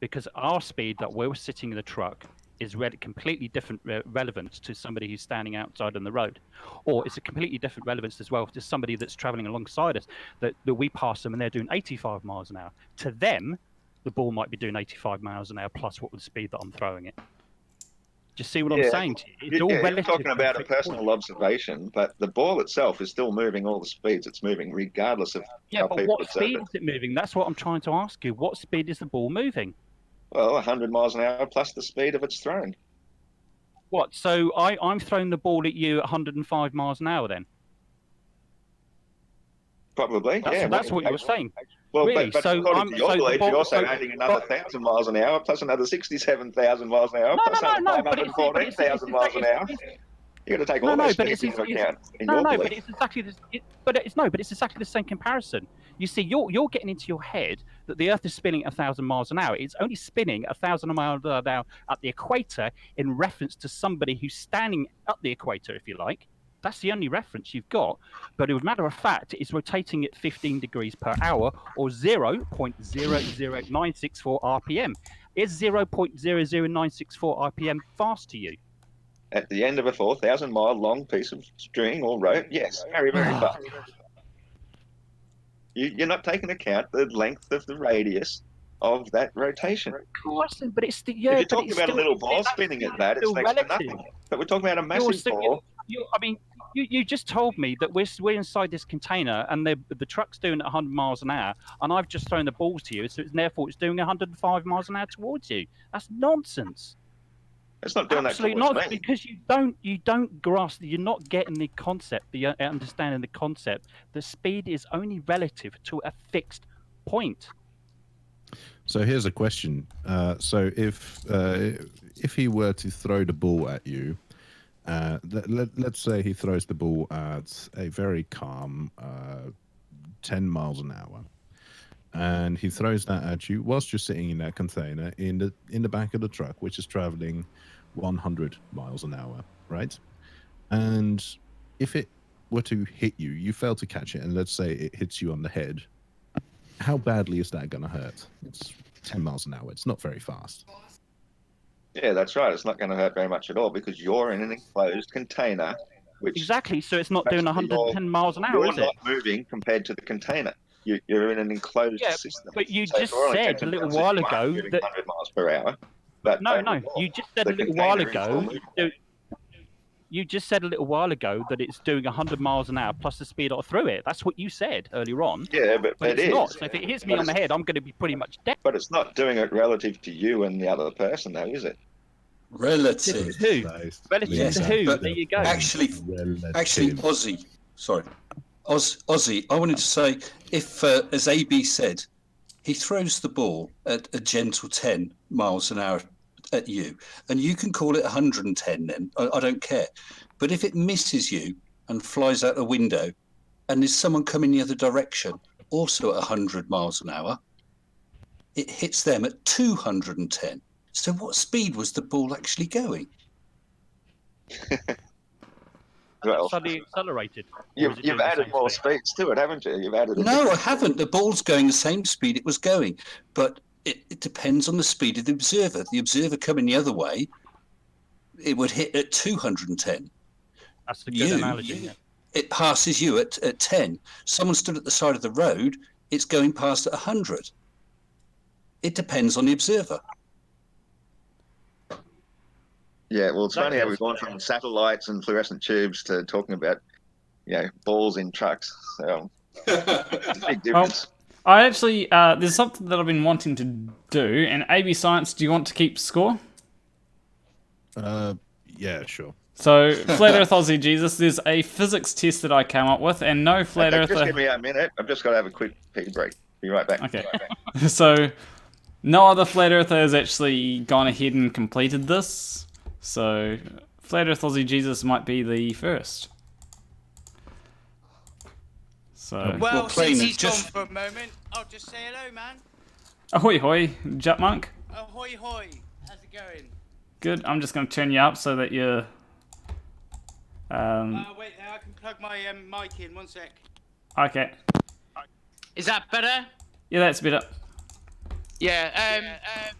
because our speed that we're sitting in the truck is completely different relevance to somebody who's standing outside on the road, or it's a completely different relevance as well to somebody that's traveling alongside us that we pass them and they're doing 85 miles an hour. To them, the ball might be doing 85 miles an hour plus what with the speed that I'm throwing it. Do you see what I'm saying to you? It's all relative. You're talking about a personal observation, but the ball itself is still moving all the speeds it's moving, regardless of how but people what observe speed it. is it moving? That's what I'm trying to ask you. What speed is the ball moving? Well, 100 miles an hour plus the speed of its thrown. What? So I'm throwing the ball at you at 105 miles an hour then? Probably, That's what you were saying. Well, really? but So according to your belief, you're also adding another 1,000 miles an hour plus another 67,000 miles an hour plus another 514,000 miles an hour. You're going to take all those speeds into account in your belief. But it's exactly this. But it's exactly the same comparison. You see, you're getting into your head that the Earth is spinning at 1,000 miles an hour. It's only spinning 1,000 miles an hour at the equator in reference to somebody who's standing at the equator, if you like. That's the only reference you've got. But as a matter of fact, it's rotating at 15 degrees per hour or 0.00964 RPM. Is 0.00964 RPM fast to you? At the end of a 4,000 mile long piece of string or rope, yes, very, very fast. You're not taking account the length of the radius of that rotation. Of course, but it's the if you're talking about a little ball spinning at that, it's next to nothing. But we're talking about a massive ball. You just told me that we're inside this container and the truck's doing 100 miles an hour, and I've just thrown the balls to you, so therefore it's doing 105 miles an hour towards you. That's nonsense. It's not doing absolutely that not, because you don't grasp. You're not getting the concept, the understanding the concept. The speed is only relative to a fixed point. So here's a question. So if he were to throw the ball at you, let's say he throws the ball at a very calm 10 miles an hour, and he throws that at you whilst you're sitting in that container in the back of the truck, which is traveling 100 miles an hour, right? And if it were to hit you, you fail to catch it, and let's say it hits you on the head, how badly is that going to hurt? It's 10 miles an hour. It's not very fast. Yeah, that's right. It's not going to hurt very much at all because you're in an enclosed container. Which exactly. So it's not doing 110 miles an hour, is it? You're not moving compared to the container. You're in an enclosed system. But you just said a little while ago that 100 miles per hour. But No, no. overall, You just said the a little while container is still ago. moving. You just said a little while ago that it's doing 100 miles an hour plus the speed through it. That's what you said earlier on. Yeah, but But it it's not. is. So if it hits me But on the it's- head, I'm going to be pretty much dead. But it's not doing it relative to you and the other person, though, is it? Relative. Who? Nice. Relative Yes, to who? but There you go. Actually, Aussie. Sorry, Aussie. I wanted to say, if as AB said, he throws the ball at a gentle 10 miles an hour at you, and you can call it 110. Then I don't care. But if it misses you and flies out a window, and there's someone coming the other direction, also at 100 miles an hour, it hits them at 210. So what speed was the ball actually going? Well, Suddenly accelerated. you've added more speeds to it, haven't you? You've added. No, I haven't. The ball's going the same speed it was going, but it depends on the speed of the observer. The observer coming the other way, it would hit at 210. That's a good analogy. Yeah. It passes you at 10. Someone stood at the side of the road, it's going past at 100. It depends on the observer. Yeah, well, it's funny how we've gone from satellites and fluorescent tubes to talking about, balls in trucks. So, it's a big difference. I actually, there's something that I've been wanting to do, and AB Science, do you want to keep score? Yeah, sure. So, Flat Earth Aussie Jesus, there's a physics test that I came up with, and no Flat Okay, Earther... just give me a minute. I've just got to have a quick pee break. Be right back. Okay. So, no other Flat Earther has actually gone ahead and completed this. So, Flat Earth Aussie Jesus might be the first. So, Well, Klairuhnz, since he's just- gone for a moment, I'll just say hello, man. ahoy hoy, Jutmonk. Ahoy hoy. How's it going? Good. I'm just going to turn you up so that you're... Wait, now I can plug my mic in. 1 sec. Okay. Is that better? Yeah, that's better. Yeah.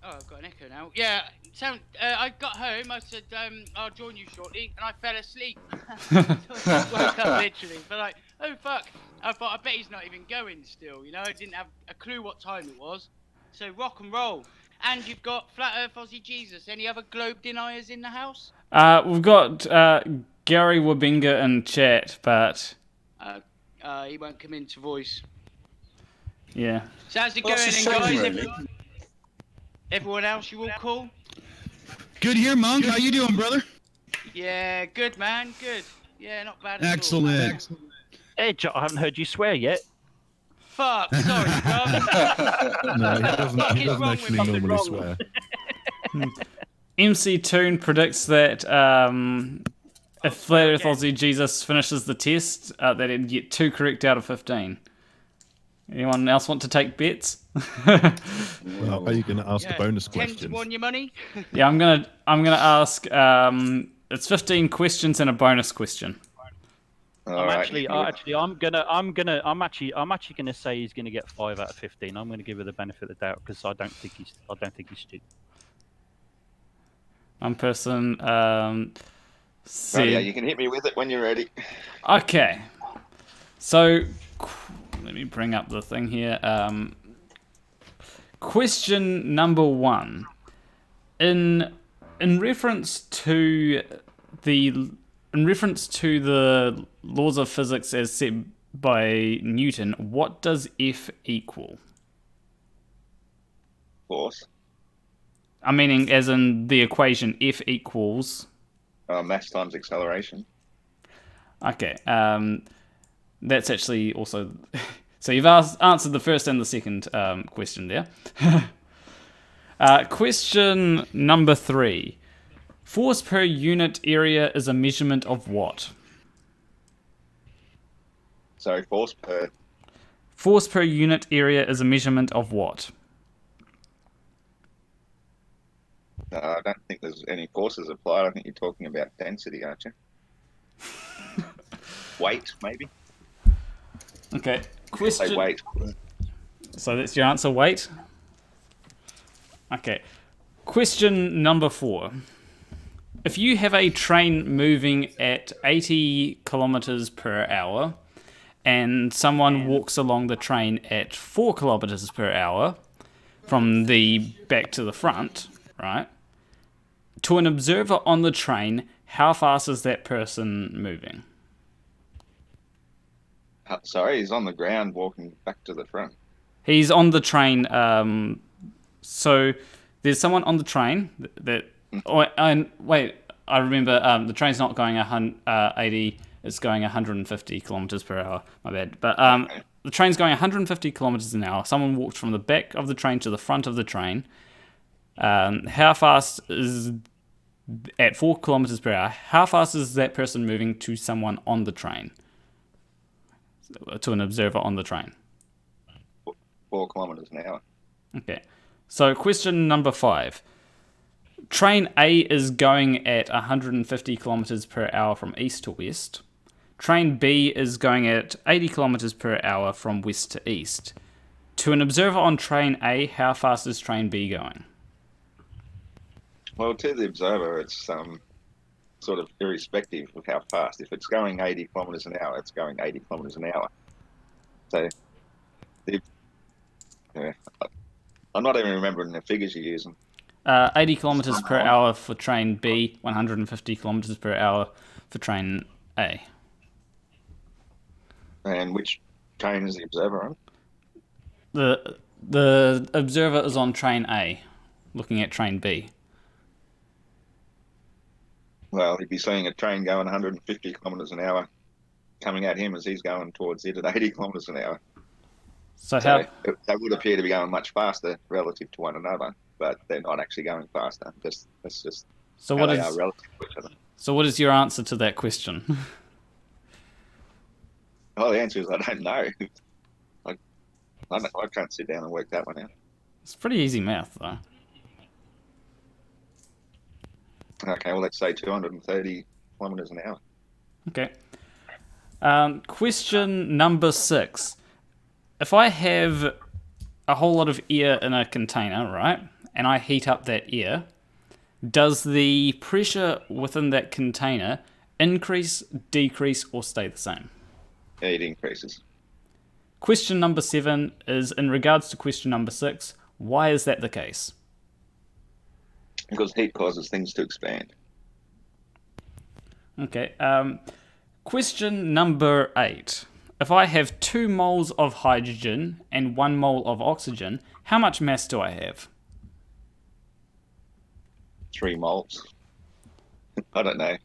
Oh, I've got an echo now. Yeah. I got home. I said I'll join you shortly, and I fell asleep. So I woke up literally, but like, oh fuck! I thought I bet he's not even going still. You know, I didn't have a clue what time it was. So rock and roll. And you've got Flat Earth Aussie Jesus. Any other globe deniers in the house? We've got Gary Wabinga in chat, but... He won't come into voice. yeah. So how's it Well, going that's then, a guys? shame, really. Everyone else, you all cool? Good here, Monk. How you doing, brother? Yeah, good man, good. Yeah, not bad at all. Excellent. Hey, I haven't heard you swear yet. Fuck, sorry, bro. No, he doesn't wrong with actually something normally wrong? swear. MCToon predicts that if Flat Earth Aussie Jesus finishes the test, that he'd get 2 correct out of 15. Anyone else want to take bets? Well, are you going to ask a bonus 10 question? to 1 your money? Yeah, I'm gonna ask. It's 15 questions and a bonus question. All right. I'm actually gonna say he's gonna get 5 out of 15. I'm gonna give her the benefit of the doubt because I don't think he's stupid. One person Oh, said. yeah, you can hit me with it when you're ready. Okay. So, let me bring up the thing here. Question number 1. In reference to the laws of physics as set by Newton, what does F equal? Force. I'm meaning as in the equation F equals... Mass times acceleration. Okay, that's actually also... So you've answered the first and the second question there. Question number 3. Force per unit area is a measurement of what? Sorry, force per... Force per unit area is a measurement of what? I don't think there's any forces applied. I think you're talking about density, aren't you? Weight, maybe? Okay. Say Question... weight. So that's your answer, weight? Okay. Question number 4. If you have a train moving at 80 kilometers per hour and someone walks along the train at 4 kilometers per hour, from the back to the front, right? To an observer on the train, how fast is that person moving? Sorry, he's on the ground walking back to the front. He's on the train. So there's someone on the train that. Wait, I remember. The train's not going 80. It's going 150 kilometers per hour. My bad. But the train's going 150 kilometers an hour. Someone walked from the back of the train to the front of the train. How fast is at 4 kilometers per hour? How fast is that person moving to someone on the train? To an observer on the train. 4 kilometers an hour. Okay. So question number 5. Train A is going at 150 kilometers per hour from east to west. Train B is going at 80 kilometers per hour from west to east. To an observer on train A, how fast is train B going? Well, to the observer, it's sort of irrespective of how fast. If it's going 80 kilometers an hour, it's going 80 kilometers an hour. So, I'm not even remembering the figures you're using. 80 kilometers per hour for train B, 150 kilometers per hour for train A. And which train is the observer on? The observer is on train A, looking at train B. Well, he'd be seeing a train going 150 kilometers an hour coming at him as he's going towards it at 80 kilometers an hour. So they would appear to be going much faster relative to one another, but they're not actually going faster. That's just so how what they is are relative to each other. So what is your answer to that question? Oh, the answer is I don't know. I can't sit down and work that one out. It's pretty easy math, though. Okay, well, let's say 230 kilometers an hour. Okay. Question number 6. If I have a whole lot of air in a container, right, and I heat up that air, does the pressure within that container increase, decrease, or stay the same? It increases. Question number 7 is in regards to question number 6. Why is that the case? Because heat causes things to expand. Okay. Question number 8. If I have 2 moles of hydrogen and 1 mole of oxygen, how much mass do I have? 3 moles. I don't know.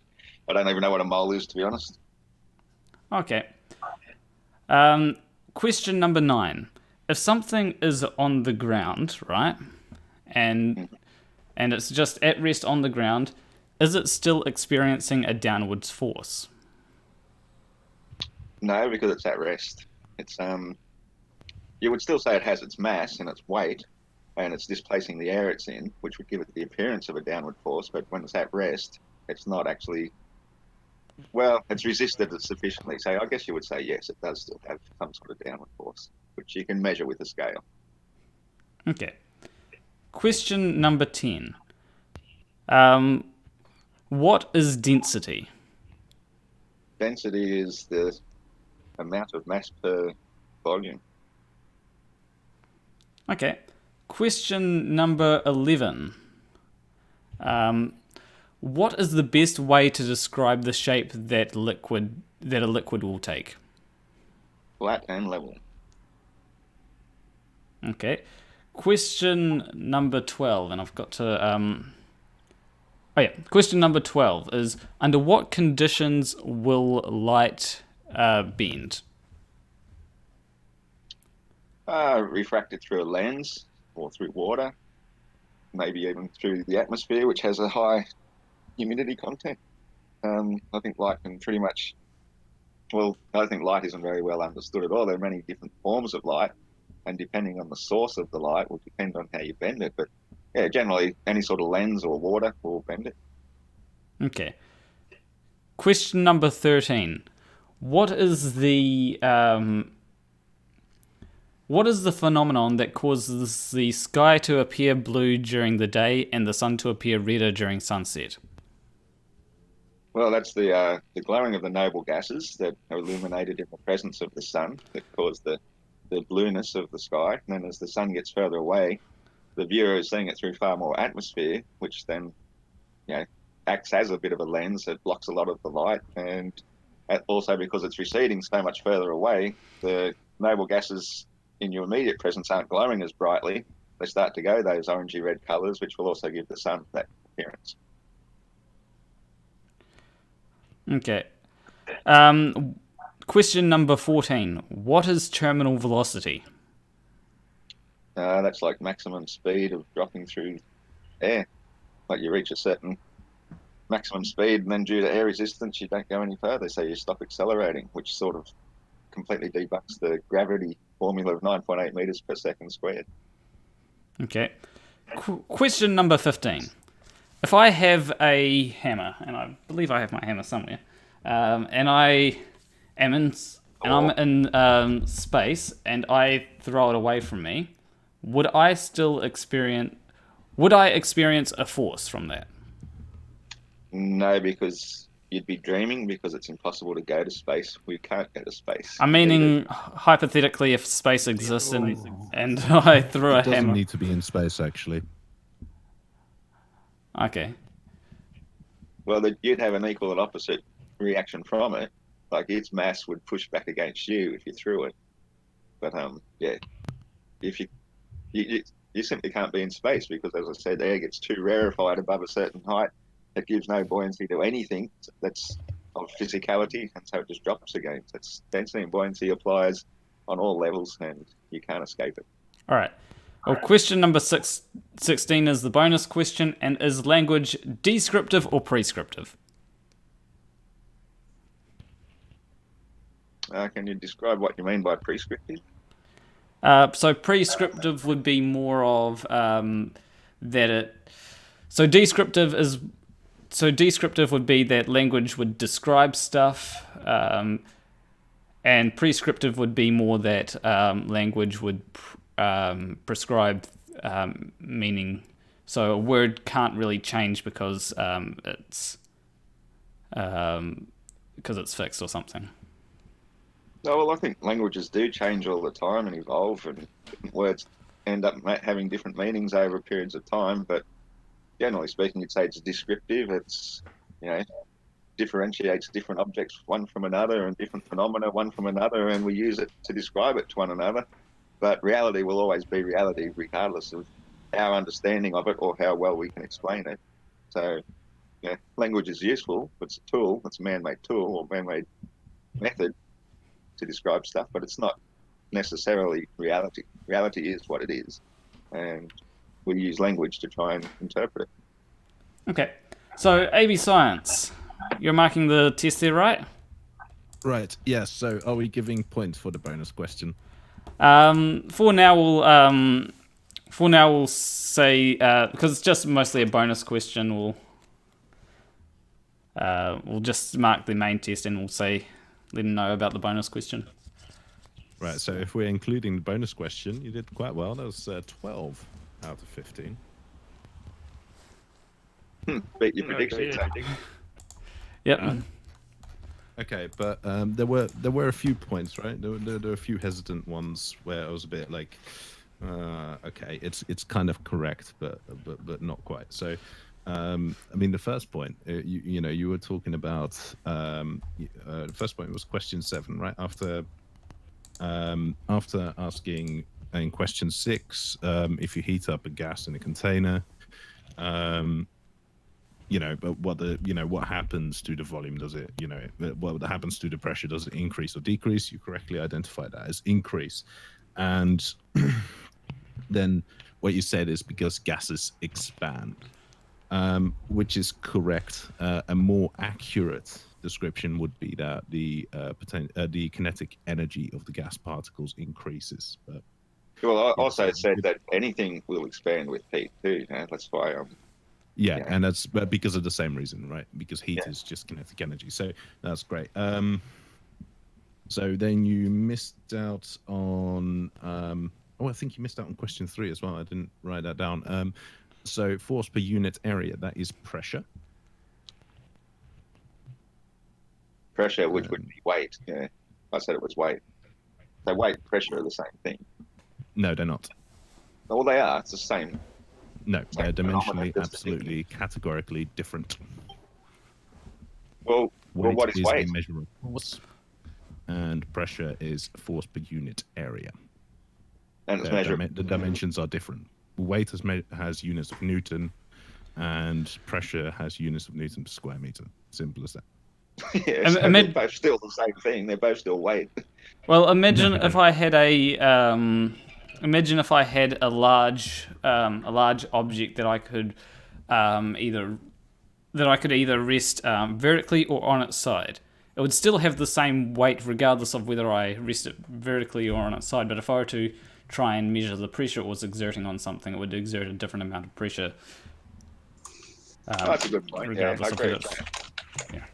I don't even know what a mole is, to be honest. Okay. Question number 9. If something is on the ground, right, and it's just at rest on the ground, is it still experiencing a downwards force? No, because it's at rest. It's you would still say it has its mass and its weight, and it's displacing the air it's in, which would give it the appearance of a downward force. But when it's at rest, it's not actually. Well, it's resisted it sufficiently. So I guess you would say yes, it does still have some sort of downward force, which you can measure with a scale. Okay. Question number 10. What is density? Density is the amount of mass per volume. Okay. Question number 11. What is the best way to describe the shape that a liquid will take? Flat and level. Okay. Question number 12, and I've got to... Question number 12 is, under what conditions will light bend? Refracted through a lens or through water, maybe even through the atmosphere, which has a high humidity content. I think light can pretty much... Well, I think light isn't very well understood at all. There are many different forms of light, and depending on the source of the light will depend on how you bend it. But yeah, generally any sort of lens or water will bend it. Okay. Question number 13. What is the phenomenon that causes the sky to appear blue during the day and the sun to appear redder during sunset? Well, that's the glowing of the noble gases that are illuminated in the presence of the sun that cause the blueness of the sky. And then as the sun gets further away, the viewer is seeing it through far more atmosphere, which then, acts as a bit of a lens. It blocks a lot of the light, and also because it's receding so much further away, the noble gases in your immediate presence aren't glowing as brightly. They start to go those orangey red colours, which will also give the sun that appearance. Okay. Question number 14. What is terminal velocity? That's like maximum speed of dropping through air. Like you reach a certain maximum speed, and then due to air resistance, you don't go any further, so you stop accelerating, which sort of completely debunks the gravity formula of 9.8 meters per second squared. Okay. Question number 15. If I have a hammer, and I believe I have my hammer somewhere, and I am in, and I'm in space, and I throw it away from me, would I experience a force from that? No, because you'd be dreaming, because it's impossible to go to space. We can't go to space. I'm meaning hypothetically, if space exists and I threw a It doesn't hammer. need to be in space, actually. Okay. Well, you'd have an equal and opposite reaction from it. Like its mass would push back against you if you threw it. But if you simply can't be in space because, as I said, air gets too rarefied above a certain height. It gives no buoyancy to anything that's of physicality, and so it just drops again. So it's density and buoyancy applies on all levels, and you can't escape it. All right. Well, question number 16 is the bonus question, and is language descriptive or prescriptive? Can you describe what you mean by prescriptive? So prescriptive would be more of that it. So descriptive would be that language would describe stuff, and prescriptive would be more that language would prescribe meaning. So a word can't really change because it's fixed or something. No, well, I think languages do change all the time and evolve, and different words end up having different meanings over periods of time. But generally speaking, you'd say it's descriptive. It's, differentiates different objects one from another and different phenomena one from another, and we use it to describe it to one another. But reality will always be reality, regardless of our understanding of it or how well we can explain it. So, language is useful. It's a tool. It's a man-made tool or man-made method to describe stuff, but it's not necessarily reality. Reality is what it is, and we use language to try and interpret it. Okay, so AB Science, you're marking the test there, right? Right, yes. So are we giving points for the bonus question? For now we'll say, because it's just mostly a bonus question, we'll just mark the main test and we'll say, let them know about the bonus question. Right, so if we're including the bonus question, you did quite well. That was 12 out of 15. Beat your predictions. Yep. Okay, but there were a few points, right? There were a few hesitant ones where I was a bit like, okay, it's kind of correct, but not quite. So, I mean, the first point, you were talking about the first point was question 7, right? After asking in question 6, if you heat up a gas in a container, but what happens to the volume? Does it, what happens to the pressure? Does it increase or decrease? You correctly identified that as increase. And then what you said is because gases expand, which is correct. A more accurate description would be that the kinetic energy of the gas particles increases. But, well, I also said that anything will expand with heat too. That's why and that's because of the same reason, right? Because heat is just kinetic energy. So that's great. So then you missed out on. I think you missed out on question 3 as well. I didn't write that down. So force per unit area, that is pressure. Pressure, which would be weight. Yeah, I said it was weight. So weight and pressure are the same thing. No, they're not. Well, they are. It's the same. No, they're dimensionally, Just absolutely, categorically different. Well, Weight what is a weight? measure of force, and pressure is force per unit area. And it's measured. The dimensions are different. Weight has units of Newton, and pressure has units of Newton per square meter. Simple as that. Yeah, so they're both still the same thing. They're both still weight. Well, imagine if I had a large object that I could either rest vertically or on its side. It would still have the same weight regardless of whether I rest it vertically or on its side. But if I were to try and measure the pressure it was exerting on something, it would exert a different amount of pressure. That's a good point. Regardless of whether it's, yeah.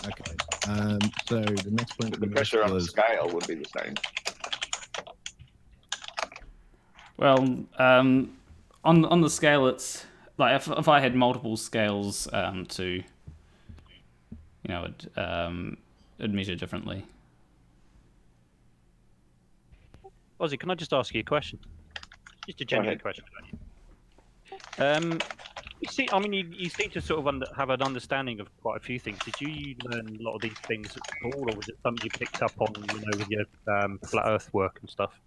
Okay. So the next point. The pressure on the scale would be the same. Well, on the scale, it's like if I had multiple scales to, it'd measure differently. Ozzy, can I just ask you a question? Just a genuine question. You seem to sort of have an understanding of quite a few things. Did you learn a lot of these things at school, or was it something you picked up on, with your flat Earth work and stuff?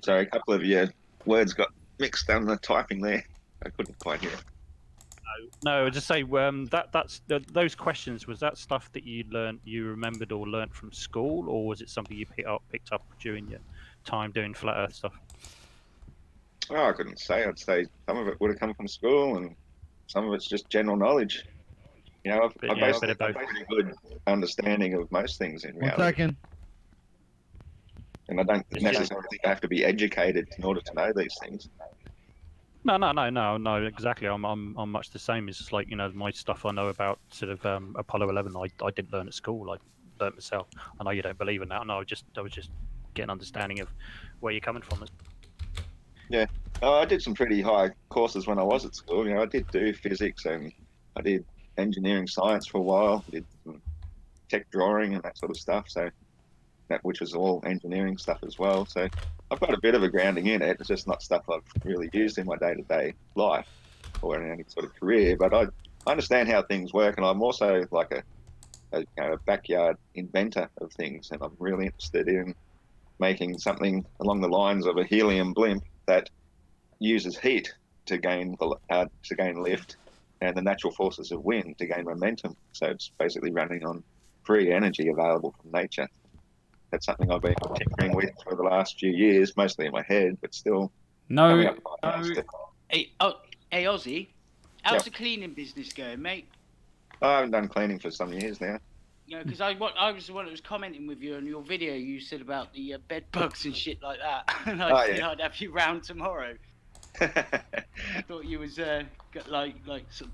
Sorry, a couple of your words got mixed down the typing there. I couldn't quite hear. No, just say those questions. Was that stuff that you remembered or learnt from school, or was it something you picked up during your time doing flat Earth stuff? Oh, I couldn't say. I'd say some of it would have come from school, and some of it's just general knowledge. I've basically a pretty good understanding of most things in reality. 1 second. And I don't necessarily think I have to be educated in order to know these things. No, exactly. I'm much the same. It's just like, my stuff I know about sort of Apollo 11. I didn't learn at school. I learned myself. I know you don't believe in that, and I was just getting an understanding of where you're coming from. Yeah, I did some pretty high courses when I was at school. I did do physics, and I did engineering science for a while. I did some tech drawing and that sort of stuff. So which was all engineering stuff as well. So I've got a bit of a grounding in it. It's just not stuff I've really used in my day-to-day life or in any sort of career. But I understand how things work, and I'm also like a backyard inventor of things, and I'm really interested in making something along the lines of a helium blimp that uses heat to gain lift, and the natural forces of wind to gain momentum. So it's basically running on free energy available from nature. That's something I've been tinkering with for the last few years, mostly in my head, but still. No. Hey, Ozzy, how's the cleaning business going, mate? I haven't done cleaning for some years now. Because I was the one that was commenting with you on your video. You said about the bed bugs and shit like that, and I'd have you round tomorrow. I thought you was like sort of,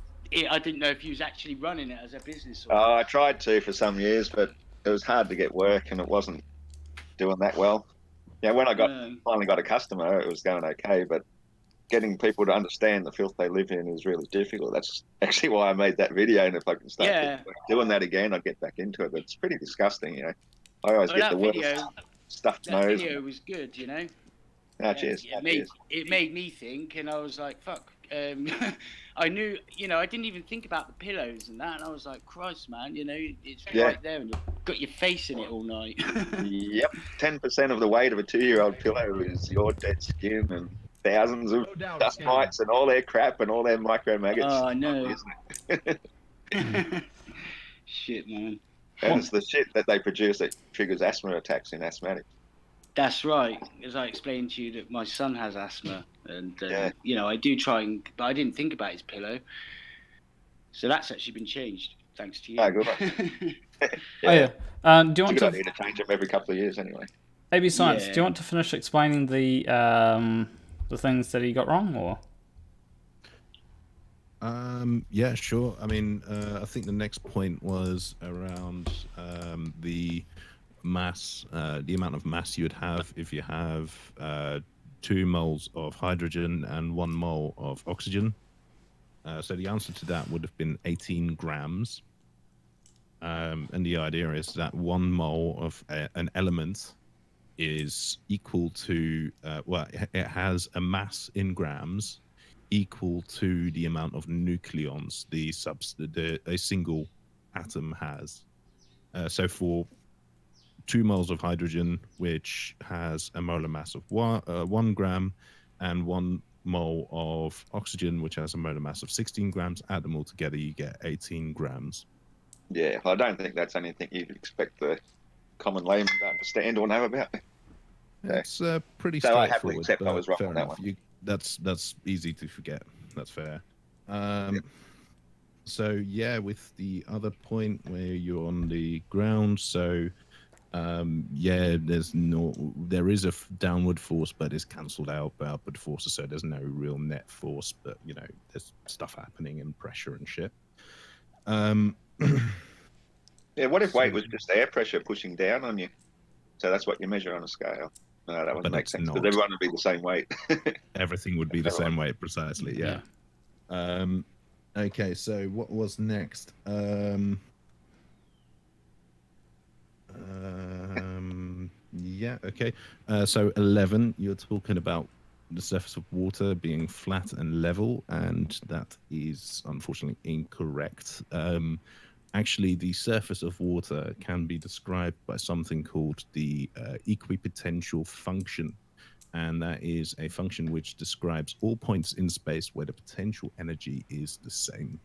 I didn't know if you was actually running it as a business. I tried to for some years, but it was hard to get work, and it wasn't doing that well. When I finally got a customer, it was going okay, but getting people to understand the filth they live in is really difficult. That's actually why I made that video, and if I can start doing that again, I'd get back into it. But it's pretty disgusting, I always get the worst stuffed nose. That video was good, Cheers. It made me think, and I was like, fuck. I knew, I didn't even think about the pillows and that, and I was like, Christ, man, it's right there, and you've got your face in it all night. Yep, 10% of the weight of a 2-year-old pillow is your dead skin, and thousands of dust mites and all their crap and all their micro maggots. Oh, I know. Shit, man. And it's the shit that they produce that triggers asthma attacks in asthmatics. That's right. As I explained to you that my son has asthma, and I do try but I didn't think about his pillow. So that's actually been changed, thanks to you. Oh, good. Do you want to need to change them every couple of years anyway? AB Science, do you want to finish explaining the things that he got wrong, or? Yeah, sure. I mean, I think the next point was around the mass, the amount of mass you would have if you have 2 moles of hydrogen and 1 mole of oxygen. So the answer to that would have been 18 grams. And the idea is that 1 mole of an element is equal to it has a mass in grams equal to the amount of nucleons a single atom has. So for 2 moles of hydrogen, which has a molar mass of 1 gram, and 1 mole of oxygen, which has a molar mass of 16 grams, add them all together, you get 18 grams. Yeah, I don't think that's anything you'd expect the common layman to understand or know about. It's pretty So I happily straightforward. accept I but was wrong fair on that enough. one. That's easy to forget. That's fair. So yeah, with the other point where you're on the ground, so yeah, there is a downward force, but it's cancelled out by upward forces, so there's no real net force, but you know, there's stuff happening and pressure and shit. Yeah, what if weight was just air pressure pushing down on you? So that's what you measure on a scale. No, that wouldn't make sense because everyone would be the same weight. Everything would be the same weight, precisely. Yeah. Okay, so what was next? Yeah. Okay. So 11, you're talking about the surface of water being flat and level, and that is unfortunately incorrect. Actually, the surface of water can be described by something called the equipotential function, and that is a function which describes all points in space where the potential energy is the same.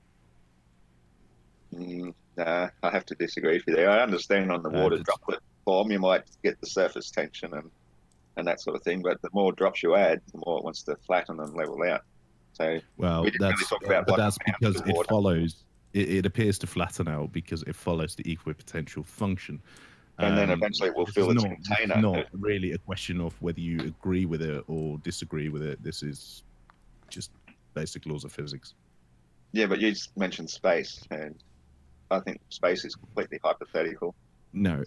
I have to disagree with you there. I understand on the water droplet form, you might get the surface tension and that sort of thing, but the more drops you add, the more it wants to flatten and level out. So well, that's because it follows. It appears to flatten out because it follows the equipotential function. And then eventually it will fill its container. It's not really a question of whether you agree with it or disagree with it. This is just basic laws of physics. Yeah, but you just mentioned space, and I think space is completely hypothetical. No,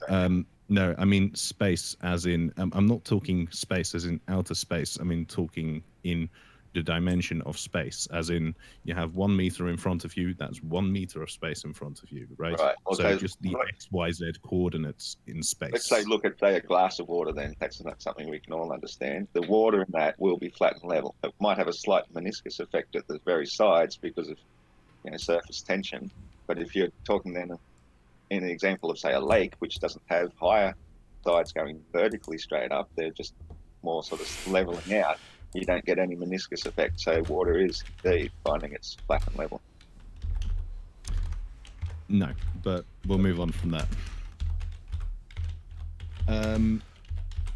no, I mean space as in, I'm not talking space as in outer space. I mean talking in the dimension of space, as in you have 1 meter in front of you, that's 1 meter of space in front of you, right? Right. Okay. So just the X, Y, Z coordinates in space. Let's say, look at, say, a glass of water then. That's not something we can all understand. The water in that will be flat and level. It might have a slight meniscus effect at the very sides because of, you know, surface tension. But if you're talking then in an example of, say, a lake, which doesn't have higher sides going vertically straight up, they're just more sort of leveling out. You don't get any meniscus effect. So water is indeed finding its flat and level. No, but we'll move on from that.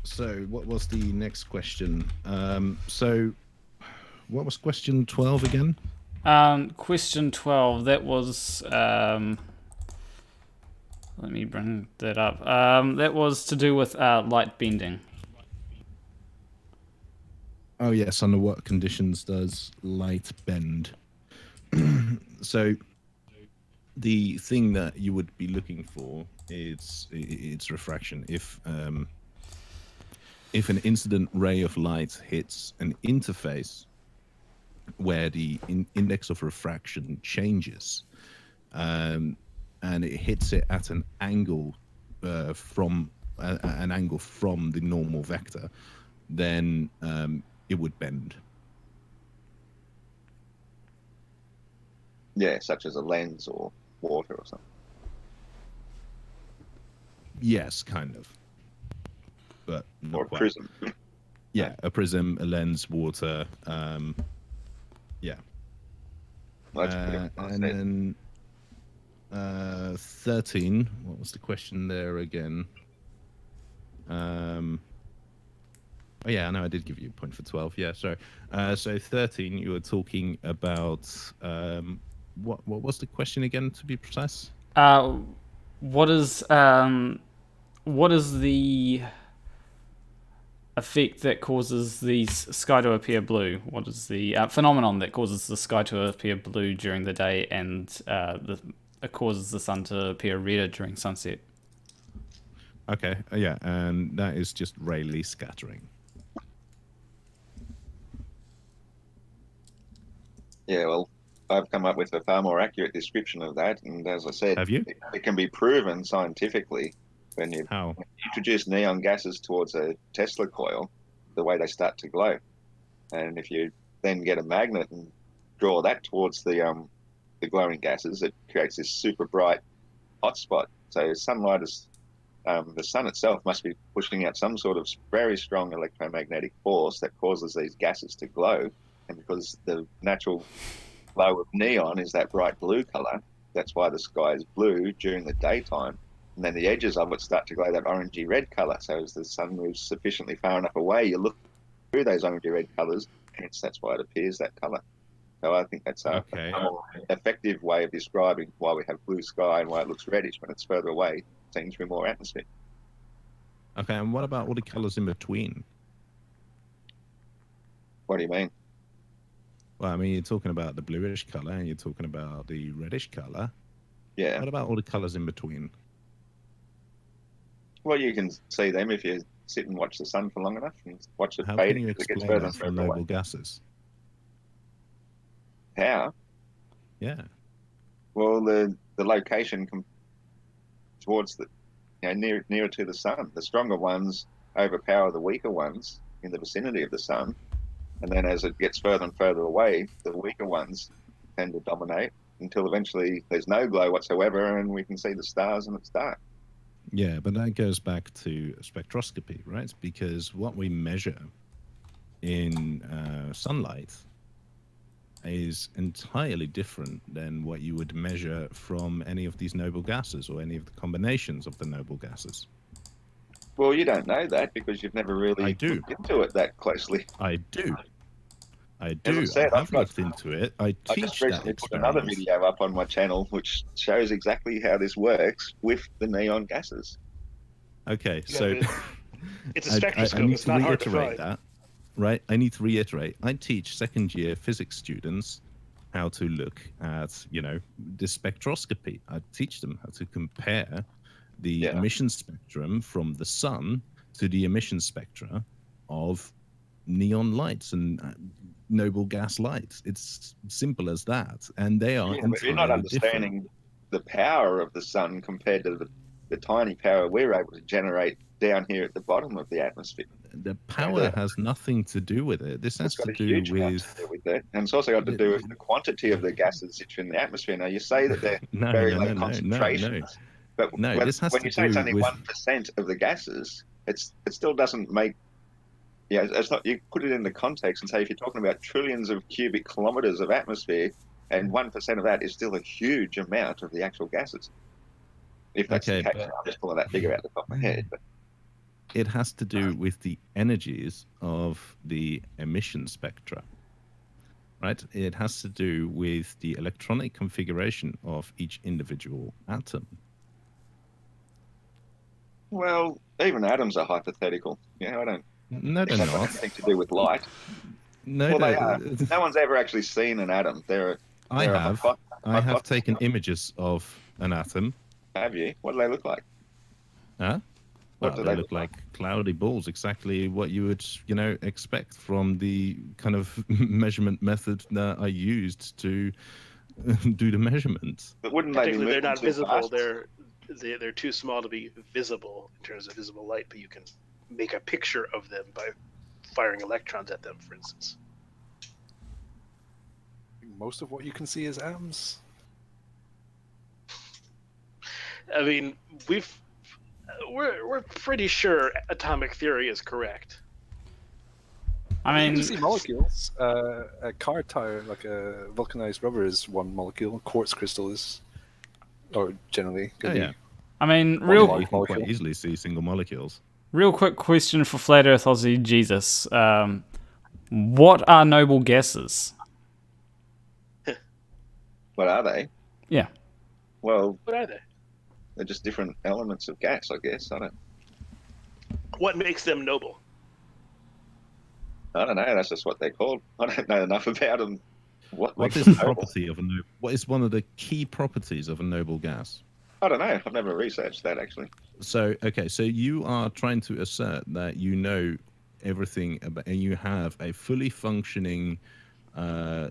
So what was the next question? So what was question 12 again? Question 12, that was, let me bring that up. That was to do with light bending. Oh yes, under what conditions does light bend? So the thing that you would be looking for is its refraction. If an incident ray of light hits an interface where the index of refraction changes, and it hits it at an angle from the normal vector, then it would bend. Yeah, such as a lens or water or something. Yes, kind of. But not or a quite. prism. Yeah, a prism, a lens, water. Yeah. And then 13. What was the question there again? Oh yeah, I know I did give you a point for 12. Yeah, sorry. So 13, you were talking about what was the question again, to be precise? What is the effect that causes the sky to appear blue? What is the phenomenon that causes the sky to appear blue during the day and it causes the sun to appear redder during sunset? Okay, yeah, and that is just Rayleigh scattering. Yeah, well, I've come up with a far more accurate description of that, and as I said, have you? It can be proven scientifically When you How? introduce neon gases towards a Tesla coil, the way they start to glow. And if you then get a magnet and draw that towards the glowing gases, it creates this super bright hotspot. So sunlight is the sun itself must be pushing out some sort of very strong electromagnetic force that causes these gases to glow. And because the natural glow of neon is that bright blue color, that's why the sky is blue during the daytime. And then the edges of it start to glow that orangey red color. So as the sun moves sufficiently far enough away, you look through those orangey red colors, hence that's why it appears that color. So I think that's a more effective way of describing why we have blue sky and why it looks reddish when it's further away, seeing through more atmosphere. Okay, and what about all the colors in between? What do you mean? Well, I mean, you're talking about the bluish color and you're talking about the reddish color. Yeah. What about all the colors in between? Well, you can see them if you sit and watch the sun for long enough and watch it How fade can you as it gets explain further that and from further away. noble gases? How? Yeah. Well, the location towards the nearer to the sun. The stronger ones overpower the weaker ones in the vicinity of the sun, and then as it gets further and further away, the weaker ones tend to dominate until eventually there's no glow whatsoever, and we can see the stars and it's dark. Yeah, but that goes back to spectroscopy, right? Because what we measure in sunlight is entirely different than what you would measure from any of these noble gases or any of the combinations of the noble gases. Well, you don't know that because you've never really looked into it that closely. I do. As I said, I have looked into it. I I teach just that recently put another experiment. video up on my channel which shows exactly how this works with the neon gases. Okay, Yeah, so but it's a I spectroscope. need It's to not hard to reiterate find. that, right? I need to reiterate. I teach second-year physics students how to look at, the spectroscopy. I teach them how to compare the emission spectrum from the sun to the emission spectra of neon lights and noble gas lights. It's simple as that, and they are But you're not entirely understanding different. the power of the sun compared to the tiny power we're able to generate down here at the bottom of the atmosphere. The power has nothing to do with it. This has It's got to a do huge amount to with do with that, and it's also got to do with the quantity of the gases that are in the atmosphere. Now you say that they're very low concentrations, but when you say it's only 1% of the gases, it still doesn't make. Yeah, it's not. You put it into context and say if you're talking about trillions of cubic kilometers of atmosphere, and 1% of that is still a huge amount of the actual gases. If that's the case, I'm just pulling that figure out the top of my head. But it has to do with the energies of the emission spectra, right? It has to do with the electronic configuration of each individual atom. well, even atoms are hypothetical. I don't. No, they're They've not. got anything to do with light. No, Well, they are. No one's ever actually seen an atom. I have taken images of an atom. Have you? What do they look like? Huh? What Well, do they look like cloudy balls, exactly what you would, expect from the kind of measurement method that I used to do the measurements. But wouldn't they be Technically, they're moving not too visible. fast? They're too small to be visible in terms of visible light, but you can make a picture of them by firing electrons at them, for instance. Most of what you can see is atoms. I mean, we're pretty sure atomic theory is correct. I mean, you see molecules. A car tire, like a vulcanized rubber, is one molecule. Quartz crystal is, or generally, could be I mean, You can quite easily see single molecules. Real quick question for Flat Earth Aussie Jesus. What are noble gases? What are they? Yeah. Well, What are they? they're just different elements of gas, I guess. I don't What makes them noble? know. That's just what they're called. I don't know enough about them. What What makes is them the noble? property of a noble? What is one of the key properties of a noble gas? I don't know. I've never researched that actually. So, okay, so you are trying to assert that you know everything about, and you have a fully functioning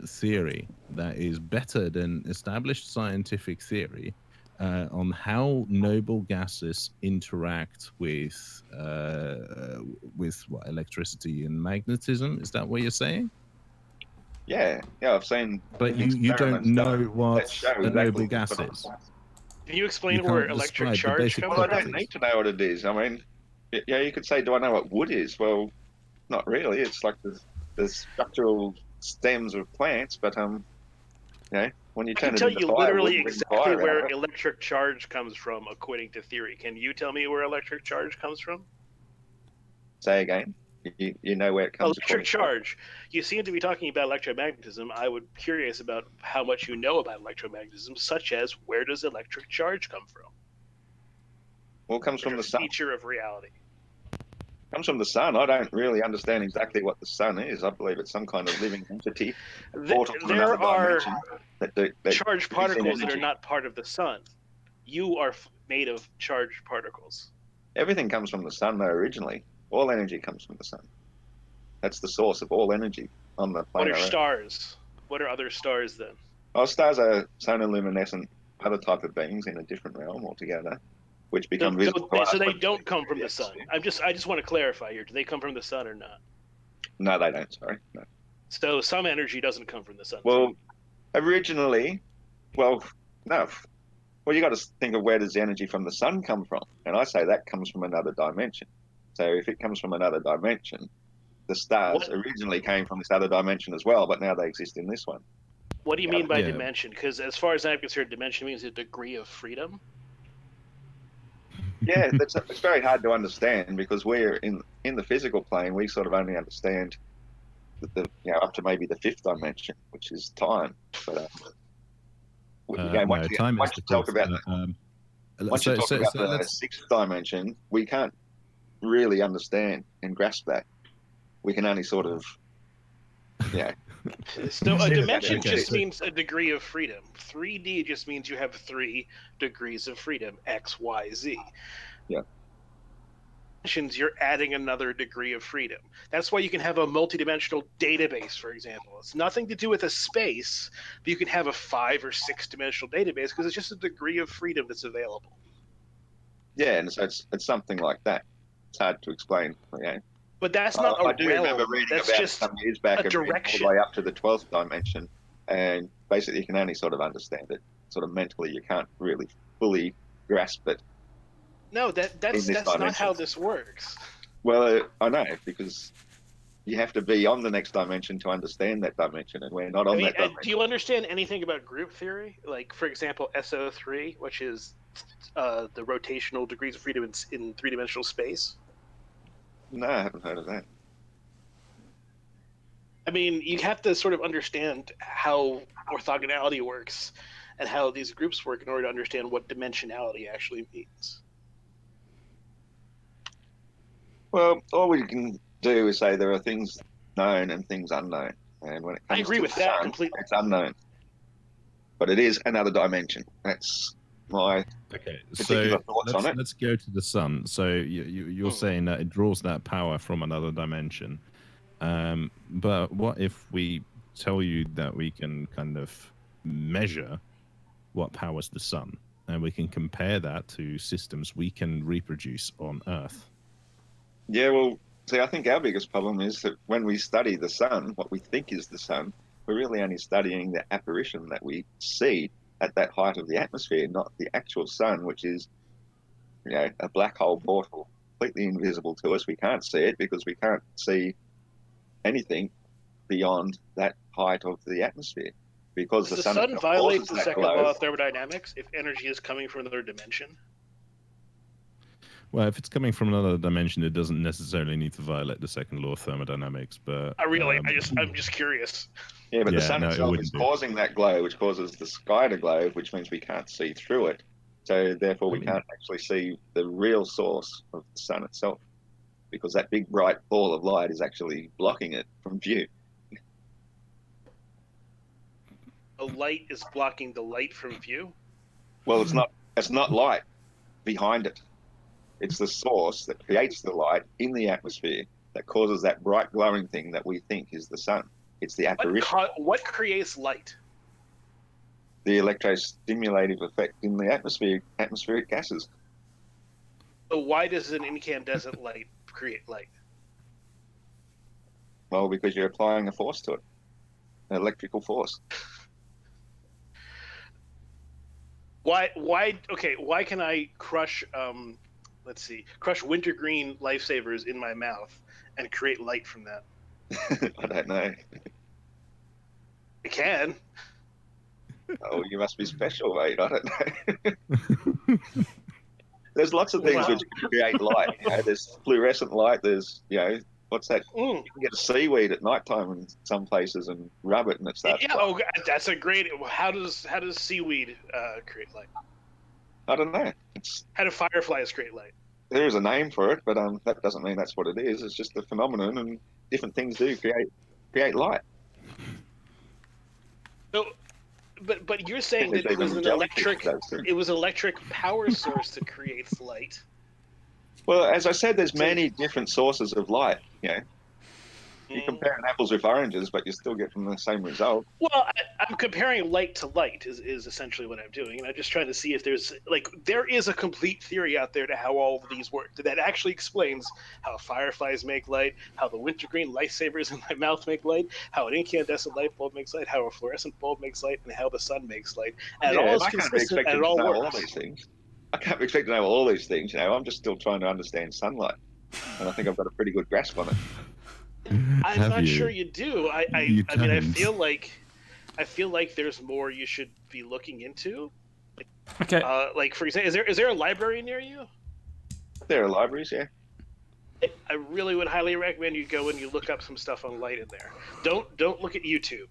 theory that is better than established scientific theory on how noble gases interact with what, electricity and magnetism. Is that what you're saying? Yeah, I've seen. But you don't experiments know that what show a noble exactly gas what- is. Can you explain You where can't electric describe the charge basic comes Well, I from? don't need to know what it is. I mean, yeah, you could say, do I know what wood is? Well, not really. It's like the structural stems of plants, but when you I turn can it tell into you firewood, literally you bring exactly fire out where of it. electric charge comes from, according to theory. Can you tell me where electric charge comes from? Say again. You know where it comes Electric according charge. You seem to be talking about electromagnetism. I would be curious about how much you know about electromagnetism, such as where does electric charge come from? Well, it comes from Which the a sun. feature of reality. It comes from the sun. I don't really understand exactly what the sun is. I believe it's some kind of living entity, portal to another There are dimension that charged brings in particles that are energy. not part of the sun. You are made of charged particles. Everything comes from the sun, though, originally. All energy comes from the sun. That's the source of all energy on the What planet are Earth. stars? What are other stars then? Oh, stars are sonoluminescent, other type of beings in a different realm altogether, which become visible to us. So they when- don't come from the sun. I just want to clarify here. Do they come from the sun or not? No, they don't. Sorry. No. So some energy doesn't come from the sun. Well, originally, no. Well, you got to think of where does the energy from the sun come from, and I say that comes from another dimension. So if it comes from another dimension, the stars originally came from this other dimension as well, but now they exist in this one. What do you mean by dimension? Because as far as I'm concerned, dimension means a degree of freedom. Yeah, it's very hard to understand because we're in the physical plane. We sort of only understand up to maybe the fifth dimension, which is time. But once you talk about the sixth dimension, we can't really understand and grasp that. We can only sort of, So a dimension just means a degree of freedom. 3D just means you have 3 degrees of freedom, X, Y, Z. Yeah. You're adding another degree of freedom. That's why you can have a multidimensional database, for example. It's nothing to do with a space, but you can have a 5 or 6 dimensional database because it's just a degree of freedom that's available. Yeah, and so it's something like that. It's hard to explain. Okay. But that's not I do remember reading that's about just some years back a all direction. the way up to the 12th dimension, and basically you can only sort of understand it, sort of mentally. You can't really fully grasp it. No, that's not how this works. Well, I know, because you have to be on the next dimension to understand that dimension, and we're not on that dimension. Do you understand anything about group theory? Like, for example, SO3, which is the rotational degrees of freedom in three-dimensional space? No, I haven't heard of that. I mean, you have to sort of understand how orthogonality works and how these groups work in order to understand what dimensionality actually means. Well, all we can do is say there are things known and things unknown. And when it comes I agree to with the that sun, completely. it's unknown. But it is another dimension. That's my particular thoughts on it. Let's go to the sun. So you're saying that it draws that power from another dimension. But what if we tell you that we can kind of measure what powers the sun, and we can compare that to systems we can reproduce on Earth? Yeah, well, see, I think our biggest problem is that when we study the sun, what we think is the sun, we're really only studying the apparition that we see at that height of the atmosphere, not the actual sun, which is, a black hole portal, completely invisible to us. We can't see it because we can't see anything beyond that height of the atmosphere. Because Does the sun violate the that second glow. law of thermodynamics if energy is coming from another dimension? Well, if it's coming from another dimension, it doesn't necessarily need to violate the second law of thermodynamics. But I'm just curious. Yeah, but the sun itself is causing that glow, which causes the sky to glow, which means we can't see through it. So therefore, we can't actually see the real source of the sun itself, because that big bright ball of light is actually blocking it from view. A light is blocking the light from view? Well, it's not light behind it. It's the source that creates the light in the atmosphere that causes that bright glowing thing that we think is the sun. It's the apparition. What creates light? the electrostimulative effect in the atmospheric gases. So why does an incandescent light create light? Well, because you're applying a force to it, an electrical force. Why? Okay, why can I crush? Crush wintergreen lifesavers in my mouth and create light from that? I don't know. I can. Oh, you must be special, mate. I don't know. There's lots of things which can create light. You know, there's fluorescent light. There's, what's that? You can get a seaweed at nighttime in some places and rub it, and it starts. Yeah. Oh, that's a great. How does seaweed create light? I don't know. How do fireflies create light? There is a name for it, but that doesn't mean that's what it is. It's just a phenomenon, and different things do create light. So, but you're saying that it was an electric power source that creates light. Well, as I said, there's many different sources of light. You're comparing apples with oranges, but you still get from the same result. Well, I'm comparing light to light is essentially what I'm doing, and I'm just trying to see if there is a complete theory out there to how all of these work that actually explains how fireflies make light, how the wintergreen lifesavers in my mouth make light, how an incandescent light bulb makes light, how a fluorescent bulb makes light, and how the sun makes light. And it all is consistent, and it all works. I can't be expected to know all these things. I'm just still trying to understand sunlight, and I think I've got a pretty good grasp on it. I'm not sure you do. I mean, I feel like there's more you should be looking into. Okay. Like, for example, is there a library near you? There are libraries, yeah. I really would highly recommend you go and you look up some stuff on light in there. Don't look at YouTube.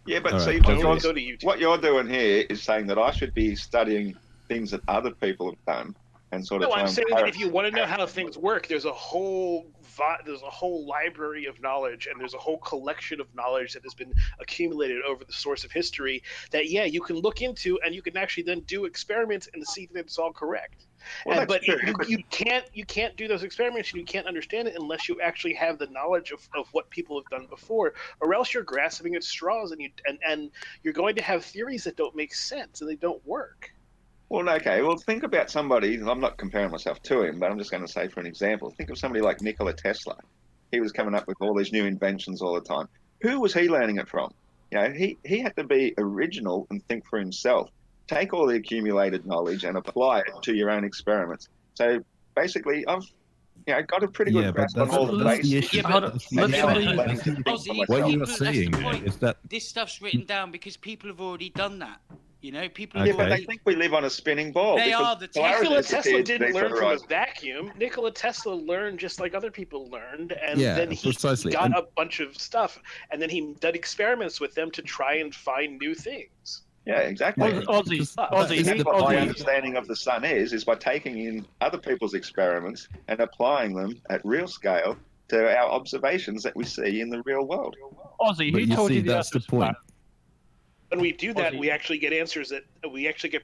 Yeah, but see, don't go to YouTube. What you're doing here is saying that I should be studying things that other people have done and sort of. No, I'm saying that if you want to know how things work, there's a whole library of knowledge, and there's a whole collection of knowledge that has been accumulated over the source of history that you can look into, and you can actually then do experiments and see that it's all correct. Well, but you can't do those experiments, and you can't understand it unless you actually have the knowledge of what people have done before, or else you're grasping at straws, and you're going to have theories that don't make sense and they don't work. Well, okay. Well, think about somebody. I'm not comparing myself to him, but I'm just going to say for an example. Think of somebody like Nikola Tesla. He was coming up with all these new inventions all the time. Who was he learning it from? He had to be original and think for himself. Take all the accumulated knowledge and apply it to your own experiments. So basically, I've got a pretty good grasp on all the basics. What you're saying is that this stuff's written down because people have already done that. People. Yeah, but they think we live on a spinning ball. Nikola Tesla didn't learn from a vacuum. Nikola Tesla learned just like other people learned, and then he got a bunch of stuff, and then he did experiments with them to try and find new things. Yeah, exactly. Aussie, my understanding of the sun is by taking in other people's experiments and applying them at real scale to our observations that we see in the real world. Aussie, who told you that's the point? When we do that, we actually get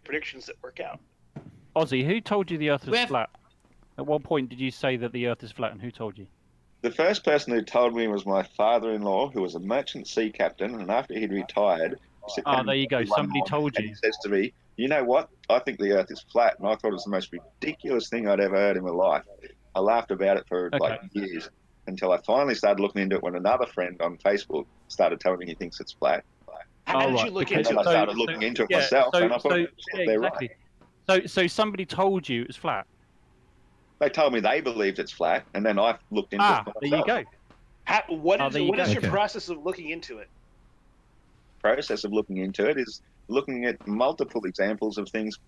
predictions that work out. Aussie, who told you the Earth is flat? At what point did you say that the Earth is flat, and who told you? The first person who told me was my father-in-law, who was a merchant sea captain, and after he'd retired... there you go. Somebody told you. He says to me, you know what? I think the Earth is flat, and I thought it was the most ridiculous thing I'd ever heard in my life. I laughed about it for years, until I finally started looking into it when another friend on Facebook started telling me he thinks it's flat. How did you look into it? I started looking into it myself, and I thought, they're exactly. right. So somebody told you it was flat? They told me they believed it's flat, and then I looked into it myself. There you go. What is your process of looking into it? Process of looking into it is looking at multiple examples of things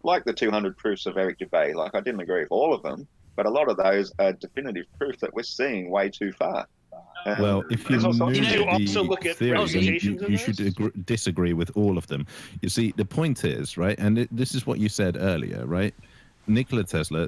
like the 200 proofs of Eric Dubay. Like, I didn't agree with all of them, but a lot of those are definitive proof that we're seeing way too far. Well, if you knew the theory, you should disagree with all of them. You see, the point is, right, and this is what you said earlier, right? Nikola Tesla,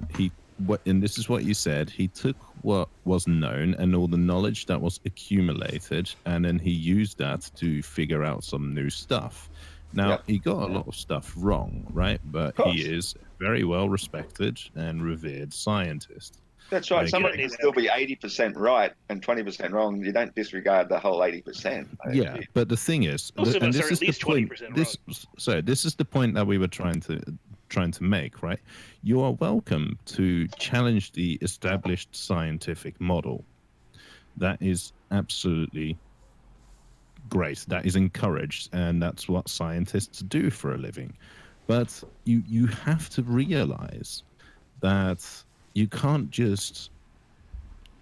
and this is what you said, he took what was known and all the knowledge that was accumulated, and then he used that to figure out some new stuff. Now, he got a lot of stuff wrong, right? But he is a very well respected and revered scientist. That's right. Like, Somebody can still be 80% right and 20% wrong. You don't disregard the whole 80%. Yeah, but the thing is, Most of and us this are is at least the point. 20% This is the point that we were trying to make, right? You are welcome to challenge the established scientific model. That is absolutely great. That is encouraged, and that's what scientists do for a living. But you have to realize that you can't just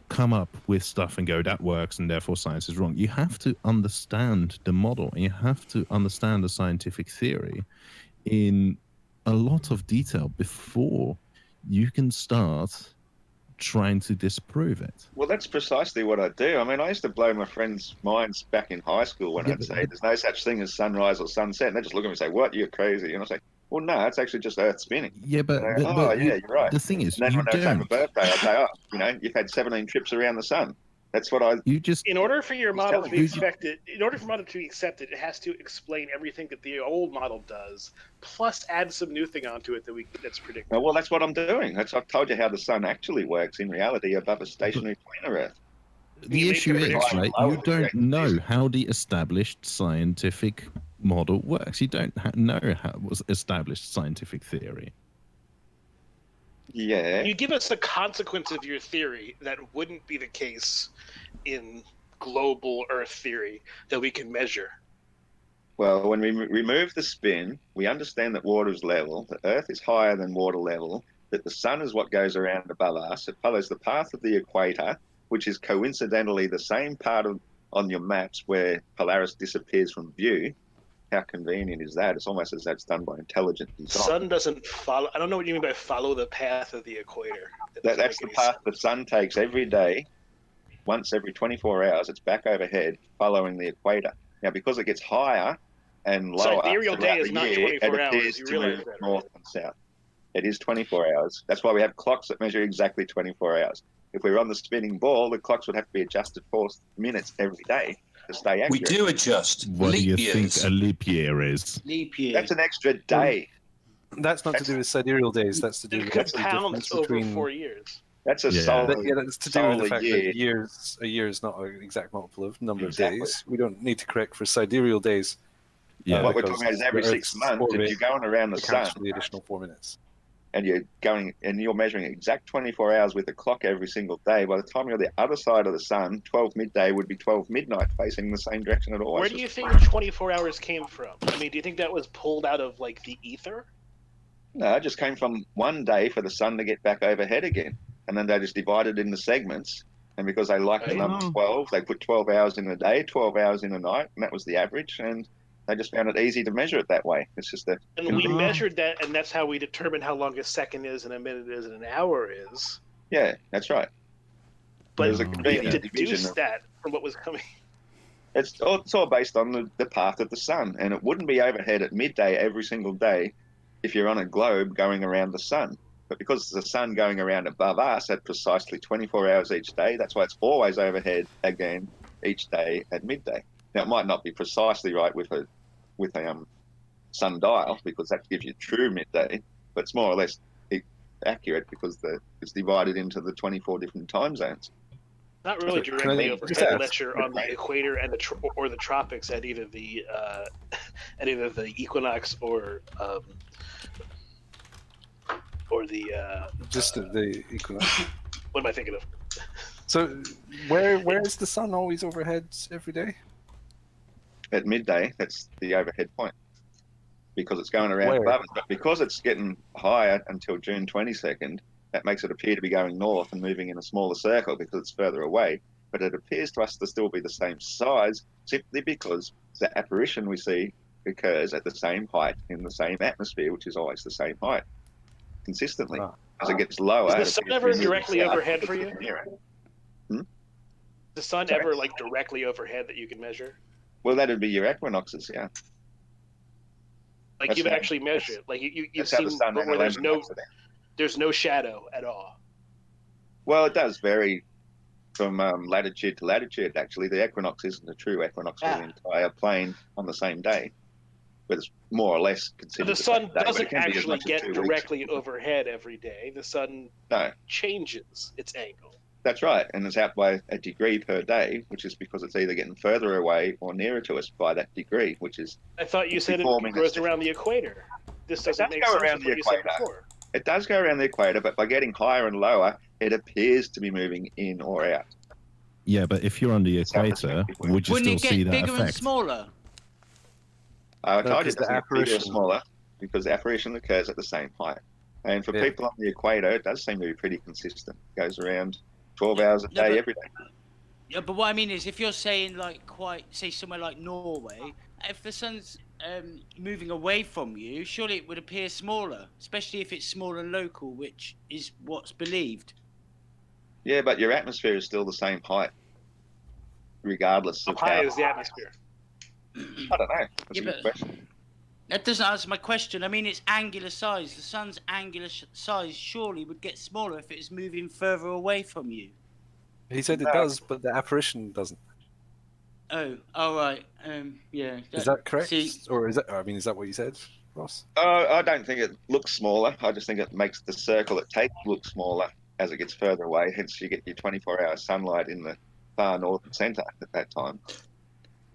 come up with stuff and go, that works, and therefore science is wrong. You have to understand the model, and you have to understand the scientific theory in a lot of detail before you can start trying to disprove it. Well, that's precisely what I do. I mean, I used to blow my friends' minds back in high school when I'd say there's no such thing as sunrise or sunset, and they just look at me and say, "What? You're crazy." And I say, "Well, no, it's actually just Earth spinning." Yeah, but, and yeah, you're right. The thing is, and then you when they have a don't. birthday, I say, "Oh, you've had 17 trips around the sun." That's what I. You just. In order for your model to be telling you. accepted, it has to explain everything that the old model does, plus add some new thing onto it that's predictable. Well, that's what I'm doing. I've told you how the sun actually works in reality above a stationary planar Earth. The issue is, right, you don't know how the established scientific model works. You don't know how it was established scientific theory. Yeah. You give us a consequence of your theory that wouldn't be the case in global Earth theory that we can measure. Well, when we remove the spin, we understand that water is level, that Earth is higher than water level, that the sun is what goes around above us. It follows the path of the equator, which is coincidentally the same part on your maps where Polaris disappears from view. How convenient is that? It's almost as though it's done by intelligent design. Sun doesn't follow. I don't know what you mean by follow the path of the equator. That's the path the sun takes every day. Once every 24 hours, it's back overhead, following the equator. Now, because it gets higher and lower Sidereal day is not 24 hours. appears to move north and south. It is 24 hours. That's why we have clocks that measure exactly 24 hours. If we were on the spinning ball, the clocks would have to be adjusted 4 minutes every day to stay accurate. We do adjust. What do you Leap think years. a leap year is? Leap year. That's an extra day. That's not to do with sidereal days. That's to do with the difference over between 4 years. That's a solar. Yeah, that's to do with the solar fact year. that a year is not an exact multiple of number Exactly. of days. We don't need to correct for sidereal days. Yeah. What we're talking about is every 6 months, if you're going around the sun, for the additional 4 minutes. and you're measuring exact 24 hours with a clock every single day. By the time you're on the other side of the sun, 12 midday would be 12 midnight, facing the same direction at all. Where do you think the 24 hours came from? I mean, do you think that was pulled out of like the ether? No, it just came from one day for the sun to get back overhead again, and then they just divided into segments. And because they liked the number 12, they put 12 hours in a day, 12 hours in a night, and that was the average. And they just found it easy to measure it that way. It's just a. And we measured that, and that's how we determine how long a second is, and a minute is, and an hour is. Yeah, that's right. But There's a we convenient deduced division. that from what was coming. It's all based on the path of the sun, and it wouldn't be overhead at midday every single day if you're on a globe going around the sun. But because it's the sun going around above us at precisely 24 hours each day, that's why it's always overhead again each day at midday. Now, it might not be precisely right with a sundial, because that gives you true midday, but it's more or less accurate because it's divided into the 24 different time zones. Not really directly overhead, unless you're on the equator and the tropics at either the equinox or just the equinox. What am I thinking of? So, where is the sun always overhead every day? At midday, that's the overhead point, because it's going around above us. But because it's getting higher until June 22nd, that makes it appear to be going north and moving in a smaller circle because it's further away. But it appears to us to still be the same size, simply because the apparition we see occurs at the same height in the same atmosphere, which is always the same height consistently. As it gets lower, is the sun ever directly overhead for you? The sun ever directly overhead that you can measure? Well, that'd be your equinoxes, yeah. You've actually measured it. You've seen where there's no shadow at all. Well, it does vary from latitude to latitude, actually. The equinox isn't a true equinox for the entire plane on the same day. but it's more or less considered The sun same day, but it doesn't can be as actually much as get 2 weeks. directly overhead every day. The sun No, changes its angle. that's right, and it's out by a degree per day, which is because it's either getting further away or nearer to us by that degree, which is. I thought you said it Forming goes a- around the equator. This It doesn't does make go sense around with the what you said equator. before. It does go around the equator, but by getting higher and lower, it appears to be moving in or out. Yeah, but if you're on the It's not the equator, same way. would you Wouldn't still it see get that bigger and effect? smaller? I No, told you 'cause it the doesn't get bigger or apparition- smaller because the apparition occurs at the same height. And for Yeah. people on the equator, it does seem to be pretty consistent. It goes around 12 hours a No, day but- every day. Yeah, but what I mean is, if you're saying like say somewhere like Norway, if the sun's moving away from you, surely it would appear smaller, especially if it's small and local, which is what's believed. Yeah, but your atmosphere is still the same height, regardless How of high how. is the atmosphere? I don't know. That's Yeah, a good but- question. That doesn't answer my question. I mean, it's angular size. The sun's angular size surely would get smaller if it's moving further away from you. He said it does, but the apparition doesn't. Oh, all right. Yeah. Is that correct? See, Or is that? I mean, is that what you said, Ross? I don't think it looks smaller. I just think it makes the circle it takes look smaller as it gets further away. Hence, you get your 24-hour sunlight in the far northern centre at that time.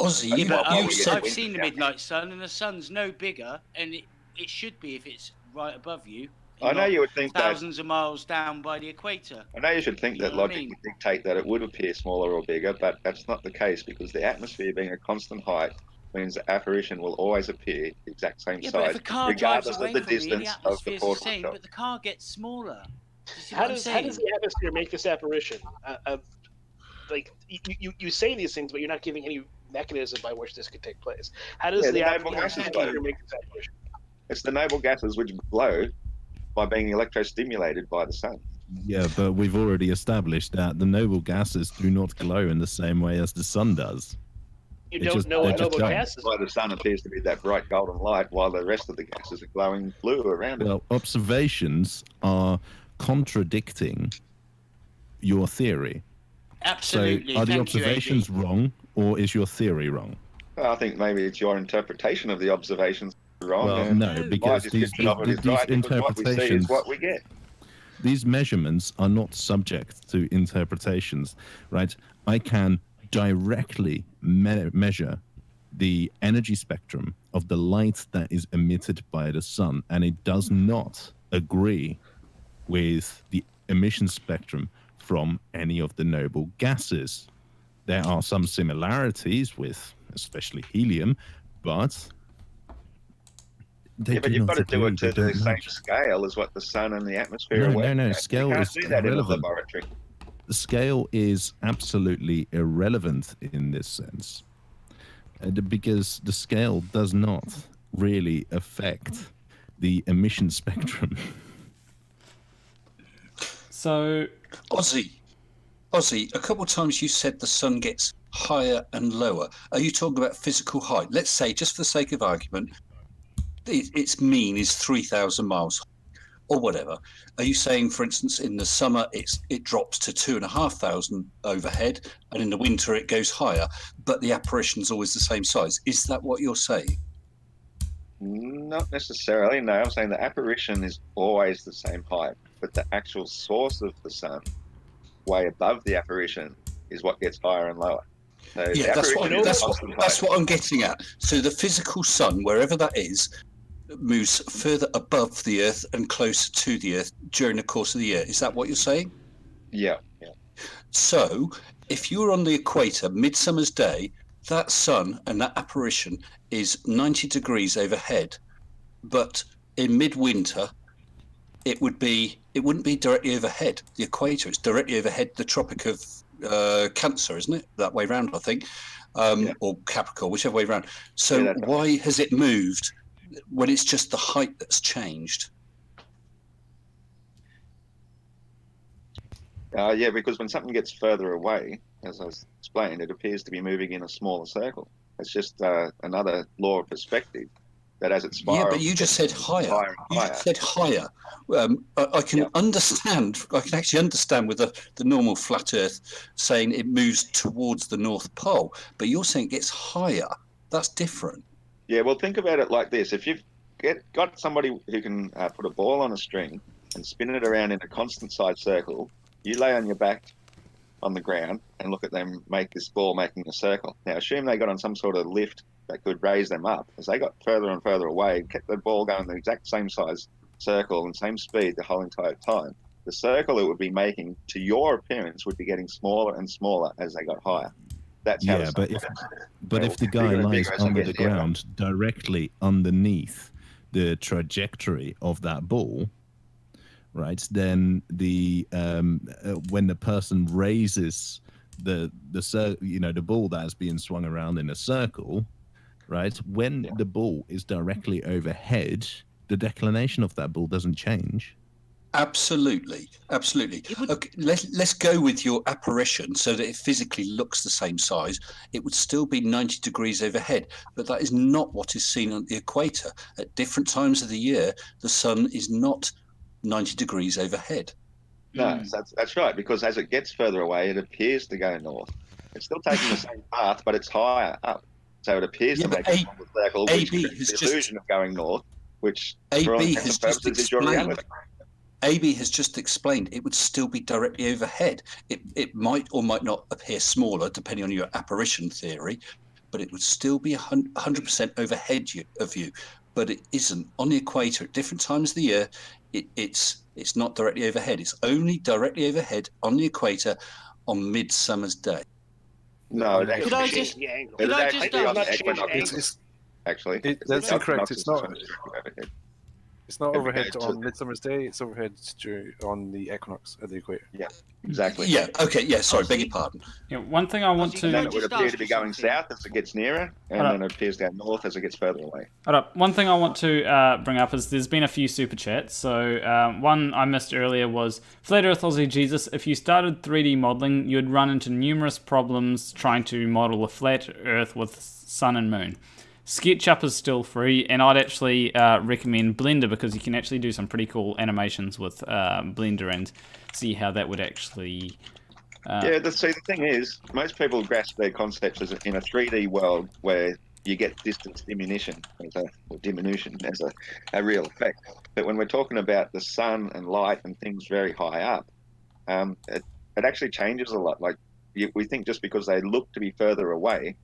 Aussie, yeah, you, but you I've said seen the midnight sun, and the sun's no bigger, and it should be if it's right above you. and I know not you would think that. thousands of miles down by the equator. I know you should think You that know what I logic mean? would dictate that it would appear smaller or bigger, but that's not the case because the atmosphere being a constant height means the apparition will always appear the exact same Yeah, but size, if a car drives regardless away of the from me, the distance of the atmosphere's the portal same, itself. but the car gets smaller. Do you see How what I'm does saying? the atmosphere make this apparition? Like you say these things, but you're not giving any mechanism by which this could take place. How does Yeah, the the noble gases atmosphere glow. make this apparition? It's the noble gases which glow by being electrostimulated by the sun. Yeah, but we've already established that the noble gases do not glow in the same way as the sun does. You They don't just- know they what just noble don't. gas is. Why the sun appears to be that bright golden light while the rest of the gases are glowing blue around it. Well, observations are contradicting your theory. Absolutely. So, are the Thank you, observations AD. wrong, or is your theory wrong? I think maybe it's your interpretation of the observations wrong. Well, and no, my because description of it is right, because what we see is what we get. These measurements are not subject to interpretations, right? I can directly measure the energy spectrum of the light that is emitted by the sun, and it does not agree with the emission spectrum from any of the noble gases. There are some similarities with especially helium, but they Yeah, but do you've not got to do agree, it to they the don't same match. scale as what the sun and the atmosphere No, are no, working no, at. scale You can't is do that in a irrelevant. laboratory. The scale is absolutely irrelevant in this sense, because the scale does not really affect the emission spectrum. So, Aussie, a couple of times you said the sun gets higher and lower. Are you talking about physical height? Let's say, just for the sake of argument, its mean is 3,000 miles or whatever. Are you saying, for instance, in the summer it drops to 2,500 overhead, and in the winter it goes higher, but the apparition's always the same size? Is that what you're saying? Not necessarily, no. I'm saying the apparition is always the same height, but the actual source of the sun, way above the apparition, is what gets higher and lower. So the Yeah, apparition is constant that's height. what I'm getting at. So the physical sun, wherever that is, moves further above the Earth and closer to the Earth during the course of the year. Is that what you're saying? Yeah. So if you're on the equator, midsummer's day, that sun and that apparition is 90 degrees overhead, but in midwinter it wouldn't be directly overhead the equator. It's directly overhead the Tropic of Cancer, isn't it? That way round, I think, or Capricorn, whichever way round. So why has it moved when it's just the height that's changed? Yeah, because when something gets further away, as I explained, it appears to be moving in a smaller circle. It's just another law of perspective that as it spirals. Yeah, but you just said higher. Higher and You higher. just said higher. I can understand. I can actually understand with the normal flat Earth saying it moves towards the North Pole, but you're saying it gets higher. That's different. Yeah, well, think about it like this. If you've got somebody who can put a ball on a string and spin it around in a constant side circle, you lay on your back on the ground and look at them make this ball making a circle. Now, assume they got on some sort of lift that could raise them up. As they got further and further away, kept the ball going the exact same size circle and same speed the whole entire time, the circle it would be making, to your appearance, would be getting smaller and smaller as they got higher. That's how. Yeah, but if the guy lies under the ground directly underneath the trajectory of that ball, right, then the when the person raises the ball that's being swung around in a circle, right, when the ball is directly overhead, the declination of that ball doesn't change. Absolutely. Okay, let's go with your apparition so that it physically looks the same size. It would still be 90 degrees overhead, but that is not what is seen on the equator. At different times of the year, the sun is not 90 degrees overhead. No, that's right, because as it gets further away, it appears to go north. It's still taking the same path, but it's higher up. So it appears to make a smaller circle, which creates the illusion of going north, which for all intents and purposes is your reality. AB has just explained it would still be directly overhead. It might or might not appear smaller, depending on your apparition theory, but it would still be 100% overhead of you. But it isn't. On the equator, at different times of the year, it's not directly overhead. It's only directly overhead on the equator on Midsummer's Day. No, could I just actually, that's incorrect. It's not. It's not overhead on Midsummer's Day. It's overhead on the equinox at the equator. Yeah, exactly. Yeah. Okay. Yeah. Sorry. Beg your pardon. Yeah. One thing I want to. Then it would appear to be going south as it gets nearer, and then it appears going north as it gets further away. One thing I want to bring up is there's been a few super chats. So one I missed earlier was Flat Earth Aussie Jesus. If you started 3D modeling, you'd run into numerous problems trying to model a flat Earth with sun and moon. SketchUp is still free, and I'd actually recommend Blender because you can actually do some pretty cool animations with Blender and see how that would actually... the thing is, most people grasp their concepts as in a 3D world where you get distance diminution as a real effect. But when we're talking about the sun and light and things very high up, it actually changes a lot. Like we think just because they look to be further away,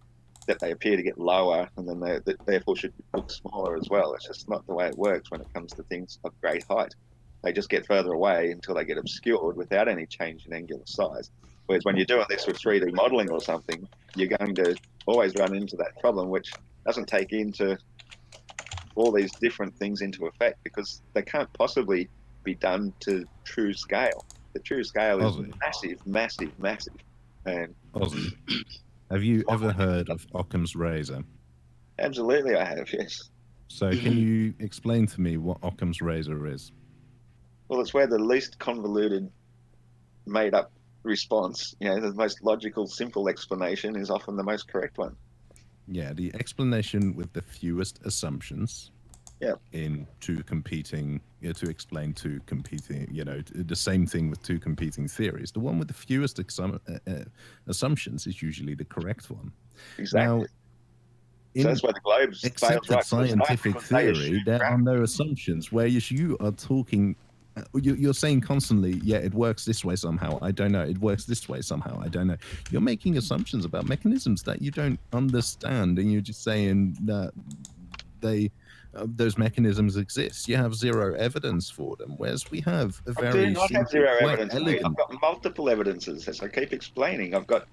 that they appear to get lower, and then they therefore should look smaller as well. It's just not the way it works when it comes to things of great height. They just get further away until they get obscured without any change in angular size. Whereas when you're doing this with 3D modeling or something, you're going to always run into that problem, which doesn't take into all these different things into effect because they can't possibly be done to true scale. The true scale is massive. And Aussie. Have you ever heard of Occam's razor? Absolutely, I have, yes. So can you explain to me what Occam's razor is? Well, it's where the least convoluted, made-up response, the most logical, simple explanation is often the most correct one. Yeah, the explanation with the fewest assumptions. Yeah. In two competing, to explain two competing, the same thing with two competing theories. The one with the fewest assumptions is usually the correct one. Exactly. Now, so that's why the globe's accepted scientific theory, there are no assumptions. Whereas you are talking, you're saying constantly, yeah, it works this way somehow. I don't know. It works this way somehow. I don't know. You're making assumptions about mechanisms that you don't understand, and you're just saying that those mechanisms exist. You have zero evidence for them, whereas we have a very I not have zero evidence. Elegant... I've got multiple evidences, as I keep explaining. I've got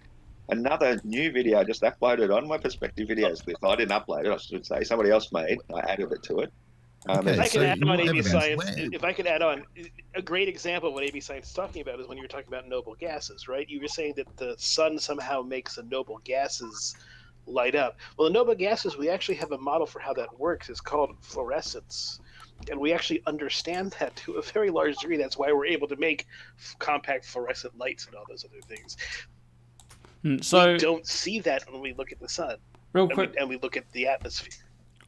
another new video I just uploaded on my Perspective Videos list. I didn't upload it, I should say. Somebody else made. I added it to it. If I could add on AB Science, if I could add on, a great example of what AB Science is talking about is when you were talking about noble gases, right? You were saying that the sun somehow makes the noble gases light up. Well, the noble gases, we actually have a model for how that works. It's called fluorescence. And we actually understand that to a very large degree. That's why we're able to make compact fluorescent lights and all those other things. So we don't see that when we look at the sun. Real quick. And we look at the atmosphere.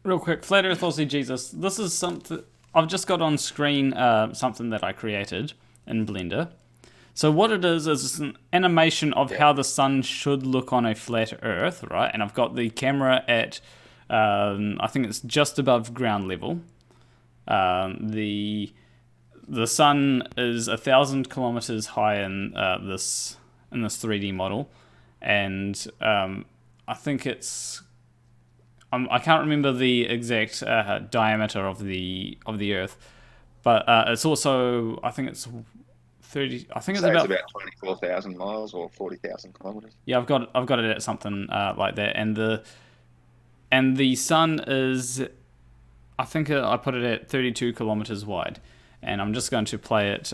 Real quick, Flat Earth Aussie Jesus. This is something I've just got on screen. Something that I created in Blender. So what it is an animation of how the sun should look on a flat Earth, right? And I've got the camera at I think it's just above ground level. The sun is 1,000 kilometers high in this 3D model, and I think it's I can't remember the exact diameter of the Earth, but it's also I think it's 30. I think it's about 24,000 miles or 40,000 kilometers. Yeah, I've got it at something like that, and the sun is, I think I put it at 32 kilometers wide, and I'm just going to play it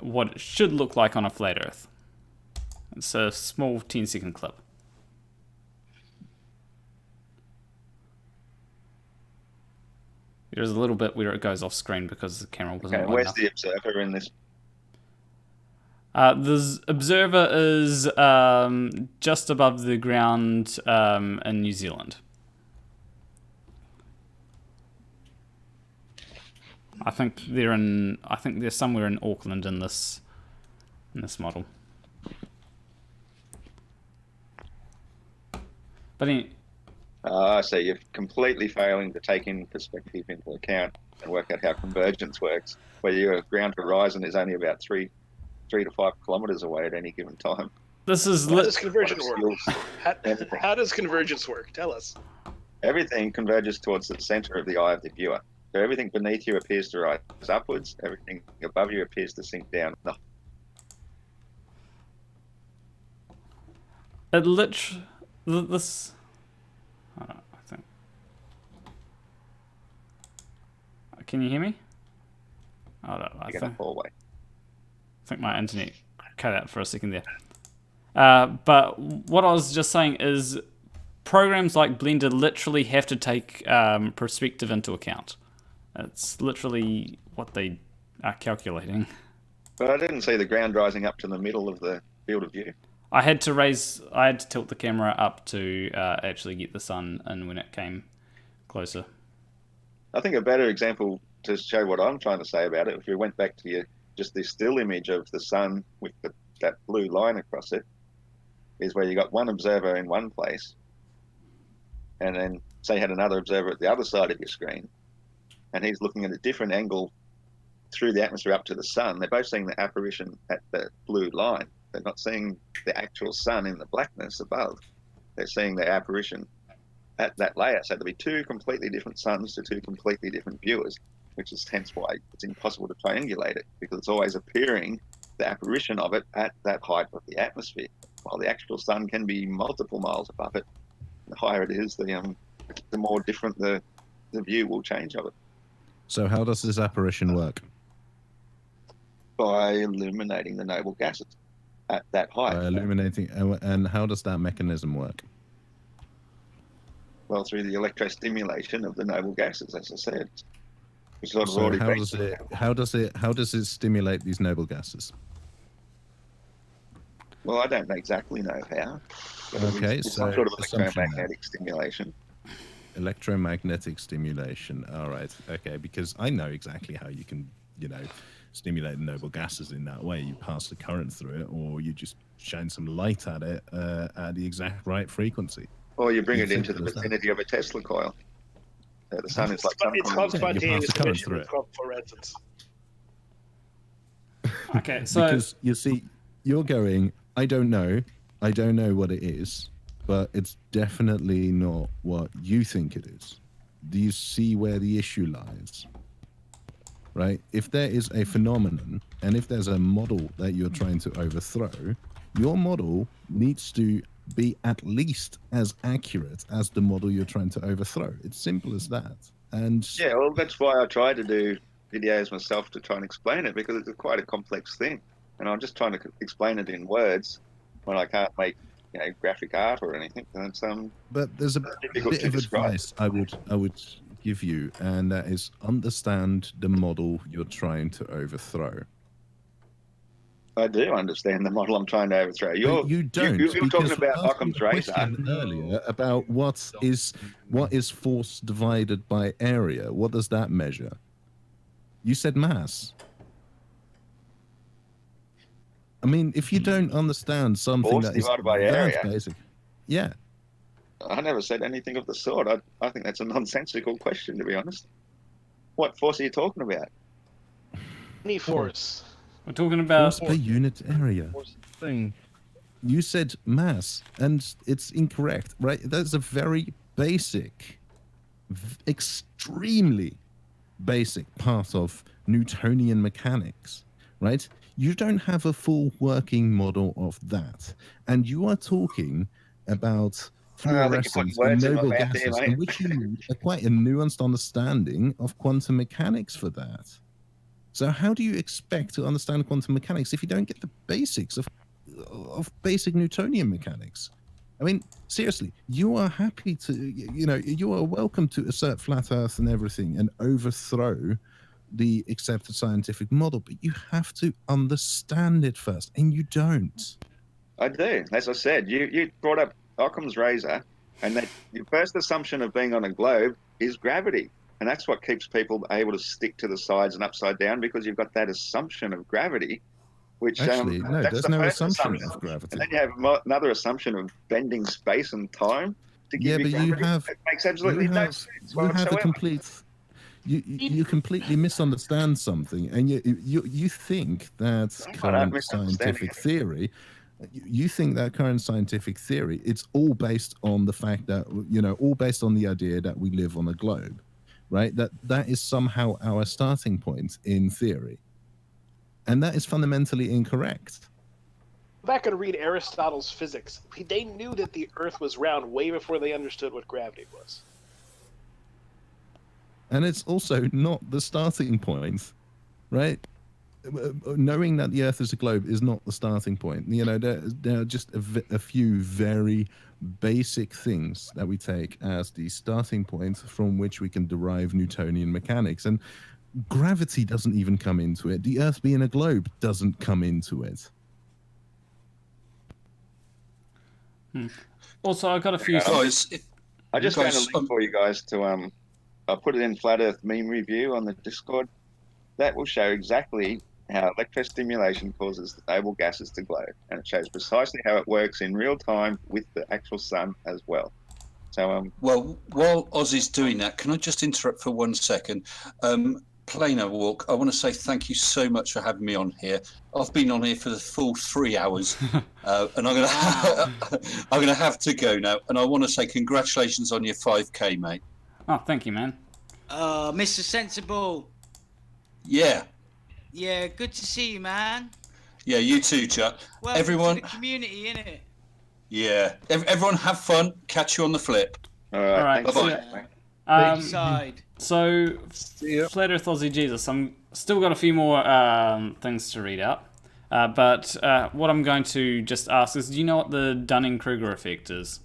what it should look like on a flat Earth. It's a small 10-second clip. There's a little bit where it goes off screen because the camera wasn't wide where's enough. the observer in this? The observer is just above the ground in New Zealand. I think they're somewhere in Auckland in this model. But So you're completely failing to take in perspective into account and work out how convergence works, where your ground horizon is only about 3 to 5 kilometers away at any given time. How does convergence work? How does convergence work? Tell us. Everything converges towards the center of the eye of the viewer. So everything beneath you appears to rise upwards. Everything above you appears to sink down. This. I don't know, I think. Can you hear me? I think my internet cut out for a second there. But what I was just saying is programs like Blender literally have to take perspective into account. It's literally what they are calculating. But I didn't see the ground rising up to the middle of the field of view. I had to tilt the camera up to actually get the sun in when it came closer. I think a better example to show what I'm trying to say about it, if we went back to just this still image of the sun with that blue line across it, is where you got one observer in one place, and then say you had another observer at the other side of your screen, and he's looking at a different angle through the atmosphere up to the sun. They're both seeing the apparition at the blue line. They're not seeing the actual sun in the blackness above. They're seeing the apparition at that layer. So there'll be two completely different suns to two completely different viewers, which is hence why it's impossible to triangulate it, because it's always appearing, the apparition of it, at that height of the atmosphere, while the actual sun can be multiple miles above it. The higher it is, the more different the view will change of it. So how does this apparition work? By illuminating the noble gases at that height. By illuminating, and how does that mechanism work? Well, through the electrostimulation of the noble gases, as I said. So how does it stimulate these noble gases? Well, I don't exactly know how. Okay, it's so some sort of electromagnetic stimulation. Electromagnetic stimulation. All right. Okay, because I know exactly how you can, stimulate the noble gases in that way. You pass the current through it, or you just shine some light at it at the exact right frequency. Or you bring it into the vicinity of a Tesla coil. The sun is like it's called spontaneous emission. Through it's called fluorescence. Okay, so because you see, you're going, I don't know what it is, but it's definitely not what you think it is. Do you see where the issue lies? Right? If there is a phenomenon, and if there's a model that you're trying to overthrow, your model needs to be at least as accurate as the model you're trying to overthrow. It's simple as that. And yeah, well, that's why I try to do videos myself to try and explain it, because it's quite a complex thing, and I'm just trying to explain it in words when I can't make graphic art or anything. And but there's a bit of advice I would give you, and that is understand the model you're trying to overthrow. I do understand the model I'm trying to overthrow. You don't. You're talking about Occam's razor earlier about what is force divided by area. What does that measure? You said mass. I mean, if you don't understand something force that is divided by area. basic, yeah. I never said anything of the sort. I think that's a nonsensical question, to be honest. What force are you talking about? Any force. We're talking about Force per unit area. Thing. You said mass, and it's incorrect, right? That's a very basic, extremely basic part of Newtonian mechanics, right? You don't have a full working model of that. And you are talking about fluorescence and noble gases, in which you need quite a nuanced understanding of quantum mechanics for that. So how do you expect to understand quantum mechanics if you don't get the basics of basic Newtonian mechanics? I mean, seriously, you are happy to, you are welcome to assert flat Earth and everything and overthrow the accepted scientific model, but you have to understand it first, and you don't. I do. As I said, you brought up Occam's razor, and that your first assumption of being on a globe is gravity. And that's what keeps people able to stick to the sides and upside down, because you've got that assumption of gravity, which Actually, no, that's there's the no first assumption of gravity. And then you have another assumption of bending space and time to give you gravity. It makes absolutely no sense whatsoever. You completely misunderstand something, and you think that current scientific theory. You think that current scientific theory, it's all based on the fact that, all based on the idea that we live on a globe, right? That is somehow our starting point in theory. And that is fundamentally incorrect. Go back and read Aristotle's physics. They knew that the Earth was round way before they understood what gravity was. And it's also not the starting point, right? Knowing that the Earth is a globe is not the starting point. There are just a few very basic things that we take as the starting point from which we can derive Newtonian mechanics. And gravity doesn't even come into it. The Earth being a globe doesn't come into it. Also, I've got a few... I just found a link for you guys to... I put it in Flat Earth meme review on the Discord. That will show exactly how electrostimulation causes the noble gases to glow, and it shows precisely how it works in real time with the actual sun as well. So, well, while Ozzy's doing that, can I just interrupt for 1 second? Planarwalk, I want to say thank you so much for having me on here. I've been on here for the full 3 hours, and I'm gonna have to go now. And I want to say congratulations on your 5K, mate. Oh, thank you, man. Mr. Sensible. Yeah. Yeah, good to see you, man. Yeah, you too, Chuck. Welcome Everyone. to the community, innit? Yeah. Everyone have fun. Catch you on the flip. All right. Bye-bye. So, Flat Earth Aussie Jesus, I'm still got a few more things to read out. But what I'm going to just ask is, do you know what the Dunning-Kruger effect is?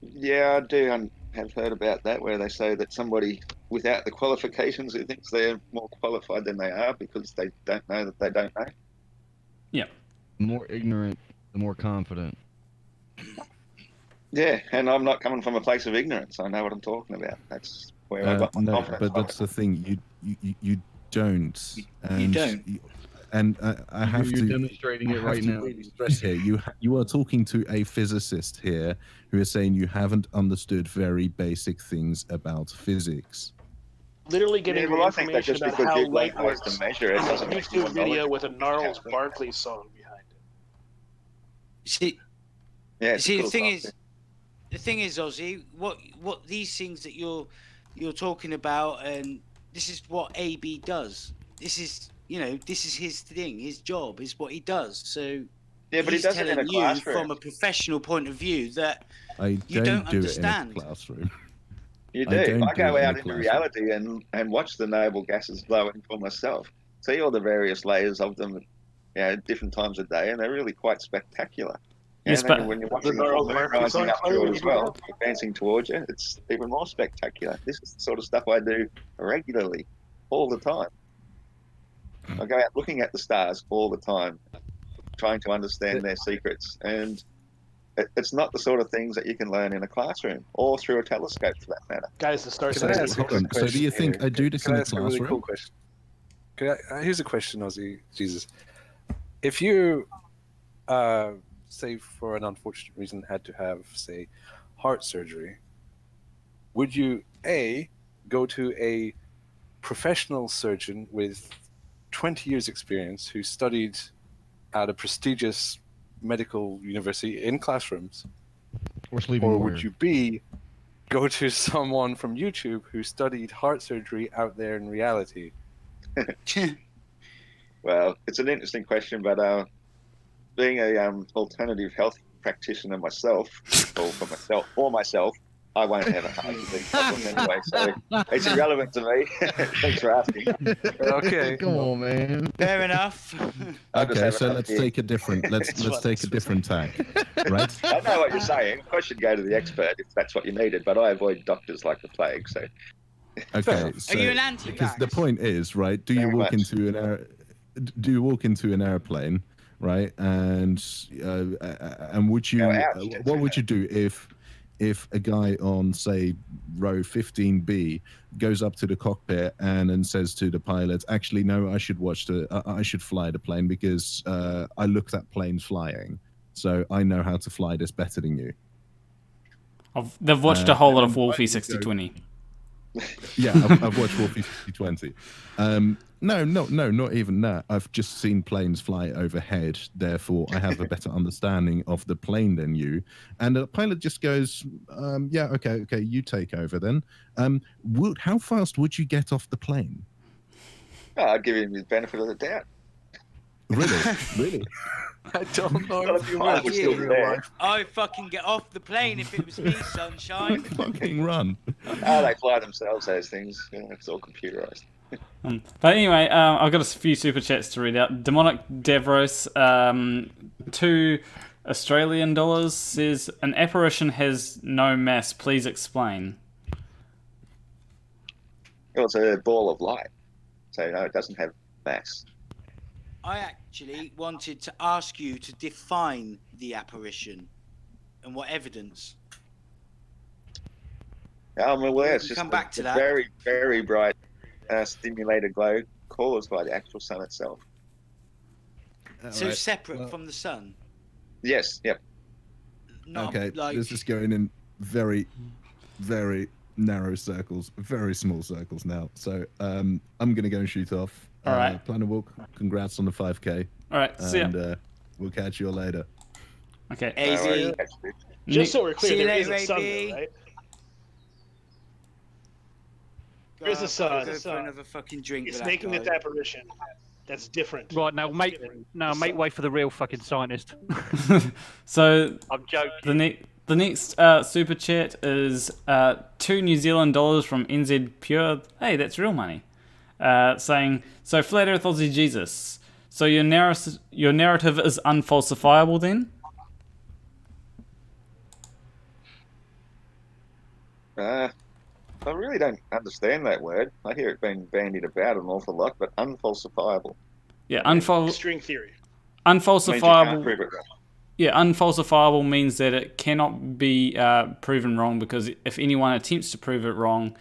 Yeah, I do. I have heard about that, where they say that somebody without the qualifications who thinks they're more qualified than they are because they don't know that they don't know. Yeah. The more ignorant, the more confident. Yeah, and I'm not coming from a place of ignorance. I know what I'm talking about. That's where I got my confidence. But that's the thing. You don't. And you don't. And I have to. You're demonstrating it right now. Really stress here. You are talking to a physicist here who is saying you haven't understood very basic things about physics. Literally getting I think that information just about because how you've light got ways works. to measure it doesn't make you YouTube video with a Gnarls Barkley song behind it. The thing is, Ozzy, what these things that you're talking about, and this is what AB does. This is his thing, his job is what he does. So yeah, but he does it in a classroom from a professional point of view that you don't do understand. It in a classroom. You do. I go out into reality and watch the noble gases glowing for myself. See all the various layers of them, at different times of day, and they're really quite spectacular. Yes, and but when you're watching the full moon rising up through it as well, advancing towards you, it's even more spectacular. This is the sort of stuff I do regularly, all the time. I go out looking at the stars all the time, trying to understand their secrets, and it's not the sort of things that you can learn in a classroom or through a telescope, for that matter. Guys, the stars. So do you think I do this in a classroom? Really cool question. Here's a question, Ozzy Jesus. If you, say, for an unfortunate reason, had to have, say, heart surgery, would you A, go to a professional surgeon with 20 years experience who studied at a prestigious medical university in classrooms, or would you B, go to someone from YouTube who studied heart surgery out there in reality? Well, it's an interesting question, but being a alternative health practitioner myself, or for myself, I won't have a heart disease problem anyway, so it's irrelevant to me. Thanks for asking. Okay, come on, man. Fair enough. Okay, so let's take a different let's take a different tack, right? I know what you're saying. I should go to the expert if that's what you needed, but I avoid doctors like the plague. So, Okay, so Are you an anti-vax? because the point is, right? Do you Very walk much. into an airplane, right? And would you? No, ouch, what would you do if a guy on, say, row 15B goes up to the cockpit and then says to the pilot, actually, no, I should fly the plane because I looked at planes flying, so I know how to fly this better than you. They've watched a whole lot of and Wolfie why do you go- 6020. Yeah, I've watched Wolfie 2020. No, not even that. I've just seen planes fly overhead. Therefore, I have a better understanding of the plane than you. And the pilot just goes, "Yeah, okay, you take over then." How fast would you get off the plane? I'd give him the benefit of the doubt. Really, really? I don't know Well, if you might be still there. I'd fucking get off the plane if it was me, sunshine. Fucking run. They fly themselves, those things. Yeah, it's all computerized. But anyway, I've got a few super chats to read out. Demonic Devros, $2 Australian says, an apparition has no mass. Please explain. Well, it's a ball of light, so no, it doesn't have mass. I actually wanted to ask you to define the apparition and what evidence. I'm aware it's can just come back to a that. very, very bright stimulated glow caused by the actual sun itself. So separate from the sun. Yes, yep. Not Okay, like this is going in very, very narrow circles, very small circles now. So I'm going to go and shoot off. All right. Planarwalk, congrats on the 5K. All right, see ya. And we'll catch you all later. Okay. AZ. Just so we're clear, See you there is later, a sun, baby. though, right? Go There's a out, sun. Go for another fucking drink. It's with that making guy. its apparition. That's different. Right, now make way for the real fucking scientist. So I'm joking. the next super chat is $2 New Zealand from NZ Pure. Hey, that's real money. Saying, so Flat Earth Aussie Jesus. So your narrative is unfalsifiable then? I really don't understand that word. I hear it being bandied about an awful lot, but unfalsifiable. Yeah, String theory. unfalsifiable. Prove it wrong. Yeah, unfalsifiable means that it cannot be proven wrong, because if anyone attempts to prove it wrong,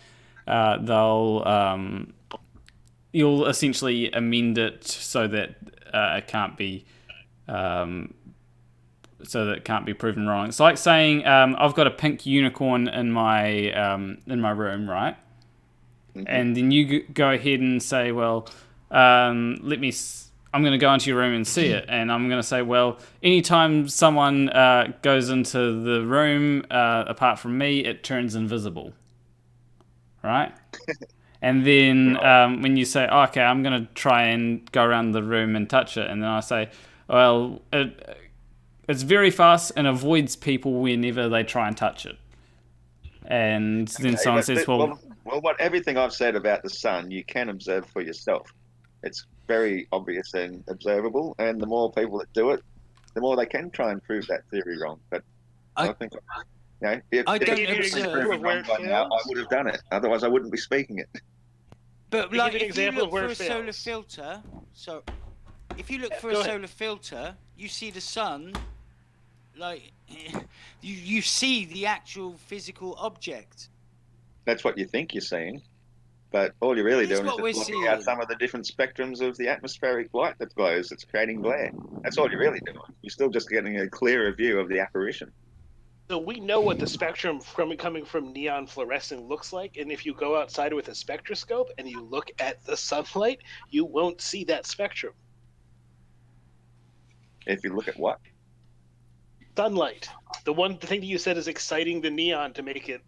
you'll essentially amend it so that it can't be proven wrong. It's like saying I've got a pink unicorn in my room, right? Mm-hmm. And then you go ahead and say, well, I'm going to go into your room and see it, and I'm going to say, well, anytime someone goes into the room apart from me, it turns invisible, right? And then when you say, oh, okay, I'm going to try and go around the room and touch it, and then I say, well, it's very fast and avoids people whenever they try and touch it. And then someone says, well, everything I've said about the sun, you can observe for yourself. It's very obvious and observable, and the more people that do it, the more they can try and prove that theory wrong. But I think, if it was proven wrong by now, I would have done it. Otherwise, I wouldn't be speaking it. But Give like, an if you example look of where for a it solar fails. filter, so if you look for go a ahead. solar filter, you see the sun, like you see the actual physical object. That's what you think you're seeing. But all you're really Here's doing is what just we're blocking out seeing. some of the different spectrums of the atmospheric light that glows. It's creating glare. That's all you're really doing. You're still just getting a clearer view of the apparition. So we know what the spectrum coming from neon fluorescent looks like, and if you go outside with a spectroscope and you look at the sunlight, you won't see that spectrum. If you look at what? Sunlight. The thing that you said is exciting the neon to make it,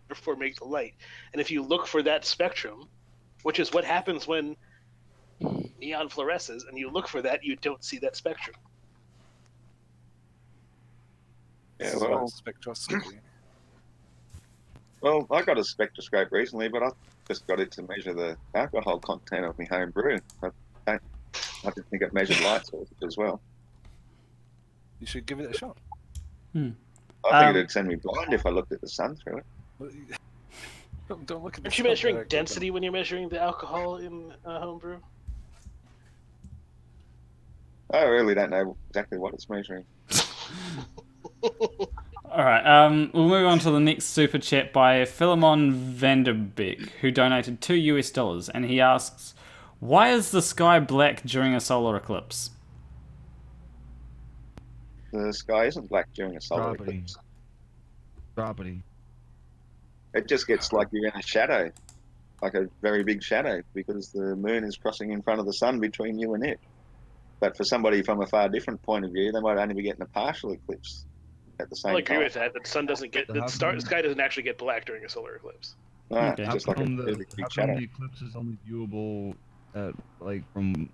therefore make the light. And if you look for that spectrum, which is what happens when neon fluoresces, and you look for that, you don't see that spectrum. Yeah, well, spectroscopy. Well, I got a spectroscope recently, but I just got it to measure the alcohol content of my home brew. I didn't think it measured light sources as well. You should give it a shot. I think it'd send me blind if I looked at the sun through it. Don't look at the Aren't you sun measuring directly, density when you're measuring the alcohol in homebrew? I really don't know exactly what it's measuring. All right, we'll move on to the next super chat by Philemon Vanderbeek, who donated $2 and he asks, "Why is the sky black during a solar eclipse?" The sky isn't black during a solar eclipse. Property. It just gets like you're in a shadow, like a very big shadow, because the moon is crossing in front of the sun between you and it. But for somebody from a far different point of view, they might only be getting a partial eclipse at the same time. I'll agree with that. The sun doesn't get the sky doesn't actually get black during a solar eclipse. No, it's just like a really big shadow. The eclipse is only viewable at from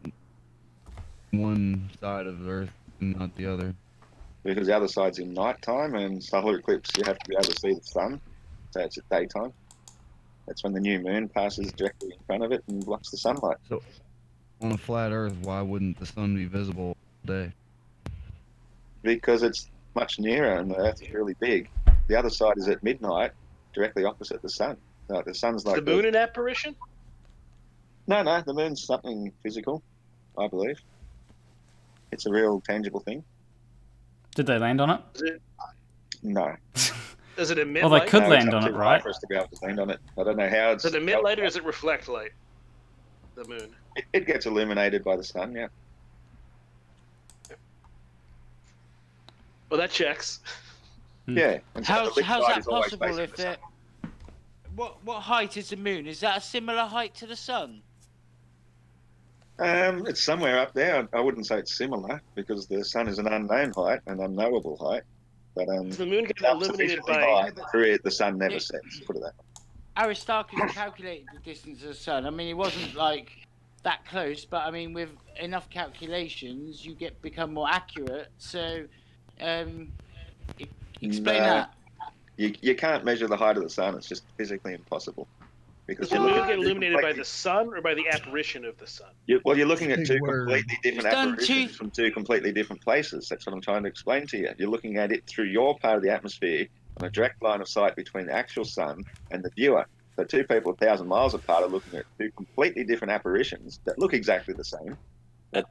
one side of the Earth and not the other. Because the other side's in night time, and solar eclipse you have to be able to see the sun, so it's at daytime. That's when the new moon passes directly in front of it and blocks the sunlight. So, on a flat Earth, why wouldn't the sun be visible all day? Because it's much nearer and the Earth is really big. The other side is at midnight, directly opposite the sun. No, the sun's like the moon an apparition? No, the moon's something physical, I believe. It's a real tangible thing. Did they land on it? No. Does it emit well, they light? could No, land it's on up it, too right? high for us to be able to land on it. I don't know how it's... Does it emit light or does it reflect light? The moon. It gets illuminated by the sun, yeah. Well, that checks. Yeah. And so the lit How's light that is always possible facing if the sun. it... What height is the moon? Is that a similar height to the sun? It's somewhere up there. I wouldn't say it's similar because the sun is an unknown height, an unknowable height. But the moon gets it's illuminated sufficiently by... high through it, the sun never sets. Put it that way. Aristarchus calculated the distance of the sun. I mean, it wasn't like that close, but I mean, with enough calculations, you become more accurate. So, explain that. You can't measure the height of the sun. It's just physically impossible. Because Does the moon get illuminated by the sun or by the apparition of the sun? You're looking at two completely different apparitions from two completely different places. That's what I'm trying to explain to you. You're looking at it through your part of the atmosphere on a direct line of sight between the actual sun and the viewer. So two people 1,000 miles apart are looking at two completely different apparitions that look exactly the same.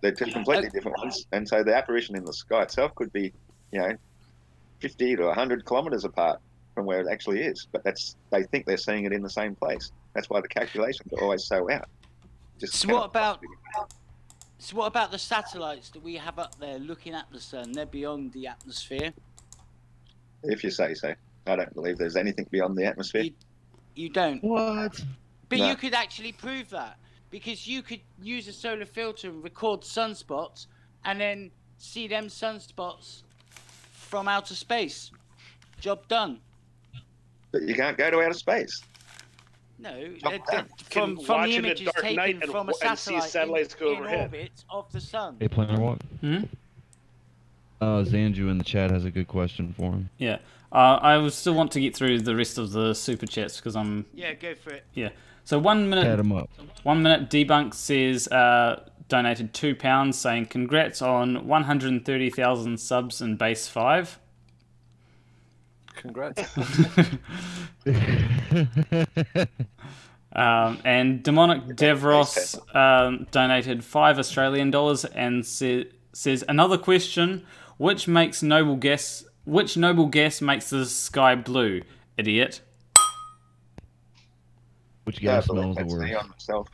They're two completely different ones. And so the apparition in the sky itself could be, 50 to 100 kilometers apart from where it actually is. But they think they're seeing it in the same place. That's why the calculations are always so out. So what about the satellites that we have up there looking at the sun? They're beyond the atmosphere. If you say so. I don't believe there's anything beyond the atmosphere. You don't? What? But No. you could actually prove that. Because you could use a solar filter and record sunspots and then see them sunspots from outer space. Job done. But you can't go to outer space. No, Can from watch the in the images dark night taken from a and see satellite satellites go in overhead. orbit of the sun. Hey, Planarwalk. Hmm? Zanju in the chat has a good question for him. Yeah. I would still want to get through the rest of the super chats because I'm... Yeah, go for it. Yeah. So 1 minute... Add him up. 1 minute Debunk says... donated £2 saying congrats on 130,000 subs in base 5. Congrats. And Demonic Devros donated $5 and says another question: which noble gas makes the sky blue? Idiot. Which gas but smells the that's worst? neon myself.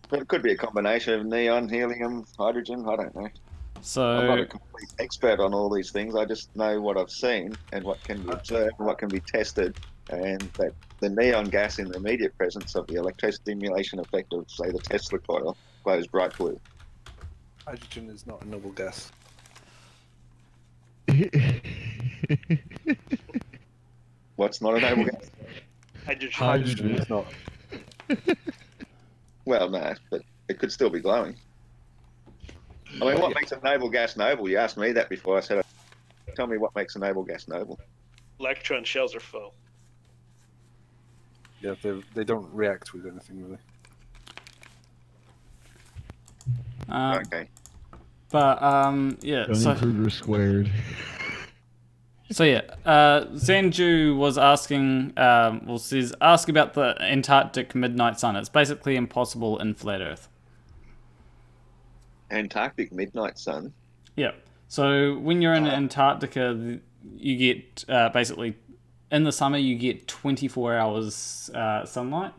But it could be a combination of neon, helium, hydrogen. I don't know. So I'm not a complete expert on all these things. I just know what I've seen and what can be observed and what can be tested, and that the neon gas in the immediate presence of the electrostimulation effect of, say, the Tesla coil glows bright blue. Hydrogen is not a noble gas. What's not a noble gas? Hydrogen is not. Well, no, but it could still be glowing. I mean, what makes a noble gas noble? You asked me that before. I said, tell me what makes a noble gas noble. Electron shells are full. Yeah, they don't react with anything really. Okay. But yeah. Dunning-Kruger squared. So yeah, Zanju was asking, says, ask about the Antarctic midnight sun. It's basically impossible in flat Earth. Antarctic midnight sun? Yeah. So when you're in Antarctica, you get, basically, in the summer, you get 24 hours sunlight.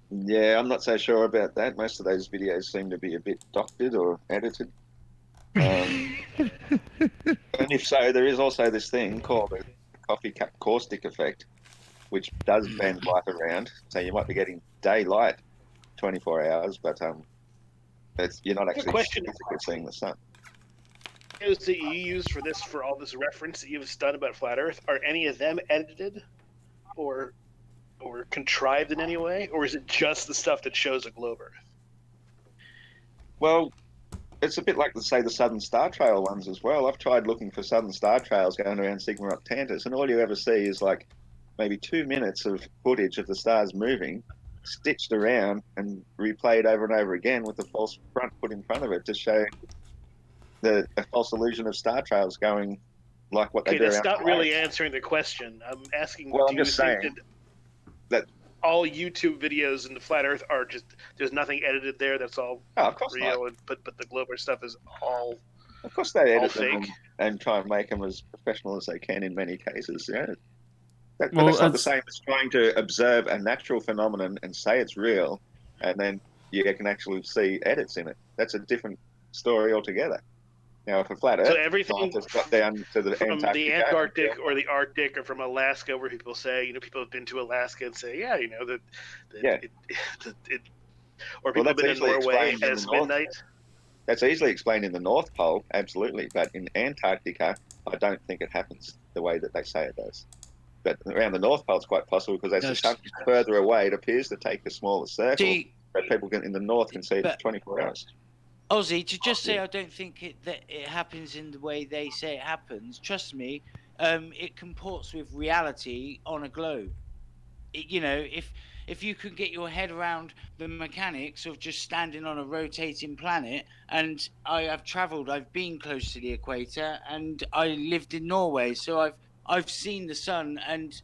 Yeah, I'm not so sure about that. Most of those videos seem to be a bit doctored or edited. And if so, there is also this thing called the coffee cup caustic effect, which does bend light around. So you might be getting daylight 24 hours, but you're not actually physically seeing the sun. Videos that you use for all this reference that you've done about flat Earth, are any of them edited or contrived in any way, or is it just the stuff that shows a globe Earth? Well, it's a bit like, say, the Southern Star Trail ones as well. I've tried looking for Southern Star Trails going around Sigma Octantis, and all you ever see is like maybe 2 minutes of footage of the stars moving, stitched around and replayed over and over again with the false front put in front of it to show a false illusion of star trails going like what they do. Okay, that's not really answering the question. I'm asking, well, do I'm you just think saying that all YouTube videos in the flat Earth are just, there's nothing edited there, that's all real, but the globe Earth stuff is all Of course they edit fake. them and try and make them as professional as they can in many cases. Yeah. But Well, that's not the same as trying to observe a natural phenomenon and say it's real, and then you can actually see edits in it. That's a different story altogether. Now, if a flat Earth scientist got down to the from Antarctica, the Antarctic or the Arctic or from Alaska, where people say, people have been to Alaska and say, or people have been in Norway and it's midnight. That's easily explained in the North Pole, absolutely, but in Antarctica, I don't think it happens the way that they say it does. But around the North Pole, it's quite possible because as the sun is further away, it appears to take a smaller circle, but people in the north can see it for 24 hours. Ozzy, to just say I don't think that it happens in the way they say it happens, trust me, it comports with reality on a globe. If you could get your head around the mechanics of just standing on a rotating planet, and I've been close to the equator, and I lived in Norway, so I've seen the sun, and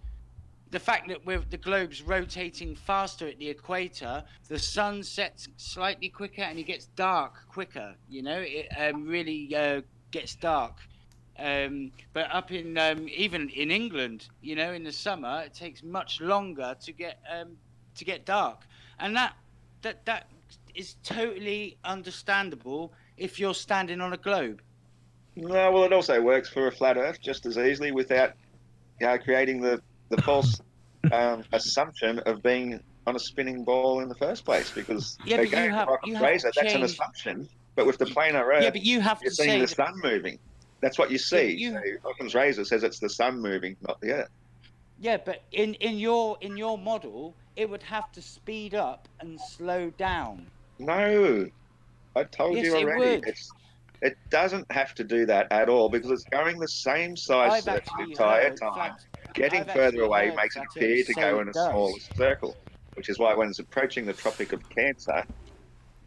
the fact that the globe's rotating faster at the equator, the sun sets slightly quicker and it gets dark quicker. It really gets dark. But up in even in England, in the summer, it takes much longer to get dark, and that is totally understandable if you're standing on a globe. No, well, it also works for a flat Earth just as easily without creating the false assumption of being on a spinning ball in the first place, because again, Occam's razor, that's an assumption. But with the planar Earth, you're seeing the sun moving. That's what you see. So Occam's razor says it's the sun moving, not the Earth. Yeah, but in your model, it would have to speed up and slow down. No, I told you already. It doesn't have to do that at all, because it's going the same size circle the entire time. Getting further away makes it appear to go in a smaller circle, which is why when it's approaching the Tropic of Cancer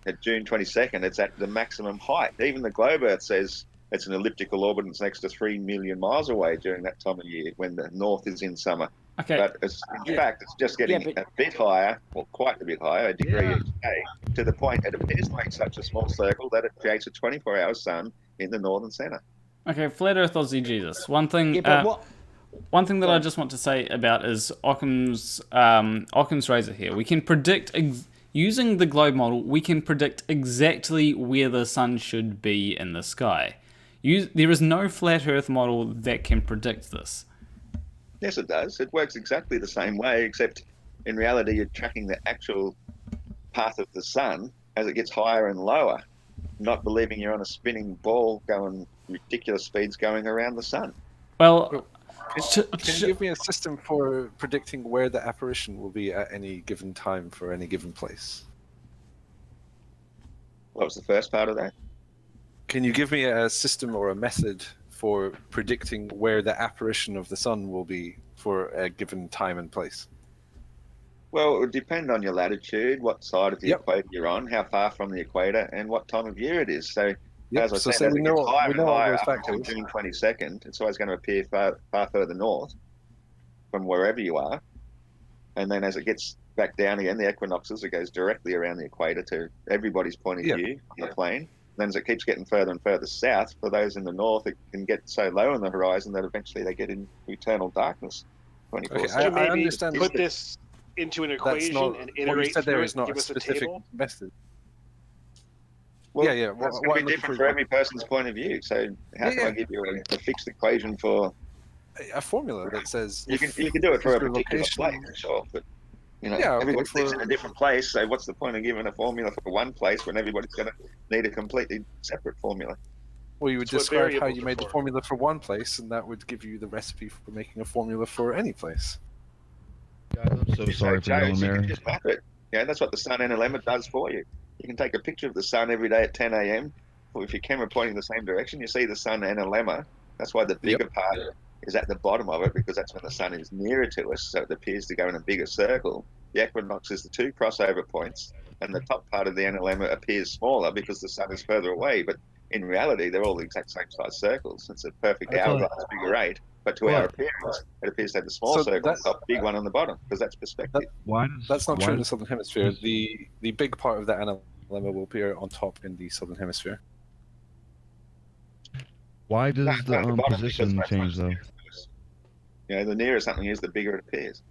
at June 22nd, it's at the maximum height. Even the globe Earth says it's an elliptical orbit and it's next to 3 million miles away during that time of year when the north is in summer. Okay. But in fact, it's just getting a bit higher, or quite a bit higher, a degree each day, to the point it appears to make such a small circle that it creates a 24-hour sun in the northern center. Okay, Flat Earth Aussie Jesus. One thing that I just want to say about is Occam's razor here. We can predict Using the globe model, we can predict exactly where the sun should be in the sky. There is no flat Earth model that can predict this. Yes, it does. It works exactly the same way, except in reality, you're tracking the actual path of the sun as it gets higher and lower, not believing you're on a spinning ball going ridiculous speeds going around the sun. Well, can you give me a system for predicting where the apparition will be at any given time for any given place? What was the first part of that? Can you give me a system or a method for predicting where the apparition of the sun will be for a given time and place? Well, it would depend on your latitude, what side of the equator you're on, how far from the equator, and what time of year it is. So, as I said, as it gets higher and higher up until June 22nd, it's always going to appear far further north from wherever you are. And then as it gets back down again, the equinoxes, it goes directly around the equator to everybody's point of view on the plane. Then as it keeps getting further and further south, for those in the north, it can get so low on the horizon that eventually they get in eternal darkness. 24/7. Could you maybe put this into an equation and iterate what you said there through is it, not give a us a specific table? method. Well, yeah. That's going to be different for every person's point of view. So how can I give you a fixed equation for a formula that says you can do it for a particular place, sure, but you know, everybody lives in a different place. So what's the point of giving a formula for one place when everybody's going to need a completely separate formula? Well, you would describe how you made the formula for one place, and that would give you the recipe for making a formula for any place. I'm so sorry for going You there. can just map it. Yeah, that's what the sun NLM does for you. You can take a picture of the sun every day at 10 a.m. If your camera pointing the same direction, you see the sun NLM. That's why the bigger part is at the bottom of it, because that's when the sun is nearer to us, so it appears to go in a bigger circle. The equinox is the two crossover points, and the top part of the NLM appears smaller because the sun is further away. But in reality, they're all the exact same size circles. It's a perfect hourglass figure eight. But to our appearance, it appears to have the small circle on top, big one on the bottom, because that's perspective. That's not true in the southern hemisphere. The big part of the NLM will appear on top in the southern hemisphere. Why does the position change though? You know, the nearer something is, the bigger it appears.